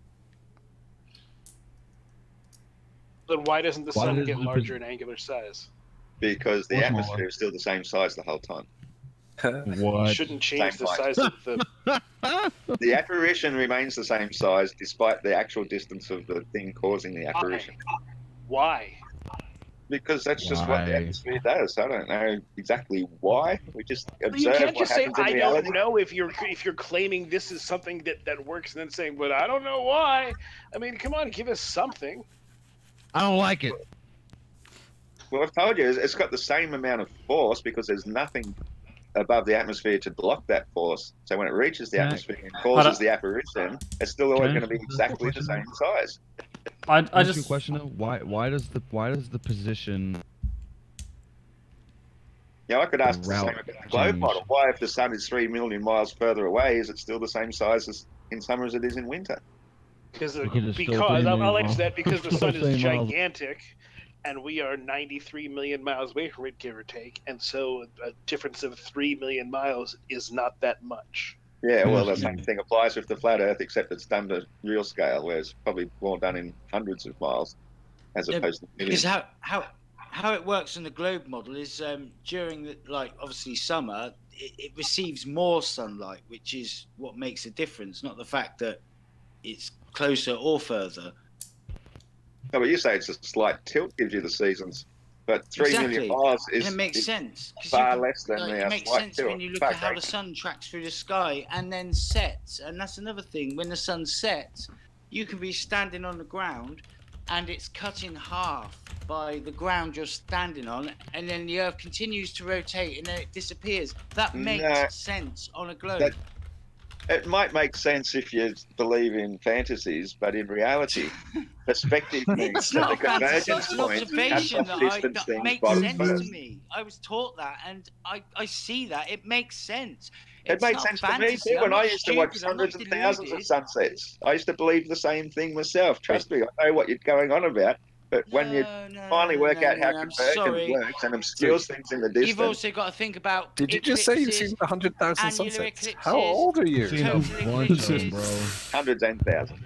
Then why doesn't the sun get larger in angular size? Because the atmosphere is still the same size the whole time. What? You shouldn't change the size of the... The apparition remains the same size despite the actual distance of the thing causing the apparition. Why? Because that's just what the atmosphere does. I don't know exactly why. We just observe You can't what just say, happens in I reality. don't know, if you're claiming this is something that works and then saying, but I don't know why. I mean, come on, give us something. I don't like it. Well, I've told you, it's got the same amount of force because there's nothing above the atmosphere to block that force. So when it reaches the atmosphere and causes the apparition, it's still always going to be exactly the same size. I just question though. Why does the position? Yeah, I could ask the same about the globe model. Why, if the sun is 3 million miles further away, is it still the same size as in summer as it is in winter? Because I'll answer that because the sun is gigantic, and we are 93 million miles away from it, give or take, and so a difference of 3 million miles is not that much. Yeah, well, the same thing applies with the flat Earth, except it's done to real scale, where it's probably more done in hundreds of miles, as opposed to millions. Because how it works in the globe model is during the, obviously summer, it receives more sunlight, which is what makes a difference, not the fact that it's closer or further. No, but you say it's a slight tilt gives you the seasons, but 3 million miles is, and it makes sense. far less than it the makes slight sense tilt. when you look at how the sun tracks through the sky and then sets. And that's another thing. When the sun sets, you can be standing on the ground and it's cut in half by the ground you're standing on, and then the Earth continues to rotate and then it disappears. That makes sense on a globe. It might make sense if you believe in fantasies, but in reality, perspective means that the convergence point cuts off distance things makes bottom sense first. to me. I was taught that, and I see that. It makes sense. It made sense to me too when I used to watch hundreds of thousands of sunsets. I used to believe the same thing myself. Trust me, I know what you're going on about. But when you finally work out how convergence works and obscures things in the distance... You've also got to think about Did you just say you've seen 100,000 sunsets? How old are you? Seen a bunch of them, bro. Hundreds and thousands.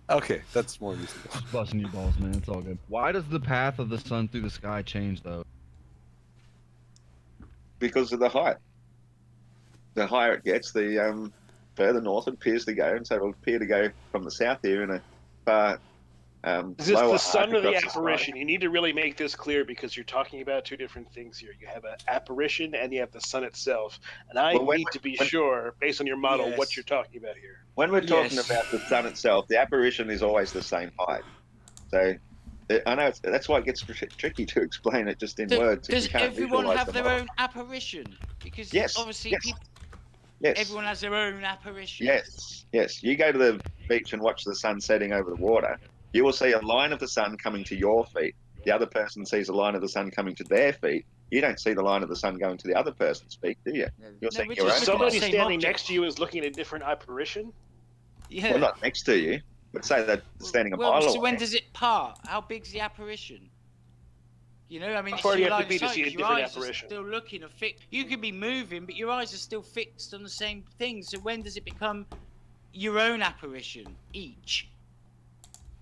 Okay, that's more reasonable. Just busting your balls, man. It's all good. Why does the path of the sun through the sky change, though? Because of the height. The higher it gets, the further north it appears to go, and so it'll appear to go from the south here in a far Is this lower the sun arc or the across sky. apparition? You need to really make this clear because you're talking about two different things here. You have an apparition and you have the sun itself. And I need to be sure, based on your model, what you're talking about here. When we're talking about the sun itself, the apparition is always the same height. So I know that's why it gets tricky to explain it just in words. Does everyone have their own apparition? Because obviously everyone has their own apparition. Yes. You go to the beach and watch the sun setting over the water. You will see a line of the sun coming to your feet. The other person sees a line of the sun coming to their feet. You don't see the line of the sun going to the other person's feet, do you? You're seeing your own. Somebody standing next to you is looking at a different apparition? Yeah. Well, not next to you, but say they're standing a mile away. So when does it part? How big's the apparition? You know, I mean, How far do you have to be your to see a eyes different are apparition? still looking you could be moving, but your eyes are still fixed on the same thing. So when does it become your own apparition each?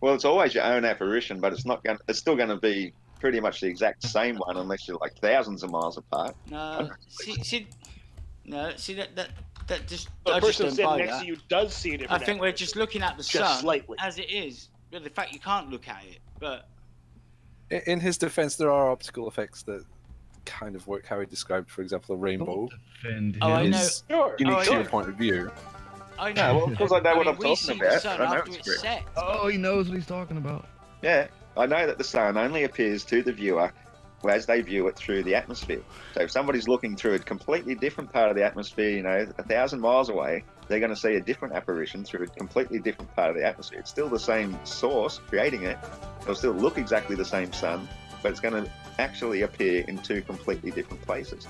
Well, it's always your own apparition, but it's still going to be pretty much the exact same one unless you're like thousands of miles apart. No, see that just. The I just person don't standing buy next that. to you does see a different I think we're just looking at the Just sun slightly. as it is. But the fact you can't look at it, but In his defense, there are optical effects that kind of work how he described, for example, a rainbow. I know. Is Sure. unique to I your know. point of view. I No, well, because I know what I'm we talking see about. the sun I know after it's it's great. set. Oh, he knows what he's talking about. Yeah, I know that the sun only appears to the viewer as they view it through the atmosphere. So if somebody's looking through a completely different part of the atmosphere, 1,000 miles away, they're going to see a different apparition through a completely different part of the atmosphere. It's still the same source creating it. It'll still look exactly the same sun, but it's going to actually appear in two completely different places.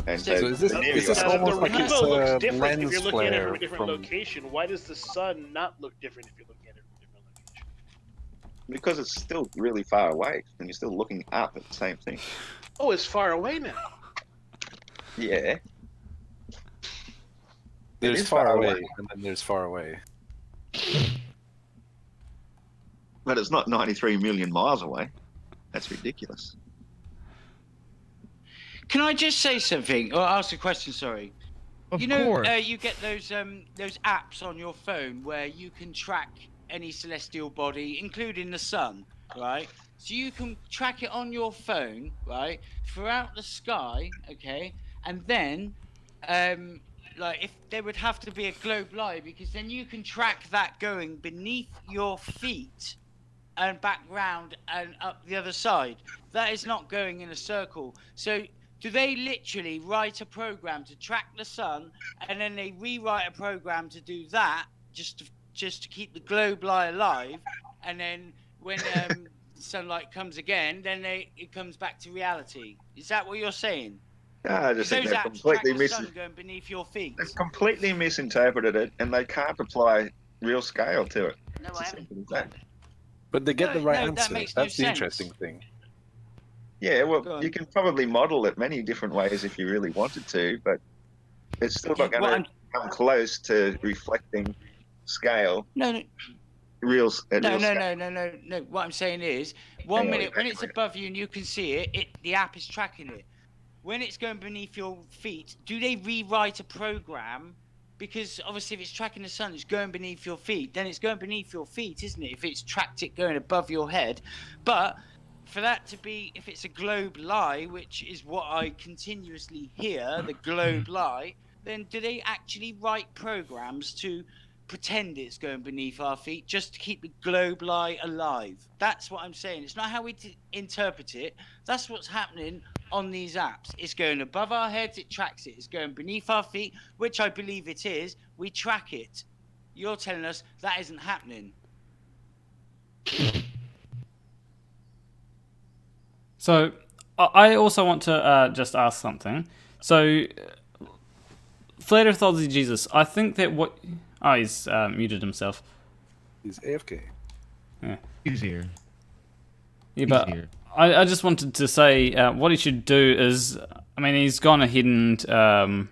And so is this the nearer you are- almost like it's rainbow looks a different if lens you're looking at it flare from a different from... location. Why does the sun not look different if you're looking at it from a different location? because it's still really far away, and you're still looking up at the same thing. Oh, it's far away now. Yeah. There's is far far away, away. and then there's far away. But it's not 93 million miles away. That's ridiculous. Can I just say something or ask a question? Sorry. Of you know, course. you get those apps on your phone where you can track any celestial body, including the sun, right? So you can track it on your phone, right, throughout the sky, okay, and then, like, if there would have to be a globe lie, because then you can track that going beneath your feet and back round and up the other side. That is not going in a circle. So do they literally write a program to track the sun, and then they rewrite a program to do that just to keep the globe lie alive, and then when sunlight comes again, then it comes back to reality? Is that what you're saying? No, I just think Those they've apps track completely the sun going beneath your feet. they've completely misinterpreted it, and they can't apply real scale to it. No, It's I as haven't. simple as that. But they get No, the right no, that answer. makes no That's the sense. interesting thing. Yeah, Go well, on. you can probably model it many different ways if you really wanted to, but it's still not Yeah, going well, to come close to reflecting scale. No. Real No, scale. no. What I'm saying is, one Hang on, minute when it's wait. above you and you can see it, the app is tracking it. When it's going beneath your feet, do they rewrite a program? Because obviously, if it's tracking the sun, it's going beneath your feet. Then it's going beneath your feet, isn't it? If it's tracked it going above your head, but for that to be, if it's a globe lie, which is what I continuously hear, the globe lie, then do they actually write programs to pretend it's going beneath our feet just to keep the globe lie alive? That's what I'm saying. It's not how we interpret it. That's what's happening on these apps. It's going above our heads, it tracks it. It's going beneath our feet, which I believe it is. We track it. You're telling us that isn't happening. So I also want to just ask something. So Flat Earth Aussie Jesus, I think that what... Oh, he's muted himself. He's AFK. Yeah. He's here. Yeah, but here. I just wanted to say what he should do is... I mean, he's gone ahead and...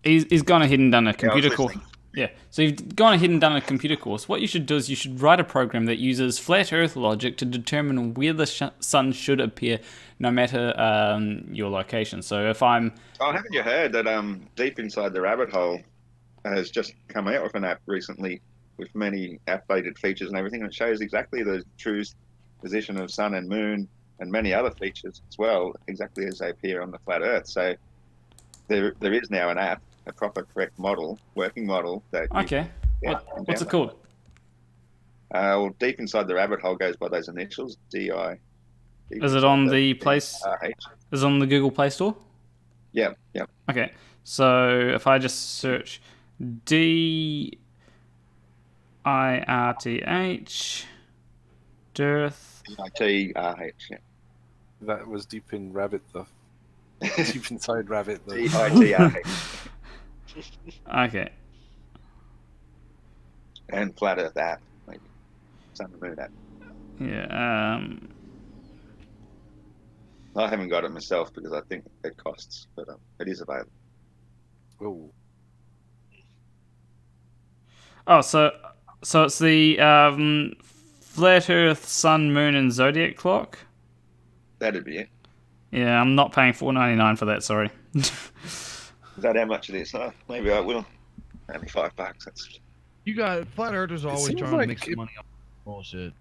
he's gone ahead and done a computer course. Yeah, so you've gone ahead and done a computer course. What you should do is you should write a program that uses flat Earth logic to determine where the sun should appear, no matter your location. So if I'm... Oh, haven't you heard that Deep Inside the Rabbit Hole has just come out with an app recently with many updated features and everything, and it shows exactly the true position of sun and moon and many other features as well, exactly as they appear on the flat Earth. So there is now an app, a proper correct model, working model that. Okay. What's it called? Well, Deep Inside the Rabbit Hole goes by those initials, DI. Is it on the place? Is it on the Google Play Store? Yeah. Okay. So if I just search DIRTH Dearth. DITRH, yeah. That was deep in rabbit, though. Deep inside rabbit, though. DITRH. Okay. And Flat Earth app, maybe. Sun and Moon app. Yeah. I haven't got it myself because I think it costs, but it is available. Oh, so it's the Flat Earth, Sun, Moon, and Zodiac clock? That'd be it. Yeah, I'm not paying $4.99 for that, sorry. Is that how much it is? Oh, maybe I will. Only $5. That's... You got Flat Earthers always trying to make some money on bullshit.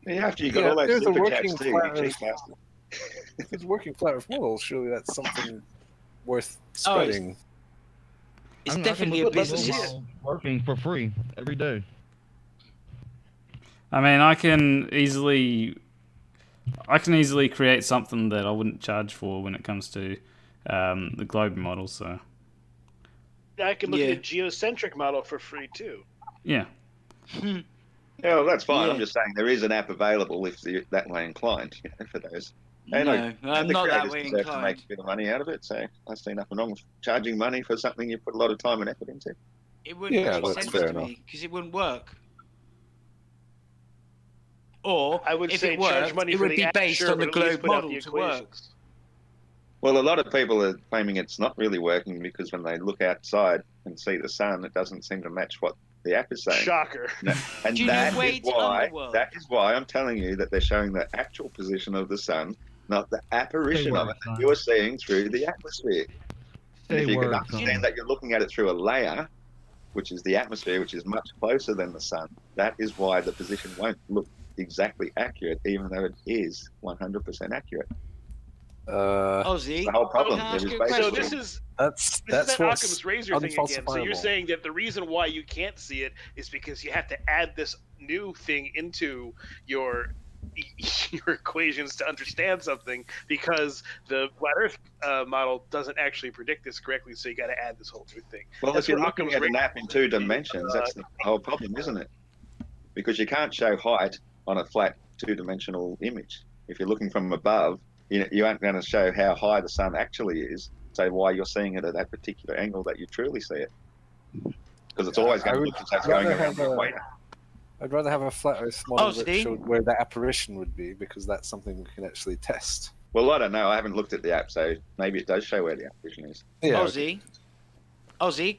Yeah, after you got all those super chats too, you cheap bastard. If it's working Flat Earth model, surely that's something worth spreading. It's definitely a business. Working for free every day. I mean, I can easily create something that I wouldn't charge for when it comes to the globe model. So I can look at a geocentric model for free too. Yeah. Yeah, well, that's fine. I'm just saying there is an app available if you're that way inclined, for those. I'm not that way inclined. To make a bit of money out of it, so I see nothing wrong with charging money for something you put a lot of time and effort into. It wouldn't make sense to me because it wouldn't work. Or I would if say it worked, charge money it for would the be app, based sure, on the but at least globe put out model the to work. equations. Well, a lot of people are claiming it's not really working because when they look outside and see the sun, it doesn't seem to match what the app is saying. Shocker. And that is why I'm telling you that they're showing the actual position of the sun, not the apparition of it that you are seeing through the atmosphere. And if you can understand that you're looking at it through a layer, which is the atmosphere, which is much closer than the sun, that is why the position won't look exactly accurate, even though it is 100% accurate. Aussie, the whole problem. So this is that's that what's Occam's razor thing again. So you're unfalsifiable. saying that the reason why you can't see it is because you have to add this new thing into your equations to understand something, because the flat Earth model doesn't actually predict this correctly. So you got to add this whole new thing. Well, if you're looking at an app in 2 dimensions, that's the whole problem, isn't it? Because you can't show height on a flat 2-dimensional image. If you're looking from above, you aren't going to show how high the sun actually is, so why you're seeing it at that particular angle that you truly see it. Because it's always going to look as though it's going around the equator. I'd rather have a flat Earth model that showed where the apparition would be, because that's something we can actually test. Well, I don't know. I haven't looked at the app, so maybe it does show where the apparition is. Yeah, Aussie,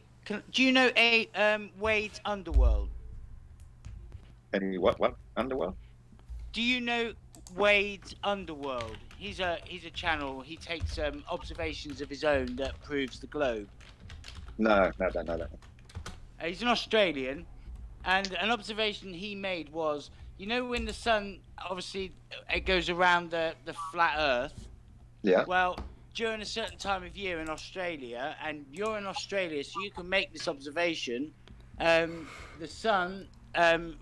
do you know Wade's Underworld? Any what Underworld? Do you know Wade's Underworld? He's a channel. He takes observations of his own that proves the globe. No, I don't know that. He's an Australian, and an observation he made was, when the sun, obviously, it goes around the flat Earth. Yeah. Well, during a certain time of year in Australia, and you're in Australia, so you can make this observation, the sun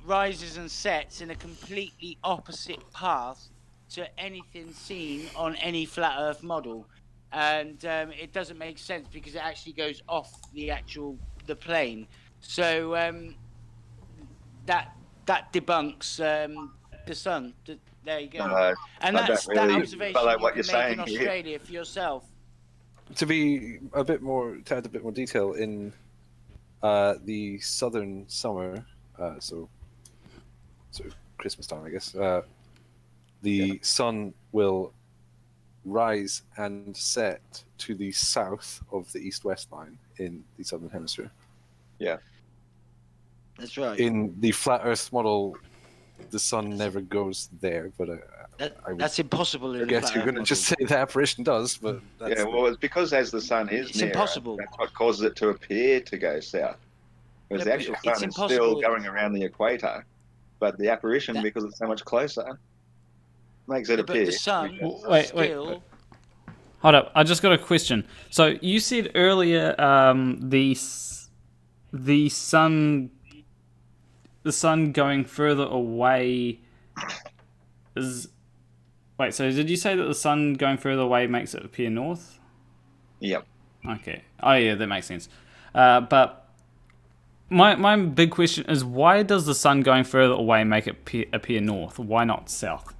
rises and sets in a completely opposite path to anything seen on any flat Earth model, and it doesn't make sense because it actually goes off the plane. So that debunks the sun. There you go. And that's that observation you can make in Australia for yourself. To add a bit more detail, in the southern summer, so Christmas time, I guess, the sun will rise and set to the south of the east-west line in the southern hemisphere. Yeah. That's right. In the flat Earth model, the sun never goes there, but That's impossible in I the guess flat you're Earth going to model. just say the apparition does, but that's Yeah, well, it's because as the sun is It's nearer, impossible. that's what causes it to appear to go south. Because the actual it's sun is still impossible. going around the equator, but the apparition, because it's so much closer, makes it appear. But the sun Wait. still. Hold up, I just got a question. So you said earlier the sun going further away is. Wait, so did you say that the sun going further away makes it appear north? Yep. Okay. Oh yeah, that makes sense. But my big question is, why does the sun going further away make it appear north? Why not south?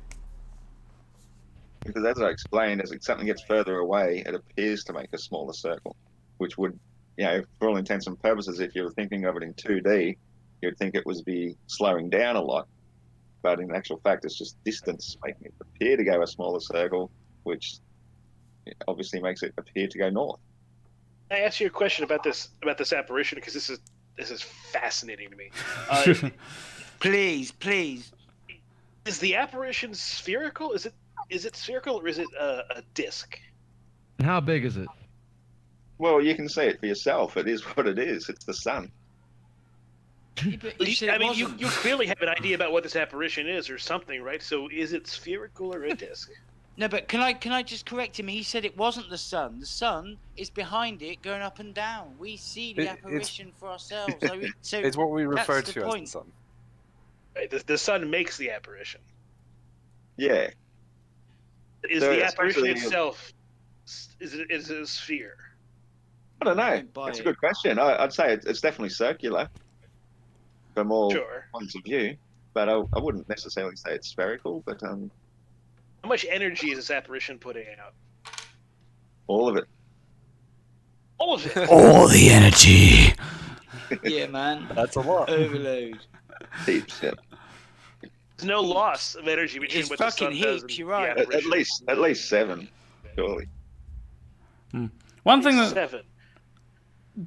Because as I explained, as something gets further away, it appears to make a smaller circle, which would, for all intents and purposes, if you were thinking of it in 2D, you'd think it would be slowing down a lot. But in actual fact, it's just distance making it appear to go a smaller circle, which obviously makes it appear to go north. I ask you a question about this apparition, because this is fascinating to me. Please. Is the apparition spherical? Is it spherical, or is it a disc? And how big is it? Well, you can see it for yourself. It is what it is. It's the sun. You clearly have an idea about what this apparition is, or something, right? So is it spherical or a disc? No, but can I just correct him? He said it wasn't the sun. The sun is behind it, going up and down. We see the apparition for ourselves. So it's what we refer to point. as the sun. Right, the sun makes the apparition. Yeah. Is the apparition itself? Is it a sphere? I don't know. That's a good question. I'd say it's definitely circular from all points of view, but I wouldn't necessarily say it's spherical. But how much energy is this apparition putting out? All of it. All of it. All the energy. Yeah, man. That's a lot. Overload. Heaps. Yeah. There's no loss of energy between It's what the fucking sun does heaps. and You're the right. apparition. At least 7, surely. One thing that 7.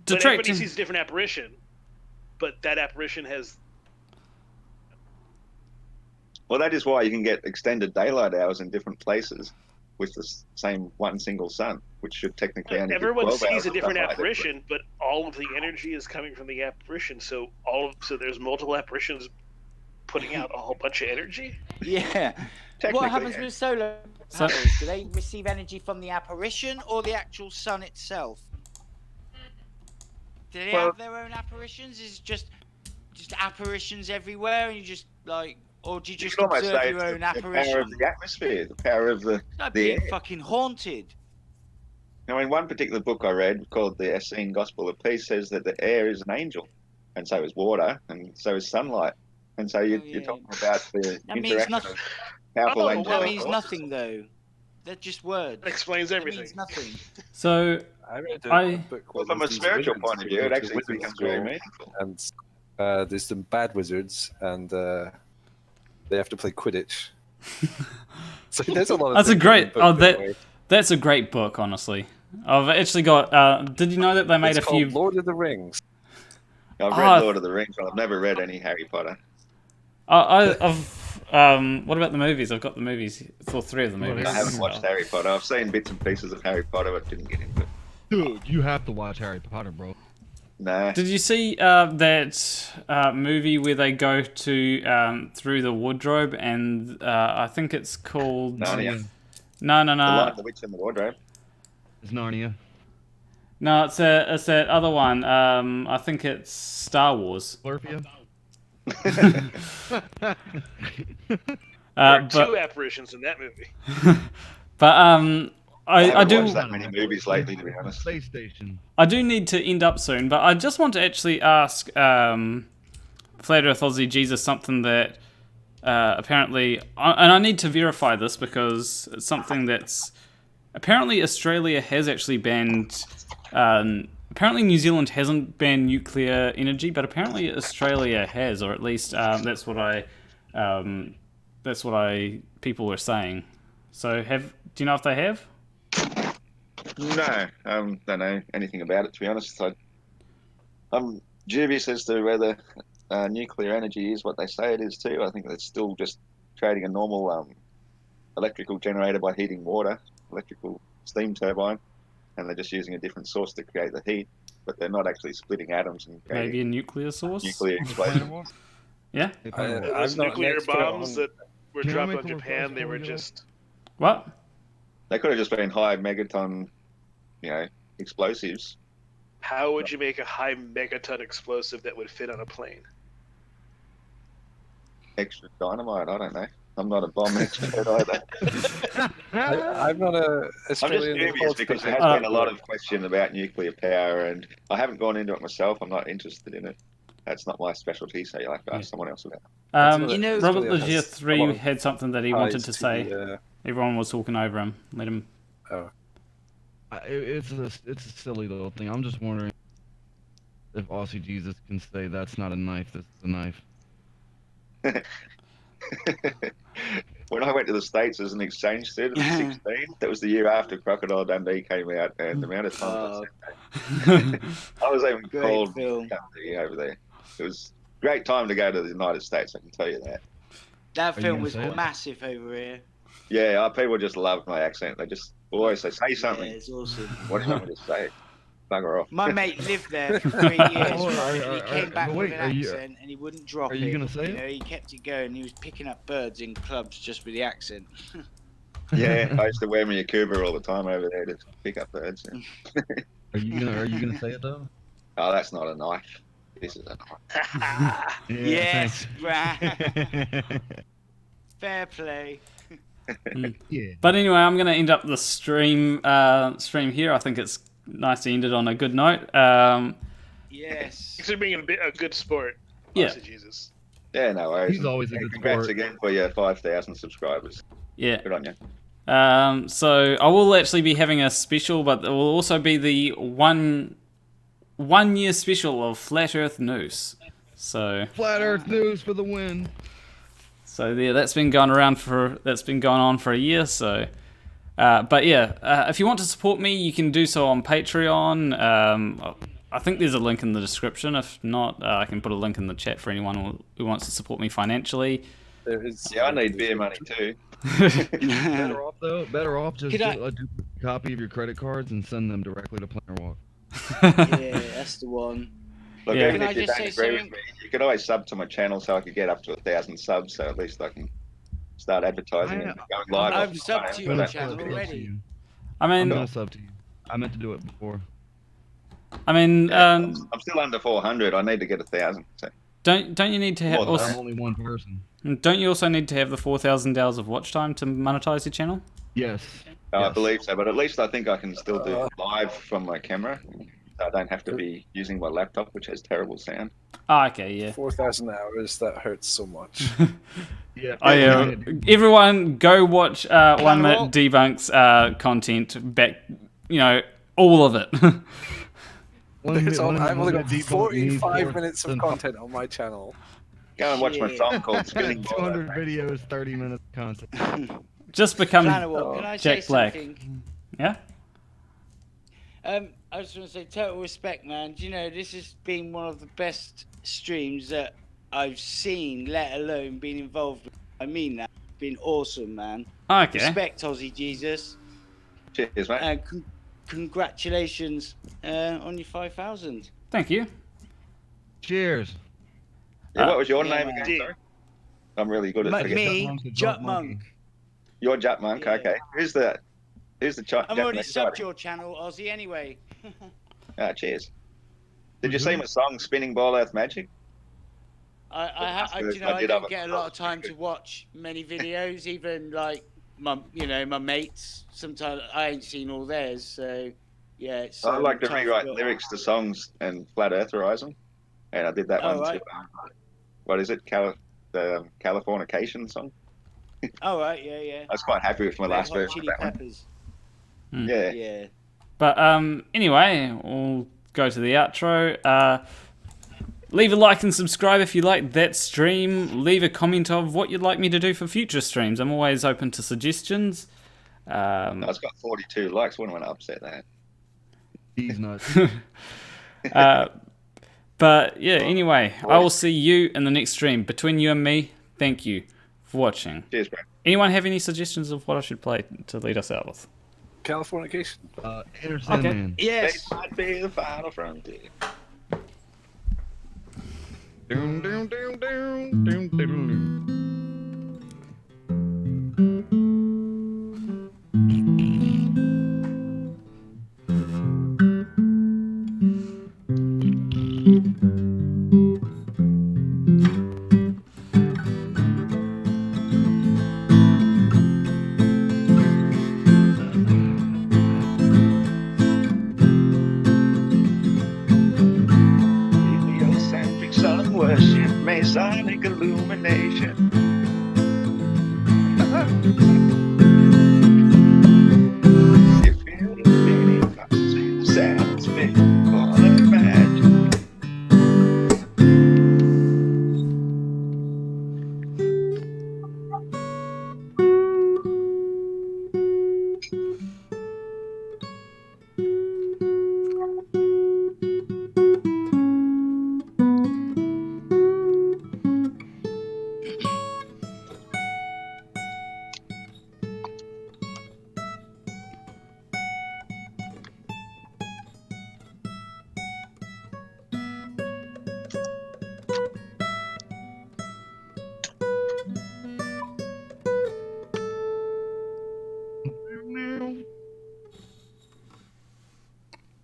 But everybody sees a different apparition, but that apparition has. Well, that is why you can get extended daylight hours in different places with the same one single sun, which should technically only Everyone be 12 sees hours a different of sunlight. apparition, but all of the energy is coming from the apparition. So there's multiple apparitions putting out a whole bunch of energy. Yeah. What happens with solar panels? Do they receive energy from the apparition or the actual sun itself? Do they have their own apparitions? Is it just apparitions everywhere, and you just or do you just observe your own apparition? The power of the atmosphere, the power of the being air. fucking haunted. Now, in one particular book I read called The Essene Gospel of Peace says that the air is an angel, and so is water, and so is sunlight. And so you're talking about the interaction of powerful angels. That means nothing, though. They're just words. That explains everything. It means nothing. So, from a spiritual point of view, it actually becomes very meaningful. And there's some bad wizards, and they have to play Quidditch. So there's a lot of. That's a great. That's a great book, honestly. I've actually got. Did you know that they made it's a few? Called Lord of the Rings. I've read Lord of the Rings, but I've never read any Harry Potter. What about the movies? I've got the movies. All 3 of the movies. I haven't watched Harry Potter. I've seen bits and pieces of Harry Potter, but didn't get into it. Dude, you have to watch Harry Potter, bro. Nah. Did you see that movie where they go to through the wardrobe, and I think it's called Narnia. No. The Lion, the Witch, and the Wardrobe. It's Narnia. No, it's that other one. I think it's Star Wars. Glorfia? There are 2 apparitions in that movie. But I do watched that many movies lately, to be honest. Space Station. I do need to end up soon, but I just want to actually ask Flat Earth Aussie Jesus something that apparently, and I need to verify this because it's something that's apparently Australia has actually banned. Apparently New Zealand hasn't banned nuclear energy, but apparently Australia has, or at least that's what people were saying. So do you know if they have? No, don't know anything about it, to be honest. dubious as to whether nuclear energy is what they say it is too. I think it's still just creating a normal electrical generator by heating water, electrical steam turbine, and they're just using a different source to create the heat, but they're not actually splitting atoms and creating Maybe a nuclear source. nuclear explosion. Yeah. Those nuclear bombs that were dropped on Japan, they were just... What? They could have just been high megaton, explosives. How would you make a high megaton explosive that would fit on a plane? Extra dynamite, I don't know. I'm not a bomb expert either. I'm not a I'm just Australian curious because there has been a lot of question about nuclear power, and I haven't gone into it myself. I'm not interested in it. That's not my specialty, so you'll have to ask someone else about it. Robert Legere III had something that he wanted to say. Everyone was talking over him. Let him. Oh. It's a silly little thing. I'm just wondering if Aussie Jesus can say that's not a knife, this is a knife. When I went to the States as an exchange student at 16, that was the year after Crocodile Dundee came out, and the amount of times I was even called Dundee over there. It was a great time to go to the United States, I can tell you that. That film was massive over here. Yeah, people just loved my accent. They just always say something. Yeah, it's awesome. What do you want me to say? Bugger off. My mate lived there for 3 years. He came back with an accent and he wouldn't drop it. Are you going to say it? He kept it going. He was picking up birds in clubs just with the accent. Yeah, I used to wear my Yakuba all the time over there to pick up birds. Are you gonna say it though? Oh, that's not a knife. This is a knife. Yes, bruh. Fair play. Yeah. But anyway, I'm going to end up the stream here. I think it's nice to end it on a good note. Yes. Thanks for being a good sport. Yeah. Aussie Jesus. Yeah, no worries. He's always a good Congrats sport. again for your 5,000 subscribers. Yeah. Good on you. So I will actually be having a special, but it will also be the one year special of Flat Earth News. So Flat Earth News for the win. So yeah, that's been going on for a year. So, but yeah, if you want to support me, you can do so on Patreon. I think there's a link in the description. If not, I can put a link in the chat for anyone who wants to support me financially. There is. Yeah, I need beer money too. Better off though. Better off just do a copy of your credit cards and send them directly to Planarwalk. Yeah, that's the one. Look, Yeah. even if you don't agree with me, you can always sub to my channel so I could get up to 1,000 subs. So at least I can start advertising and going live. I've subbed to your channel already. I mean, I'm gonna sub to you. I meant to do it before. I mean, I'm still under 400. I need to get 1,000. So. don't you need to have? I'm only one person. Don't you also need to have the 4,000 hours of watch time to monetize your channel? Yes. I believe so, but at least I think I can still do it live from my camera. I don't have to be using my laptop, which has terrible sound. Oh, okay, yeah. 4,000 hours, that hurts so much. Yeah. Oh, yeah. Everyone go watch 1 Minute Debunks content back, all of it. I've only got 45 minutes of content on my channel. Go and watch my song called Spinning Ball. 200 videos, 30 minutes of content. Just become Planarwalk, can I say Jack Black. something? Yeah? I just want to say total respect, man. Do you know, this has been one of the best streams that I've seen, let alone been involved with. I mean that. It's been awesome, man. Okay. Respect, Aussie Jesus. Cheers, mate. And congratulations on your 5,000. Thank you. Cheers. Yeah, what was your yeah, name man. again? Sorry? I'm really good at forgetting. Me, Jut Monk. You're Jut Monk, Yeah. okay. Who's the I'm already subbed your channel, Aussie, anyway. Ah, cheers. Did you see my song Spinning Ball Earth Magic? I don't get a lot of time to watch many videos, even like my mates. Sometimes I ain't seen all theirs, so yeah. It's, I like to tough, rewrite but- lyrics to songs and flat eartherize them, and I did that one right. too. What is it? The Californication song. Oh right, yeah. I was quite happy with my last Hot version of Chili that one. Peppers. Yeah. Yeah. But anyway, we'll go to the outro. Leave a like and subscribe if you like that stream. Leave a comment of what you'd like me to do for future streams. I'm always open to suggestions. No, it's got 42 likes. Wouldn't want to upset that. He's nuts. But But yeah, anyway, I will see you in the next stream. Between you and me, thank you for watching. Cheers, bro. Anyone have any suggestions of what I should play to lead us out with? Californication. Enter Sandman. Yes. They might be the final frontier. Doom, doom, doom, doom, doom, doom, doom. Heliocentric sun worship, Masonic illumination. You feel the beating pulses in the sound spit all imagine.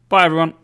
Bye, everyone.